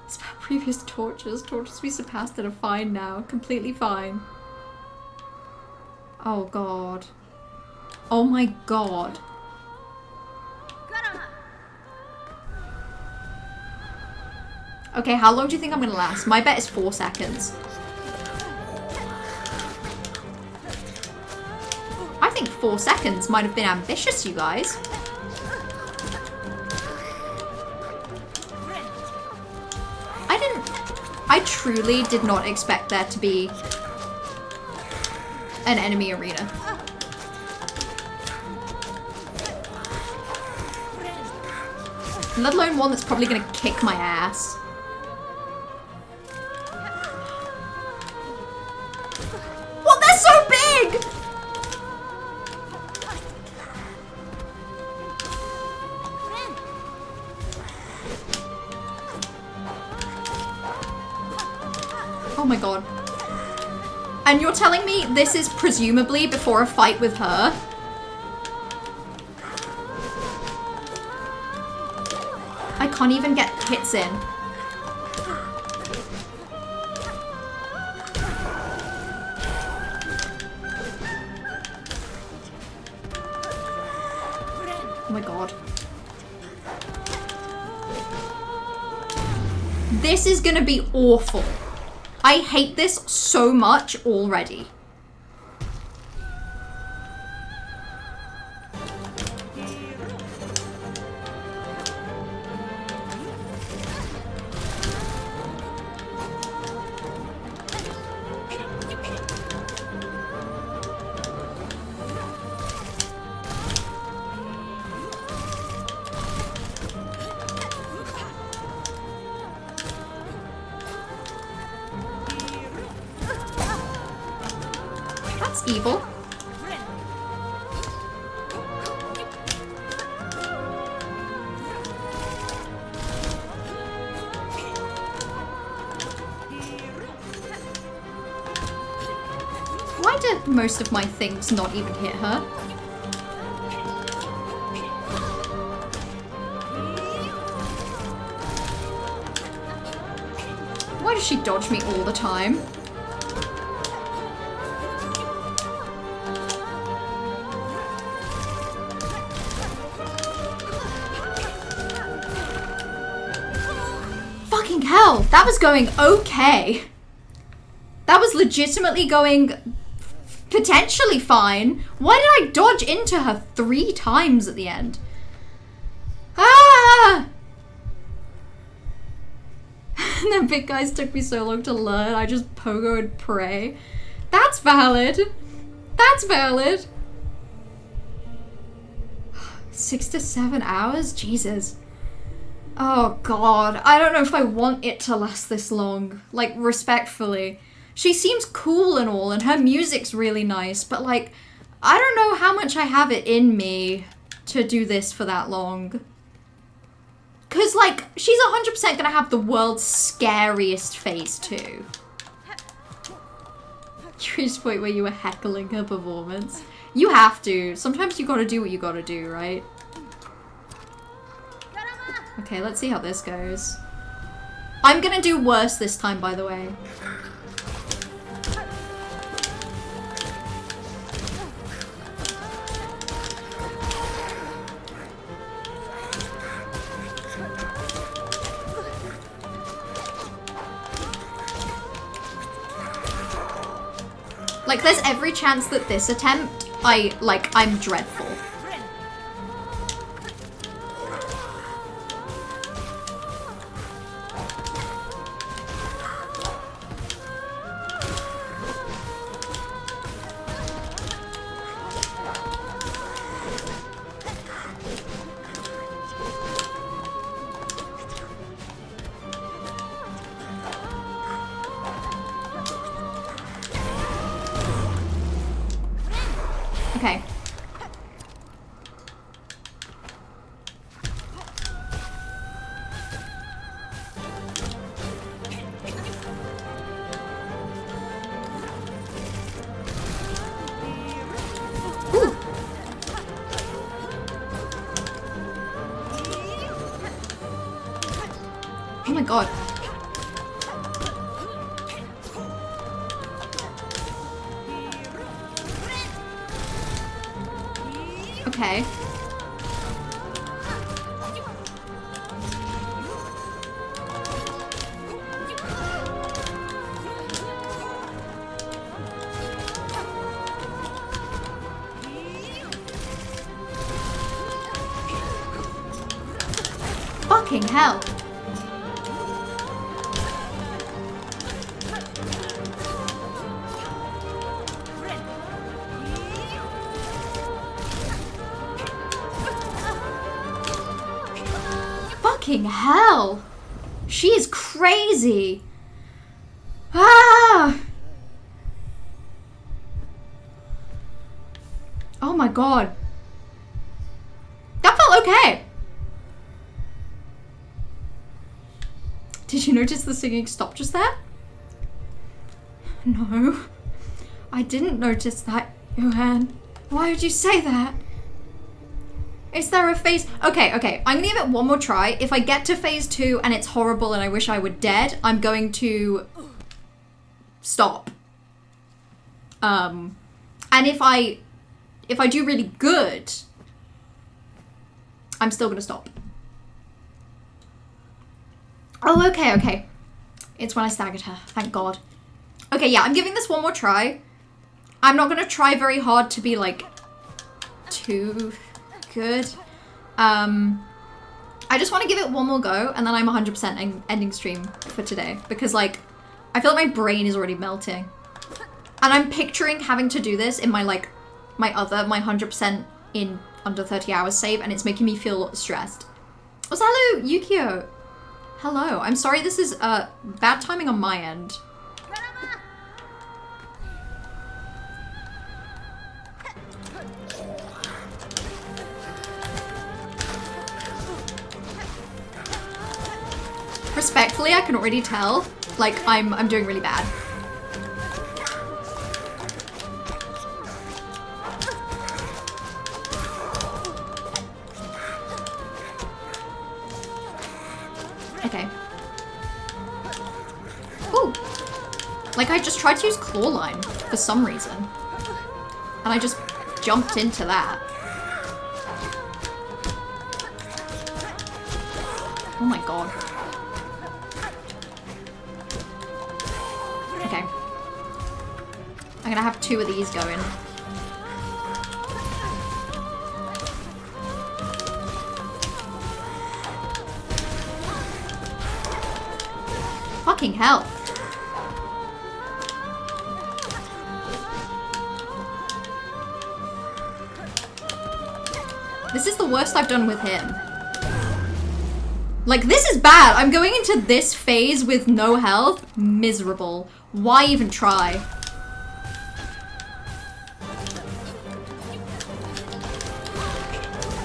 It's about previous tortures. Tortures we surpassed that are fine now. Completely fine. Oh god. Oh my god. Okay, how long do you think I'm gonna last? My bet is 4 seconds. I think 4 seconds might have been ambitious, you guys. I truly did not expect there to be an enemy arena. Let alone one that's probably gonna kick my ass. What? They're so big! Oh my god. And you're telling me this is presumably before a fight with her? I can't even get hits in. Oh my god. This is gonna be awful. I hate this so much already. Evil. Why did most of my things not even hit her? Why does she dodge me all the time? Hell, that was going okay. That was legitimately going potentially fine. Why did I dodge into her 3 times at the end? Ah! And then big guys took me so long to learn. I just pogo and pray. That's valid. That's valid. 6 to 7 hours? Jesus. Oh god, I don't know if I want it to last this long. Like, respectfully. She seems cool and all, and her music's really nice, but like, I don't know how much I have it in me to do this for that long. Cause like, she's 100% gonna have the world's scariest face too. You reached the point where you were heckling her performance. You have to. Sometimes you gotta do what you gotta do, right? Okay, let's see how this goes. I'm gonna do worse this time, by the way. Like, there's every chance that this attempt, I'm dreadful. god. Okay. Fucking hell. Fucking hell. She is crazy. Ah. Oh my god. That felt okay. Did you notice the singing stopped just there? No. I didn't notice that, Johan. Why would you say that? Is there a phase? Okay, I'm gonna give it one more try. If I get to phase 2 and it's horrible and I wish I were dead, I'm going to stop. And if I do really good, I'm still gonna stop. Oh, okay. It's when I staggered her, thank God. Okay, yeah, I'm giving this one more try. I'm not gonna try very hard to be like too good. I just want to give it one more go and then I'm 100% ending stream for today because like I feel like my brain is already melting and I'm picturing having to do this in my like my 100% in under 30 hours save and it's making me feel stressed. Oh, so hello Yukio. Hello, I'm sorry this is bad timing on my end. Respectfully, I can already tell, like, I'm doing really bad. Okay. Ooh. Like, I just tried to use claw line for some reason. And I just jumped into that. Oh my god. Okay. I'm gonna have 2 of these going. Fucking hell. This is the worst I've done with him. Like, this is bad. I'm going into this phase with no health. Miserable. Why even try?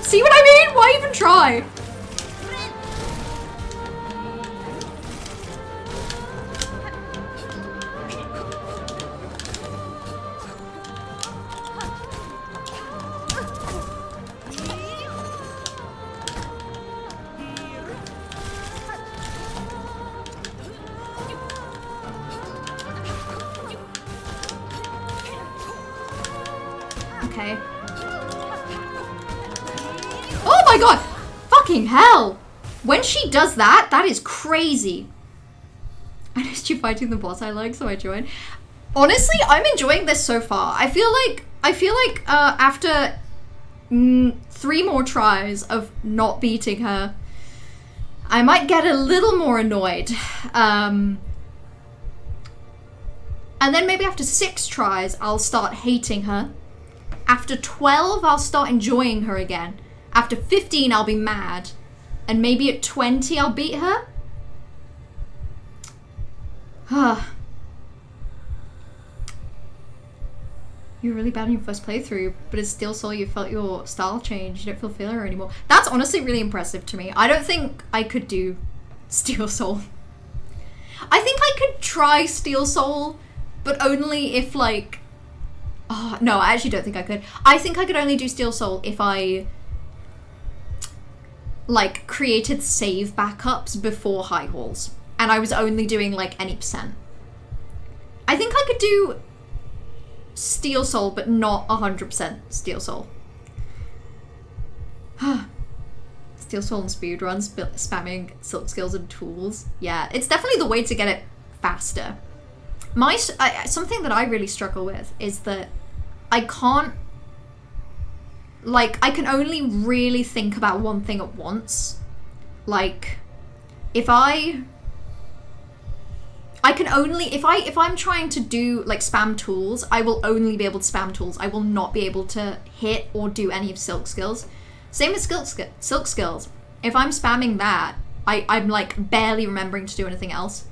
See what I mean? Why even try? Okay. Oh my god! Fucking hell! When she does that, that is crazy. I noticed you fighting the boss I like, so I joined. Honestly, I'm enjoying this so far. I feel like after 3 more tries of not beating her, I might get a little more annoyed. And then maybe after 6 tries, I'll start hating her. After 12, I'll start enjoying her again. After 15, I'll be mad. And maybe at 20, I'll beat her? You were really bad in your first playthrough, but as Steel Soul, you felt your style change. You don't feel filler anymore. That's honestly really impressive to me. I don't think I could do Steel Soul. I think I could try Steel Soul, but only if, like... Oh, no, I actually don't think I could. I think I could only do Steel Soul if I like created save backups before high halls, and I was only doing like any percent. I think I could do Steel Soul, but not 100% Steel Soul. Steel Soul and speedruns, spamming silk skills and tools. Yeah, it's definitely the way to get it faster. Something that I really struggle with is that I can't, like, I can only really think about one thing at once. Like, if I'm trying to do, like, spam tools, I will only be able to spam tools. I will not be able to hit or do any of silk skills. Same with silk skills. If I'm spamming that, I'm, like, barely remembering to do anything else.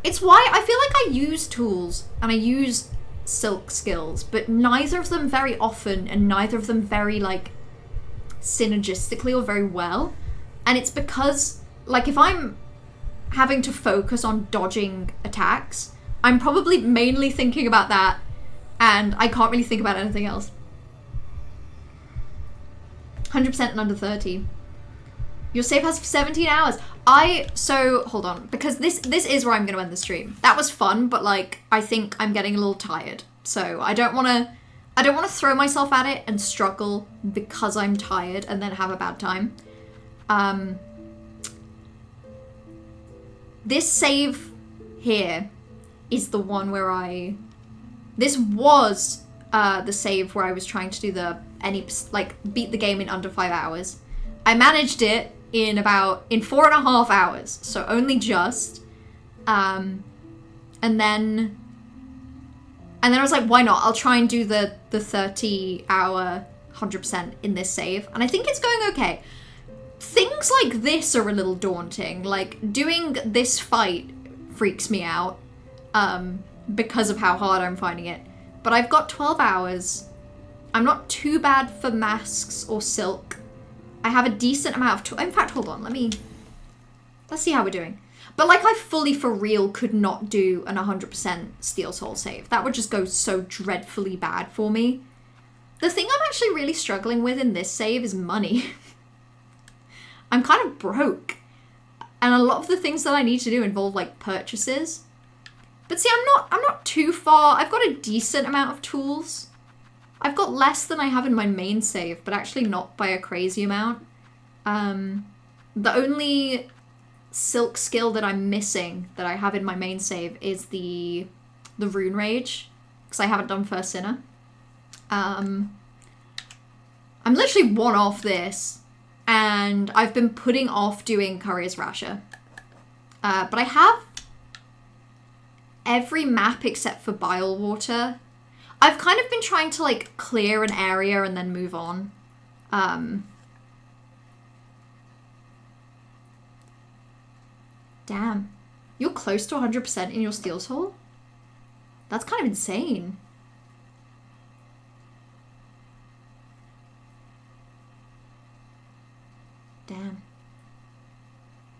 It's why I feel like I use tools and I use silk skills, but neither of them very often and neither of them very, like, synergistically or very well. And it's because, like, if I'm having to focus on dodging attacks, I'm probably mainly thinking about that and I can't really think about anything else. 100% and under 30. Your save has 17 hours. So hold on, because this is where I'm going to end the stream. That was fun, but like I think I'm getting a little tired. So I don't want to throw myself at it and struggle because I'm tired and then have a bad time. This save here is the one where this was the save where I was trying to do beat the game in under 5 hours. I managed it in 4.5 hours, so only just. And then I was like, why not? I'll try and do the 30-hour 100% in this save, and I think it's going okay. Things like this are a little daunting. Like, doing this fight freaks me out because of how hard I'm finding it. But I've got 12 hours. I'm not too bad for masks or silk. I have a decent amount of... In fact, hold on. Let's see how we're doing. But, like, I fully, for real, could not do an 100% Steel Soul save. That would just go so dreadfully bad for me. The thing I'm actually really struggling with in this save is money. I'm kind of broke. And a lot of the things that I need to do involve, like, purchases. But see, I'm not too far. I've got a decent amount of tools. I've got less than I have in my main save, but actually not by a crazy amount. The only silk skill that I'm missing that I have in my main save is the Rune Rage, because I haven't done First Sinner. I'm literally one off this, and I've been putting off doing Courier's Rasher. But I have every map except for Bile Water. I've kind of been trying to, like, clear an area and then move on. Damn. You're close to 100% in your Steel Soul? That's kind of insane. Damn.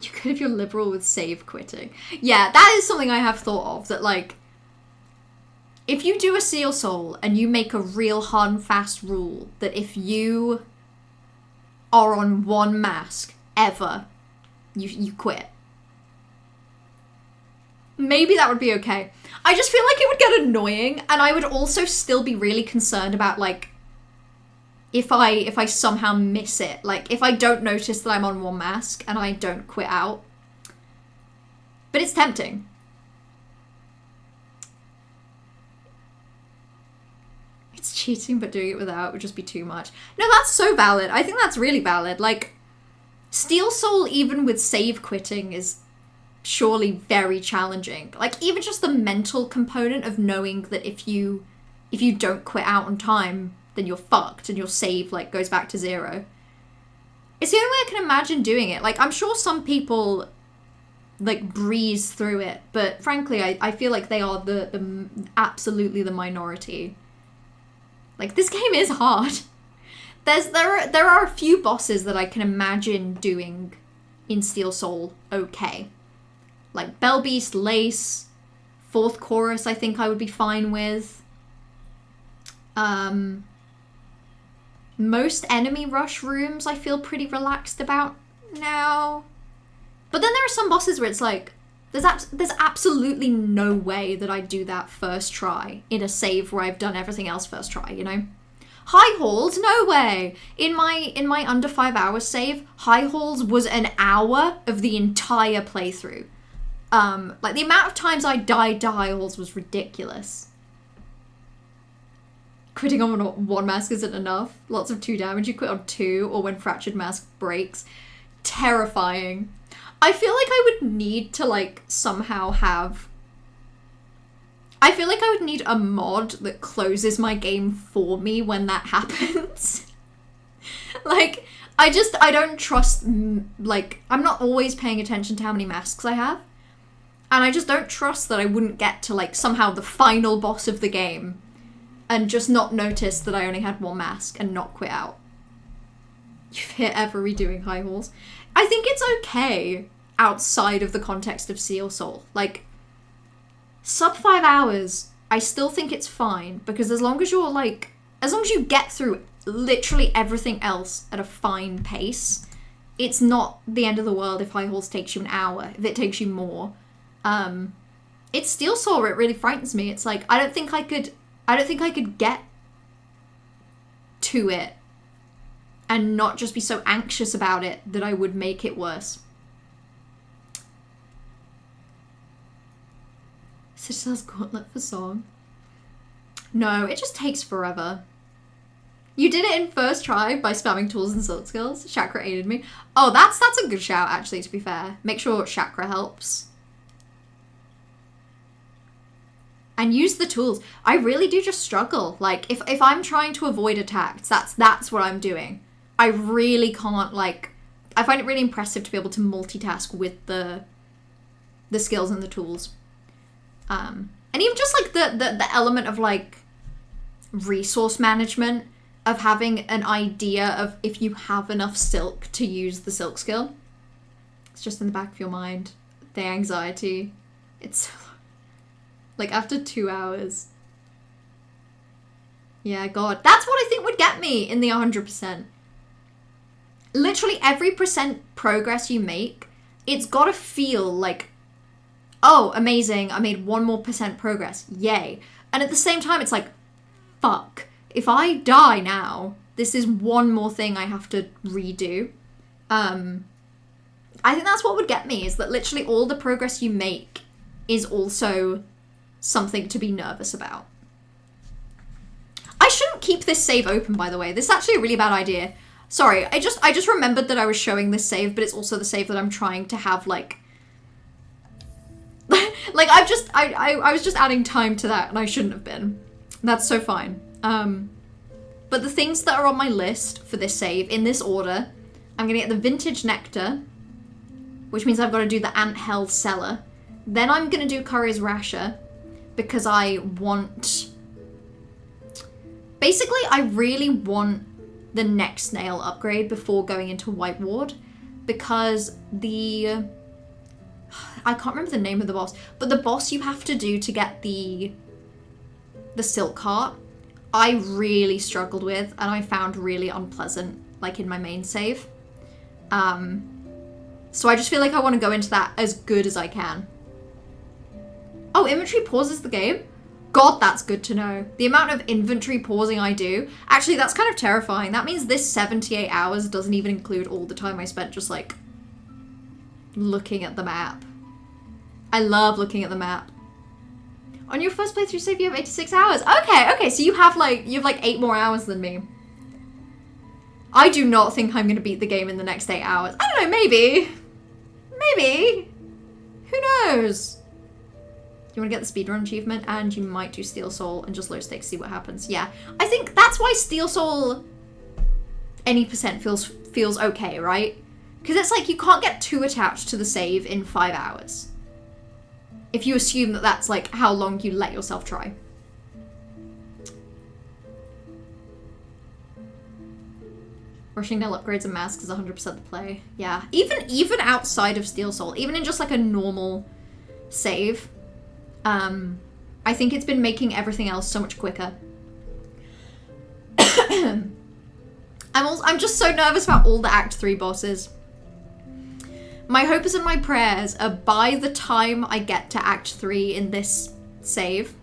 You could if you're liberal with save quitting. Yeah, that is something I have thought of, that, like, if you do a Steel Soul and you make a real hard and fast rule that if you are on one mask ever, you quit. Maybe that would be okay. I just feel like it would get annoying, and I would also still be really concerned about, like, if I somehow miss it. Like, if I don't notice that I'm on one mask and I don't quit out. But it's tempting. It's cheating, but doing it without would just be too much. No, that's so valid. I think that's really valid. Like, Steel Soul, even with save quitting, is surely very challenging. Like, even just the mental component of knowing that if you don't quit out on time, then you're fucked and your save, like, goes back to 0. It's the only way I can imagine doing it. Like, I'm sure some people, like, breeze through it, but frankly, I feel like they are the absolutely the minority. Like, this game is hard. There are a few bosses that I can imagine doing in Steel Soul okay. Like Bell Beast, Lace, 4th Chorus I think I would be fine with. Most enemy rush rooms I feel pretty relaxed about now. But then there are some bosses where it's like, there's absolutely no way that I do that first try in a save where I've done everything else first try, you know? High Halls, no way. In my under 5 hours save, High Halls was an hour of the entire playthrough. Like the amount of times I died to High Halls was ridiculous. Quitting on one mask isn't enough. Lots of 2 damage. You quit on 2, or when Fractured Mask breaks. Terrifying. I feel like I would need to, like, somehow have... I feel like I would need a mod that closes my game for me when that happens. Like, I don't trust, like, I'm not always paying attention to how many masks I have. And I just don't trust that I wouldn't get to, like, somehow the final boss of the game and just not notice that I only had 1 mask and not quit out. You've hit ever redoing High Halls. I think it's okay outside of the context of Seal Soul. Like, sub 5 hours, I still think it's fine, because as long as you're, like, as long as you get through literally everything else at a fine pace, it's not the end of the world if High Halls takes you an hour, if it takes you more. It's Steel Soul where it really frightens me. It's like, I don't think I could get to it and not just be so anxious about it that I would make it worse. Citadel's Gauntlet for Song. No, it just takes forever. You did it in first try by spamming tools and silk skills. Chakra aided me. Oh, that's a good shout, actually, to be fair. Make sure Chakra helps. And use the tools. I really do just struggle. Like, if I'm trying to avoid attacks, that's what I'm doing. I really can't, like... I find it really impressive to be able to multitask with the skills and the tools. And even just, like, the element of, like, resource management, of having an idea of if you have enough silk to use the silk skill. It's just in the back of your mind. The anxiety. It's... like, after 2 hours. Yeah, God. That's what I think would get me in the 100%. Literally every percent progress you make, it's gotta feel like, oh, amazing, I made 1 more % progress. Yay. And at the same time, it's like, fuck. If I die now, this is 1 more thing I have to redo. I think that's what would get me, is that literally all the progress you make is also something to be nervous about. I shouldn't keep this save open, by the way. This is actually a really bad idea. Sorry, I just remembered that I was showing this save, but it's also the save that I'm trying to have, like... like, I was just adding time to that, and I shouldn't have been. That's so fine. But the things that are on my list for this save, in this order, I'm gonna get the Vintage Nectar, which means I've got to do the Ant Hell Cellar. Then I'm gonna do Curry's Rasher, because I want... Basically, I really want the next snail upgrade before going into White Ward, because the... I can't remember the name of the boss, but the boss you have to do to get the silk heart, I really struggled with, and I found really unpleasant, like in my main save. So I just feel like I want to go into that as good as I can. Oh, inventory pauses the game? God, that's good to know. The amount of inventory pausing I do. Actually, that's kind of terrifying. That means this 78 hours doesn't even include all the time I spent just, like, looking at the map. I love looking at the map. On your first playthrough save, you have 86 hours. Okay, so you have, like, 8 more hours than me. I do not think I'm going to beat the game in the next 8 hours. I don't know, maybe. Maybe. Who knows? You want to get the speedrun achievement, and you might do Steel Soul and just low stakes, see what happens. Yeah, I think that's why Steel Soul any percent feels okay, right? Because it's like you can't get too attached to the save in 5 hours. If you assume that that's like how long you let yourself try. Rushing nail upgrades and masks is 100% the play. Yeah, even outside of Steel Soul, even in just like a normal save, I think it's been making everything else so much quicker. I'm just so nervous about all the Act 3 bosses. My hopes and my prayers are by the time I get to Act 3 in this save,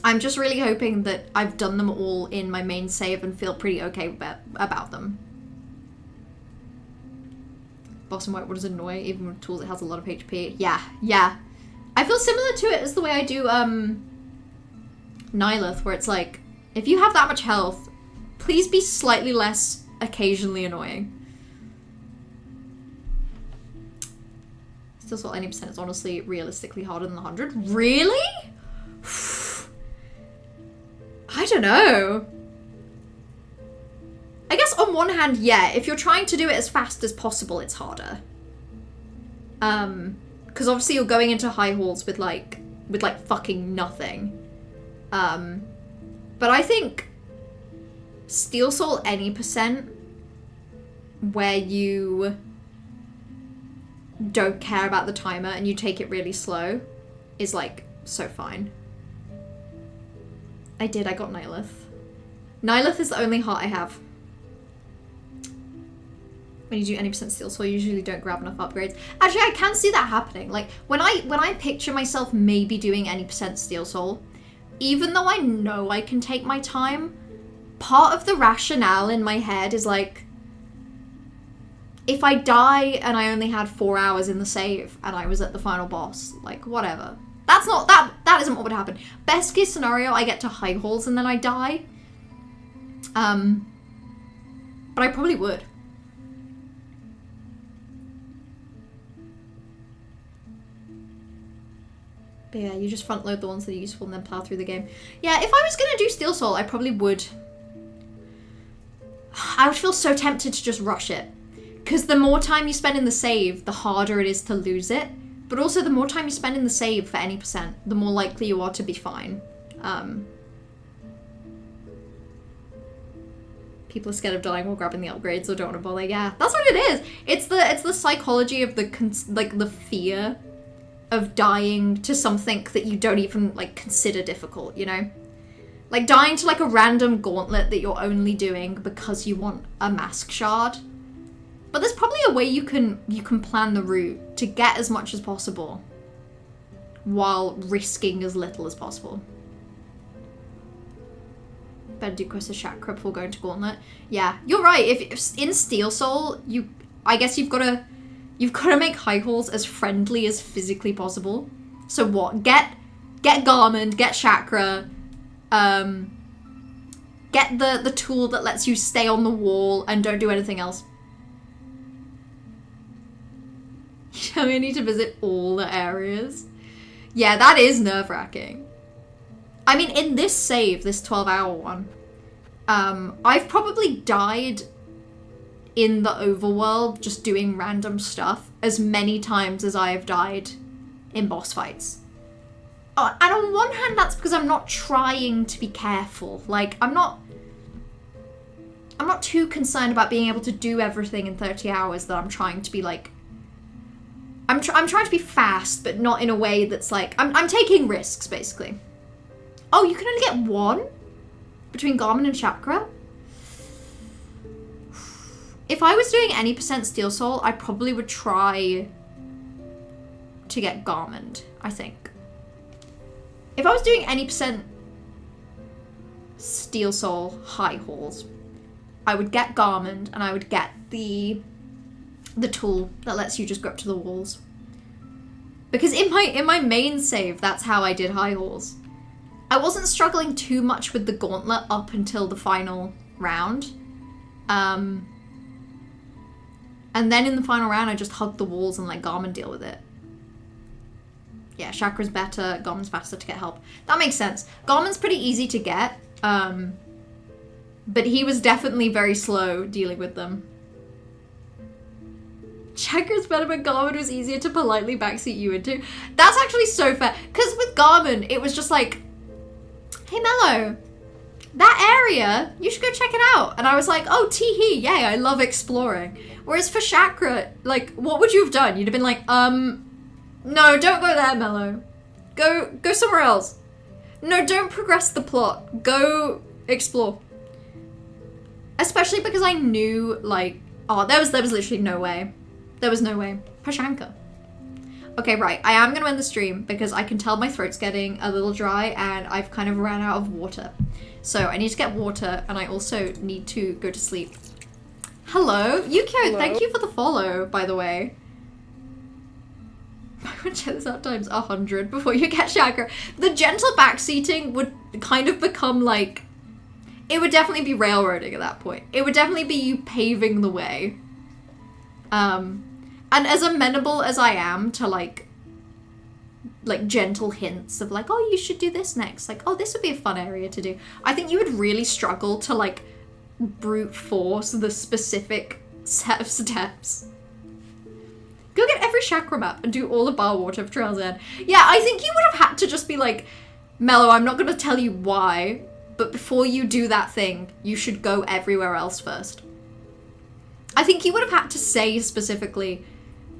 I'm just really hoping that I've done them all in my main save and feel pretty okay about them. Boss in White Water's annoying, even with tools it has a lot of HP. Yeah, yeah. I feel similar to it as the way I do Nihilith, where it's like, if you have that much health, please be slightly less occasionally annoying. Still Salt 90% is honestly realistically harder than the 100. Really? I don't know. I guess on one hand, yeah, if you're trying to do it as fast as possible, it's harder. Because obviously you're going into high halls with like fucking nothing. But I think Steel Soul any percent where you don't care about the timer and you take it really slow is like so fine. I got Nihilith. Nihilith is the only heart I have. When you do any percent Steel Soul, you usually don't grab enough upgrades. Actually, I can see that happening. Like, when I picture myself maybe doing any percent Steel Soul, even though I know I can take my time, part of the rationale in my head is like, if I die and I only had 4 hours in the save and I was at the final boss, like, whatever. That's not, that isn't what would happen. Best case scenario, I get to high halls and then I die. But I probably would. But yeah, you just front load the ones that are useful and then plow through the game. Yeah, if I was gonna do Steel Soul, I probably would. I would feel so tempted to just rush it. Because the more time you spend in the save, the harder it is to lose it. But also the more time you spend in the save for any percent, the more likely you are to be fine. People are scared of dying while grabbing the upgrades or don't want to bother. Yeah, that's what it is. It's the psychology of the fear of dying to something that you don't even like consider difficult, you know? Like dying to like a random gauntlet that you're only doing because you want a mask shard. But there's probably a way you can plan the route to get as much as possible while risking as little as possible. Better do Quest of Chakra before going to Gauntlet. Yeah, you're right. If in Steel Soul, I guess you've got to make high halls as friendly as physically possible. So what? Get Garment, get Chakra, get the tool that lets you stay on the wall and don't do anything else. You only need to visit all the areas. Yeah, that is nerve-wracking. I mean, in this save, this 12-hour one, I've probably died in the overworld just doing random stuff as many times as I have died in boss fights. And on one hand, that's because I'm not trying to be careful. Like, I'm not too concerned about being able to do everything in 30 hours that I'm trying to be like... I'm trying to be fast, but not in a way that's like... I'm taking risks, basically. Oh, you can only get one? Between Garmin and Chakra? If I was doing any percent Steel Soul, I probably would try to get Garmin, I think. If I was doing any percent Steel Soul high halls, I would get Garmin and I would get the tool that lets you just go up to the walls. Because in my main save, that's how I did high halls. I wasn't struggling too much with the gauntlet up until the final round. And then in the final round, I just hugged the walls and let Garmin deal with it. Yeah, Chakra's better, Garmin's faster to get help. That makes sense. Garmin's pretty easy to get, but he was definitely very slow dealing with them. Chakra's better, but Garmin was easier to politely backseat you into. That's actually so fair. Because with Garmin, it was just like, hey Mello, that area, you should go check it out. And I was like, oh, tee-hee, yay, I love exploring. Whereas for Chakra, like, what would you have done? You'd have been like, no, don't go there, Mello. Go somewhere else. No, don't progress the plot. Go explore. Especially because I knew, like, oh, there was literally no way. There was no way. Pashanka. Okay, right. I am going to end the stream because I can tell my throat's getting a little dry and I've kind of ran out of water. So I need to get water and I also need to go to sleep. Hello? Yukio, thank you for the follow, by the way. I would check this out times 100 before you get chakra. The gentle backseating would kind of become like... It would definitely be railroading at that point. It would definitely be you paving the way. And as amenable as I am to like gentle hints of like, oh, you should do this next. Like, oh, this would be a fun area to do. I think you would really struggle to like brute force the specific set of steps. Go get every chakra map and do all the bar water of Trail's End. Yeah, I think you would have had to just be like, Mello, I'm not going to tell you why, but before you do that thing, you should go everywhere else first. I think you would have had to say specifically,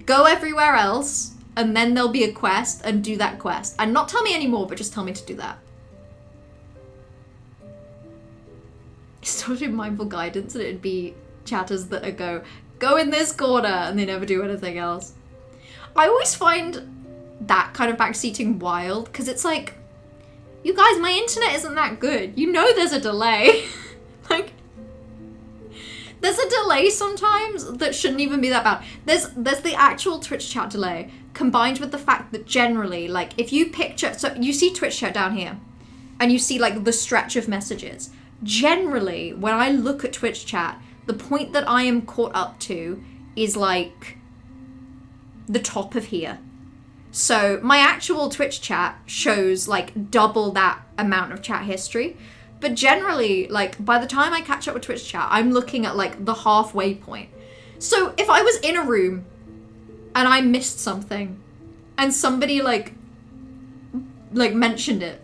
go everywhere else, and then there'll be a quest, and do that quest. And not tell me anymore, but just tell me to do that. Still do mindful guidance, and it'd be chatters that are go in this corner, and they never do anything else. I always find that kind of backseating wild, because it's like, you guys, my internet isn't that good. You know there's a delay. Like... There's a delay sometimes that shouldn't even be that bad. There's the actual Twitch chat delay combined with the fact that generally, like, if you picture... So you see Twitch chat down here and you see, like, the stretch of messages. Generally, when I look at Twitch chat, the point that I am caught up to is, like, the top of here. So my actual Twitch chat shows, like, double that amount of chat history. But generally, like, by the time I catch up with Twitch chat, I'm looking at, like, the halfway point. So if I was in a room and I missed something and somebody, like mentioned it,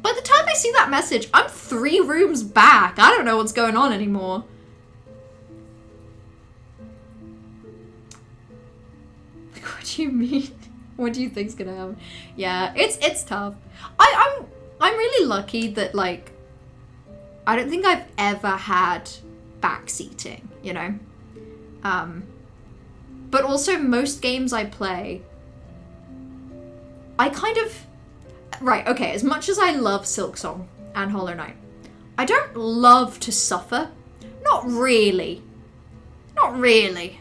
by the time I see that message, I'm 3 rooms back. I don't know what's going on anymore. Like, what do you mean? What do you think's gonna happen? Yeah, it's tough. I'm really lucky that, like, I don't think I've ever had backseating, you know? But also most games I play, I kind of... Right, okay, as much as I love SILKSONG and Hollow Knight, I don't love to suffer. Not really. Not really.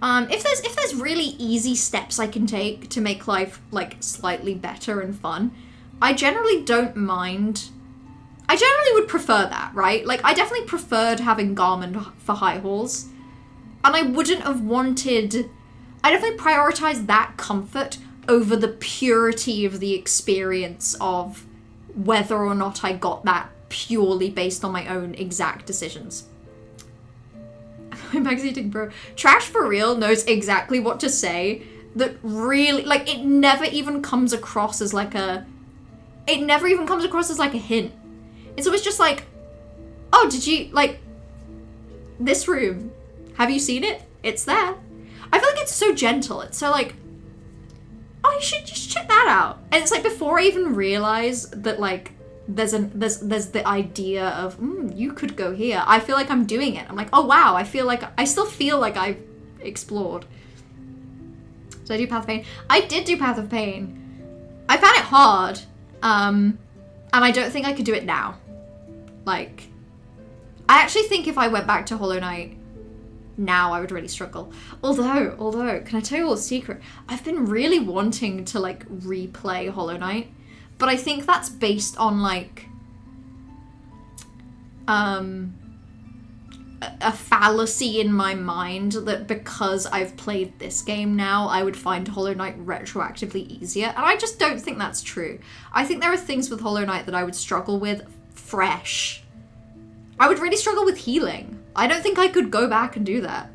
If there's really easy steps I can take to make life, like, slightly better and fun, I generally don't mind. I generally would prefer that, right? Like, I definitely preferred having Garmin for high hauls. And I wouldn't have wanted... I definitely prioritized that comfort over the purity of the experience of whether or not I got that purely based on my own exact decisions. I'm backseating, bro. Trash for real knows exactly what to say that really... Like, it never even comes across as like a... It never even comes across as like a hint. It's always just like, oh, did you, like, this room, have you seen it? It's there. I feel like it's so gentle. It's so like, oh, you should just check that out. And it's like, before I even realize that, like, there's the idea of, you could go here. I feel like I'm doing it. I'm like, oh, wow. I still feel like I've explored. So I do Path of Pain. I did do Path of Pain. I found it hard. And I don't think I could do it now. Like, I actually think if I went back to Hollow Knight now, I would really struggle. Although, can I tell you a secret? I've been really wanting to, like, replay Hollow Knight, but I think that's based on, like, a fallacy in my mind that because I've played this game now, I would find Hollow Knight retroactively easier. And I just don't think that's true. I think there are things with Hollow Knight that I would struggle with fresh. I would really struggle with healing. I don't think I could go back and do that.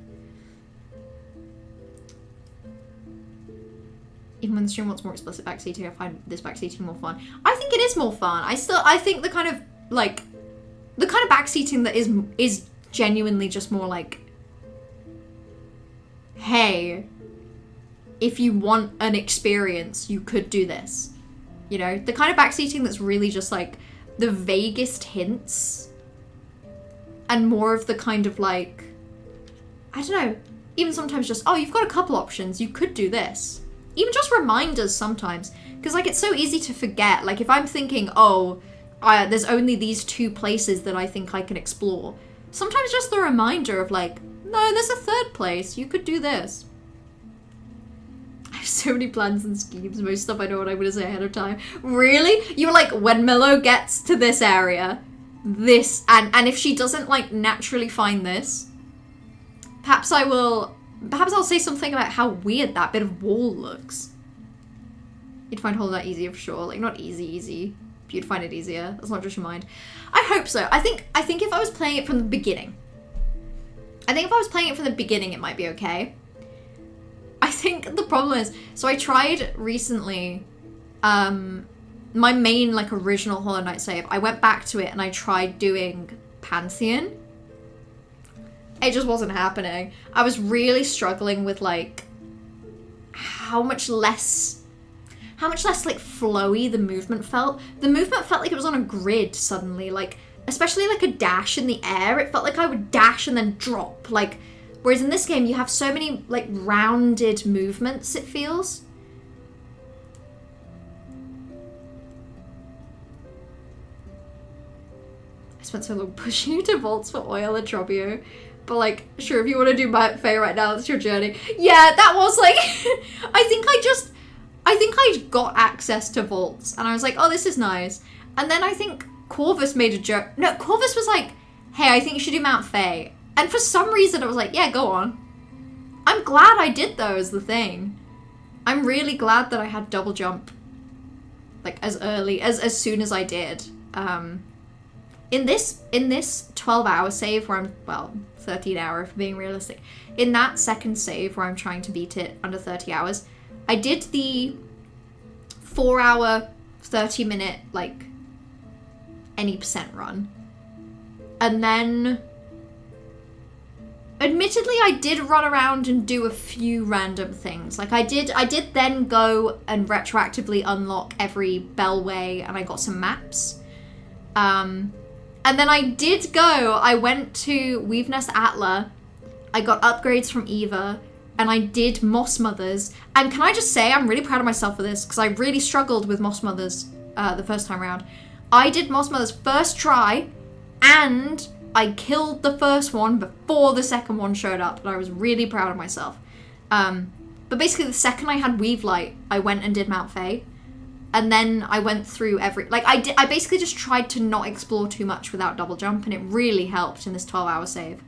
Even when the stream wants more explicit backseating, I find this backseating more fun. I think it is more fun. I think the kind of, like, the kind of backseating that is genuinely just more like, hey, if you want an experience, you could do this. You know, the kind of backseating that's really just like the vaguest hints and more of the kind of like, I don't know, even sometimes just, oh, you've got a couple options, you could do this. Even just reminders sometimes, because like it's so easy to forget. Like if I'm thinking, oh, there's only these 2 places that I think I can explore, sometimes just the reminder of like, no, there's a 3rd place, you could do this. I have so many plans and schemes, most stuff I know what I'm going to say ahead of time. Really? You were like, when Milo gets to this area, this, and if she doesn't like naturally find this, perhaps I'll say something about how weird that bit of wall looks. You'd find Hollow Knight easier for sure. Like, not easy, but you'd find it easier. That's not just your mind. I hope so. I think if I was playing it from the beginning, it might be okay. I think the problem is, so I tried recently, my main, like, original Hollow Knight save. I went back to it and I tried doing Pantheon. It just wasn't happening. I was really struggling with, like, how much less, like, flowy the movement felt. The movement felt like it was on a grid suddenly, like, especially, like, a dash in the air. It felt like I would dash and then drop, like, whereas in this game you have so many, like, rounded movements, it feels. I spent so long pushing you to vaults for oil and Trobio. But, like, sure, if you want to do Mount Fae right now, that's your journey. Yeah, that was, like, I think I got access to vaults. And I was like, oh, this is nice. And then I think Corvus made a joke. No, Corvus was like, hey, I think you should do Mount Fae. And for some reason, I was like, yeah, go on. I'm glad I did, though, is the thing. I'm really glad that I had double jump. Like, as soon as I did. In this 12-hour save where I'm, well, 13-hour if being realistic. In that second save where I'm trying to beat it under 30 hours, I did the 4-hour, 30-minute, like, any percent run. And then, admittedly, I did run around and do a few random things. Like, I did then go and retroactively unlock every Bellway, and I got some maps. And then I went to Weaveness Atla, I got upgrades from Eva, and I did Moss Mothers. And can I just say, I'm really proud of myself for this, because I really struggled with Moss Mothers the first time around. I did Moss Mothers first try, and I killed the first one before the second one showed up, and I was really proud of myself. But basically, the second I had Weavelight, I went and did Mount Fae. And then I went through I basically just tried to not explore too much without double jump, and it really helped in this 12-hour save.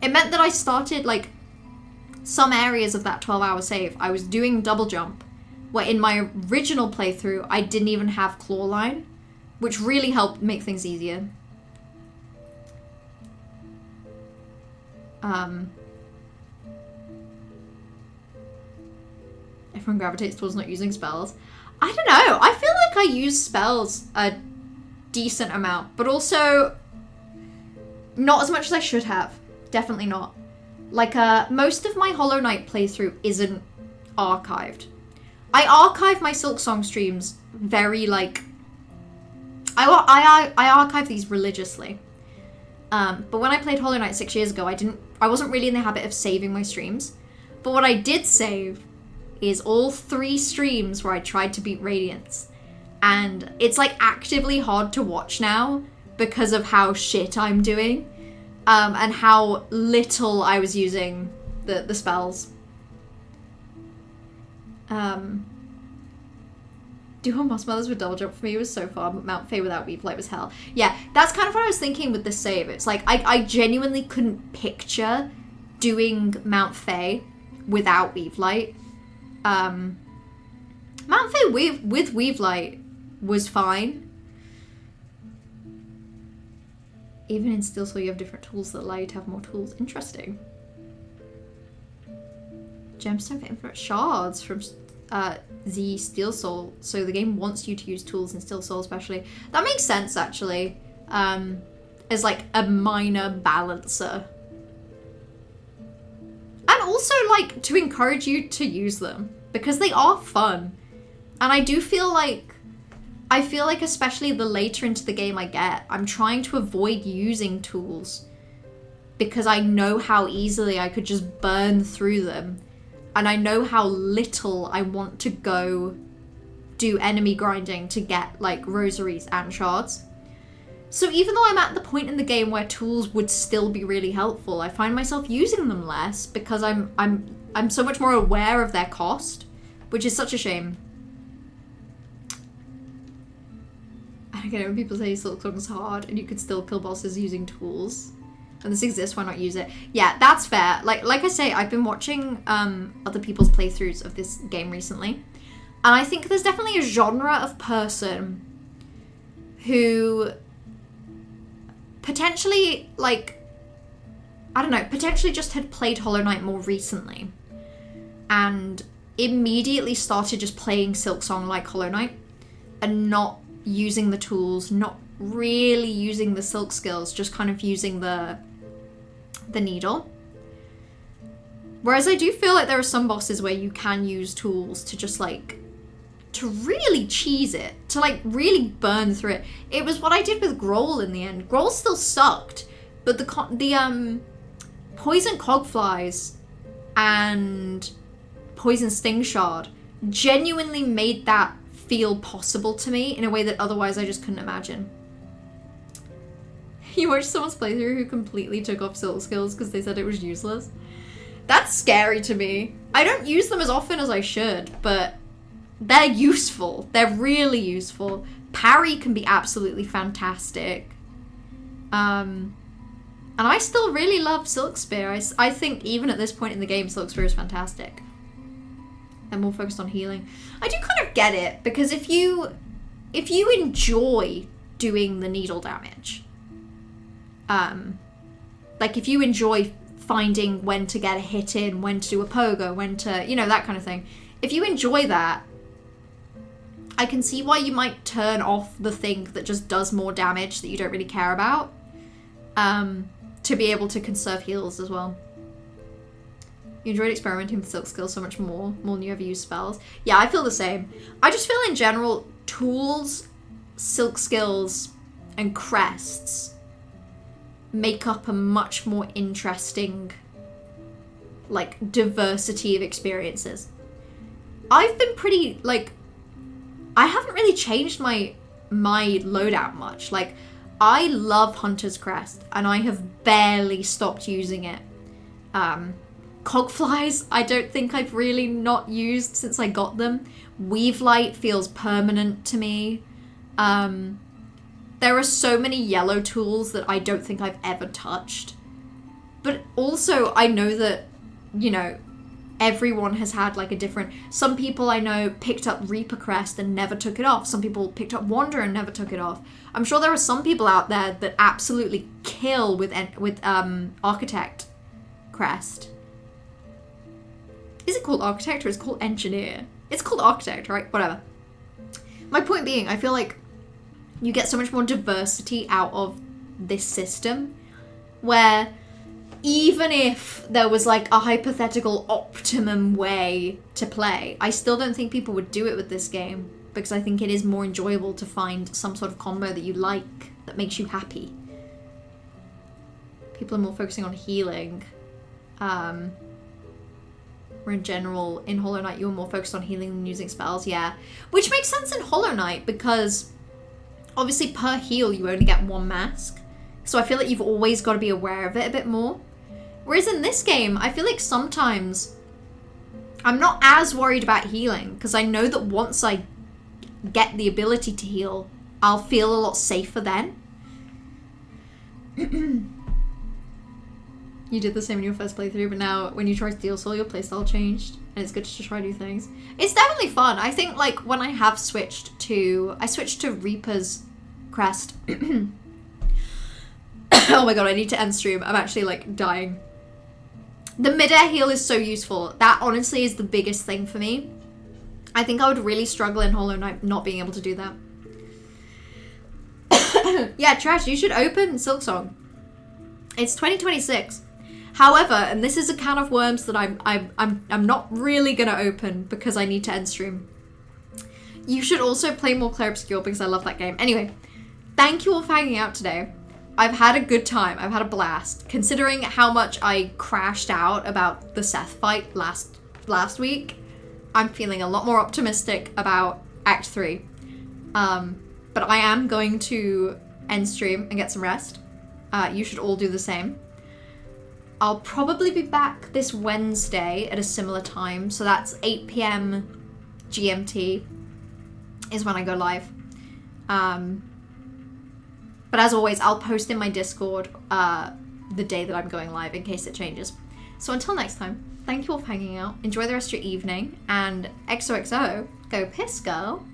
It meant that I started, like, some areas of that 12-hour save, I was doing double jump, where in my original playthrough, I didn't even have claw line, which really helped make things easier. Everyone gravitates towards not using spells. I don't know. I feel like I use spells a decent amount, but also not as much as I should have. Definitely not. Like, most of my Hollow Knight playthrough isn't archived. I archive my Silksong streams very, like... I archive these religiously. But when I played Hollow Knight 6 years ago, I wasn't really in the habit of saving my streams. But what I did save is all 3 streams where I tried to beat Radiance. And it's, like, actively hard to watch now because of how shit I'm doing. And how little I was using the spells. Dual Moss Mothers with double jump for me was so fun, but Mount Fae without Weavelight was hell. Yeah, that's kind of what I was thinking with this save. It's like, I genuinely couldn't picture doing Mount Fae without Weavelight. Mount Fae with Weavelight was fine. Even in Steel Soul, you have different tools that allow you to have more tools. Interesting. Gemstone for infinite shards from the Steel Soul. So the game wants you to use tools in Steel Soul especially. That makes sense, actually. As like a minor balancer. And also, like, to encourage you to use them. Because they are fun. And I do feel like... especially the later into the game I get, I'm trying to avoid using tools. because I know how easily I could just burn through them. And I know how little I want to go do enemy grinding to get like rosaries and shards. So even though I'm at the point in the game where tools would still be really helpful, I find myself using them less because I'm so much more aware of their cost, which is such a shame. I don't get it when people say Silksong's hard and you could still kill bosses using tools. And this exists, why not use it? Yeah, that's fair. Like I say, I've been watching other people's playthroughs of this game recently. And I think there's definitely a genre of person who potentially, like, I don't know, potentially just had played Hollow Knight more recently. And immediately started just playing Silksong like Hollow Knight. And not using the tools, not really using the silk skills, just kind of using the needle. Whereas I do feel like there are some bosses where you can use tools to just like, to really cheese it, to like really burn through it. It was what I did with Growl in the end. Growl still sucked, but the poison cogflies and poison sting shard genuinely made that feel possible to me in a way that otherwise I just couldn't imagine. You watched someone's playthrough who completely took off silk skills because they said it was useless. That's scary to me. I don't use them as often as I should, but they're useful. They're really useful. Parry can be absolutely fantastic. And I still really love Silk Spear. I think even at this point in the game, Silk Spear is fantastic. I'm more focused on healing. I do kind of get it, because if you enjoy doing the needle damage, like if you enjoy finding when to get a hit in, when to do a pogo, when to, you know, that kind of thing. If you enjoy that, I can see why you might turn off the thing that just does more damage that you don't really care about, to be able to conserve heals as well. You enjoyed experimenting with silk skills so much more than you ever use spells. Yeah, I feel the same. I just feel in general, tools, silk skills, and crests make up a much more interesting, like, diversity of experiences. I've been pretty, like, I haven't really changed my loadout much. Like, I love Hunter's Crest, and I have barely stopped using it. Cogflies, I don't think I've really not used since I got them. Weave Light feels permanent to me. There are so many yellow tools that I don't think I've ever touched. But also, I know that, you know, everyone has had like a different... Some people I know picked up Reaper Crest and never took it off. Some people picked up Wander and never took it off. I'm sure there are some people out there that absolutely kill with Architect Crest. Is it called Architect or is it called Engineer? It's called Architect, right? Whatever. My point being, I feel like you get so much more diversity out of this system, where even if there was like a hypothetical optimum way to play, I still don't think people would do it with this game, because I think it is more enjoyable to find some sort of combo that you like, that makes you happy. People are more focusing on healing. Or in general, in Hollow Knight, you were more focused on healing than using spells, yeah. Which makes sense in Hollow Knight, because obviously per heal you only get one mask. So I feel like you've always got to be aware of it a bit more. Whereas in this game, I feel like sometimes I'm not as worried about healing, because I know that once I get the ability to heal, I'll feel a lot safer then. You did the same in your first playthrough, but now when you try Steel Soul, your playstyle changed, and it's good to try new things. It's definitely fun. I think, like, when I have switched to... I switched to Reaper's Crest. Oh my god, I need to end stream. I'm actually, like, dying. The mid-air heal is so useful. That, honestly, is the biggest thing for me. I think I would really struggle in Hollow Knight not being able to do that. Yeah, Trash, you should open Silksong. It's 2026. However, and this is a can of worms that I'm not really gonna open because I need to end stream. You should also play more Clair Obscur because I love that game. Anyway, thank you all for hanging out today. I've had a good time. I've had a blast. Considering how much I crashed out about the Seth fight last week, I'm feeling a lot more optimistic about Act 3. But I am going to end stream and get some rest. You should all do the same. I'll probably be back this Wednesday at a similar time. So that's 8 p.m. GMT is when I go live. But as always, I'll post in my Discord the day that I'm going live in case it changes. So until next time, thank you all for hanging out. Enjoy the rest of your evening. And XOXO, go piss, girl.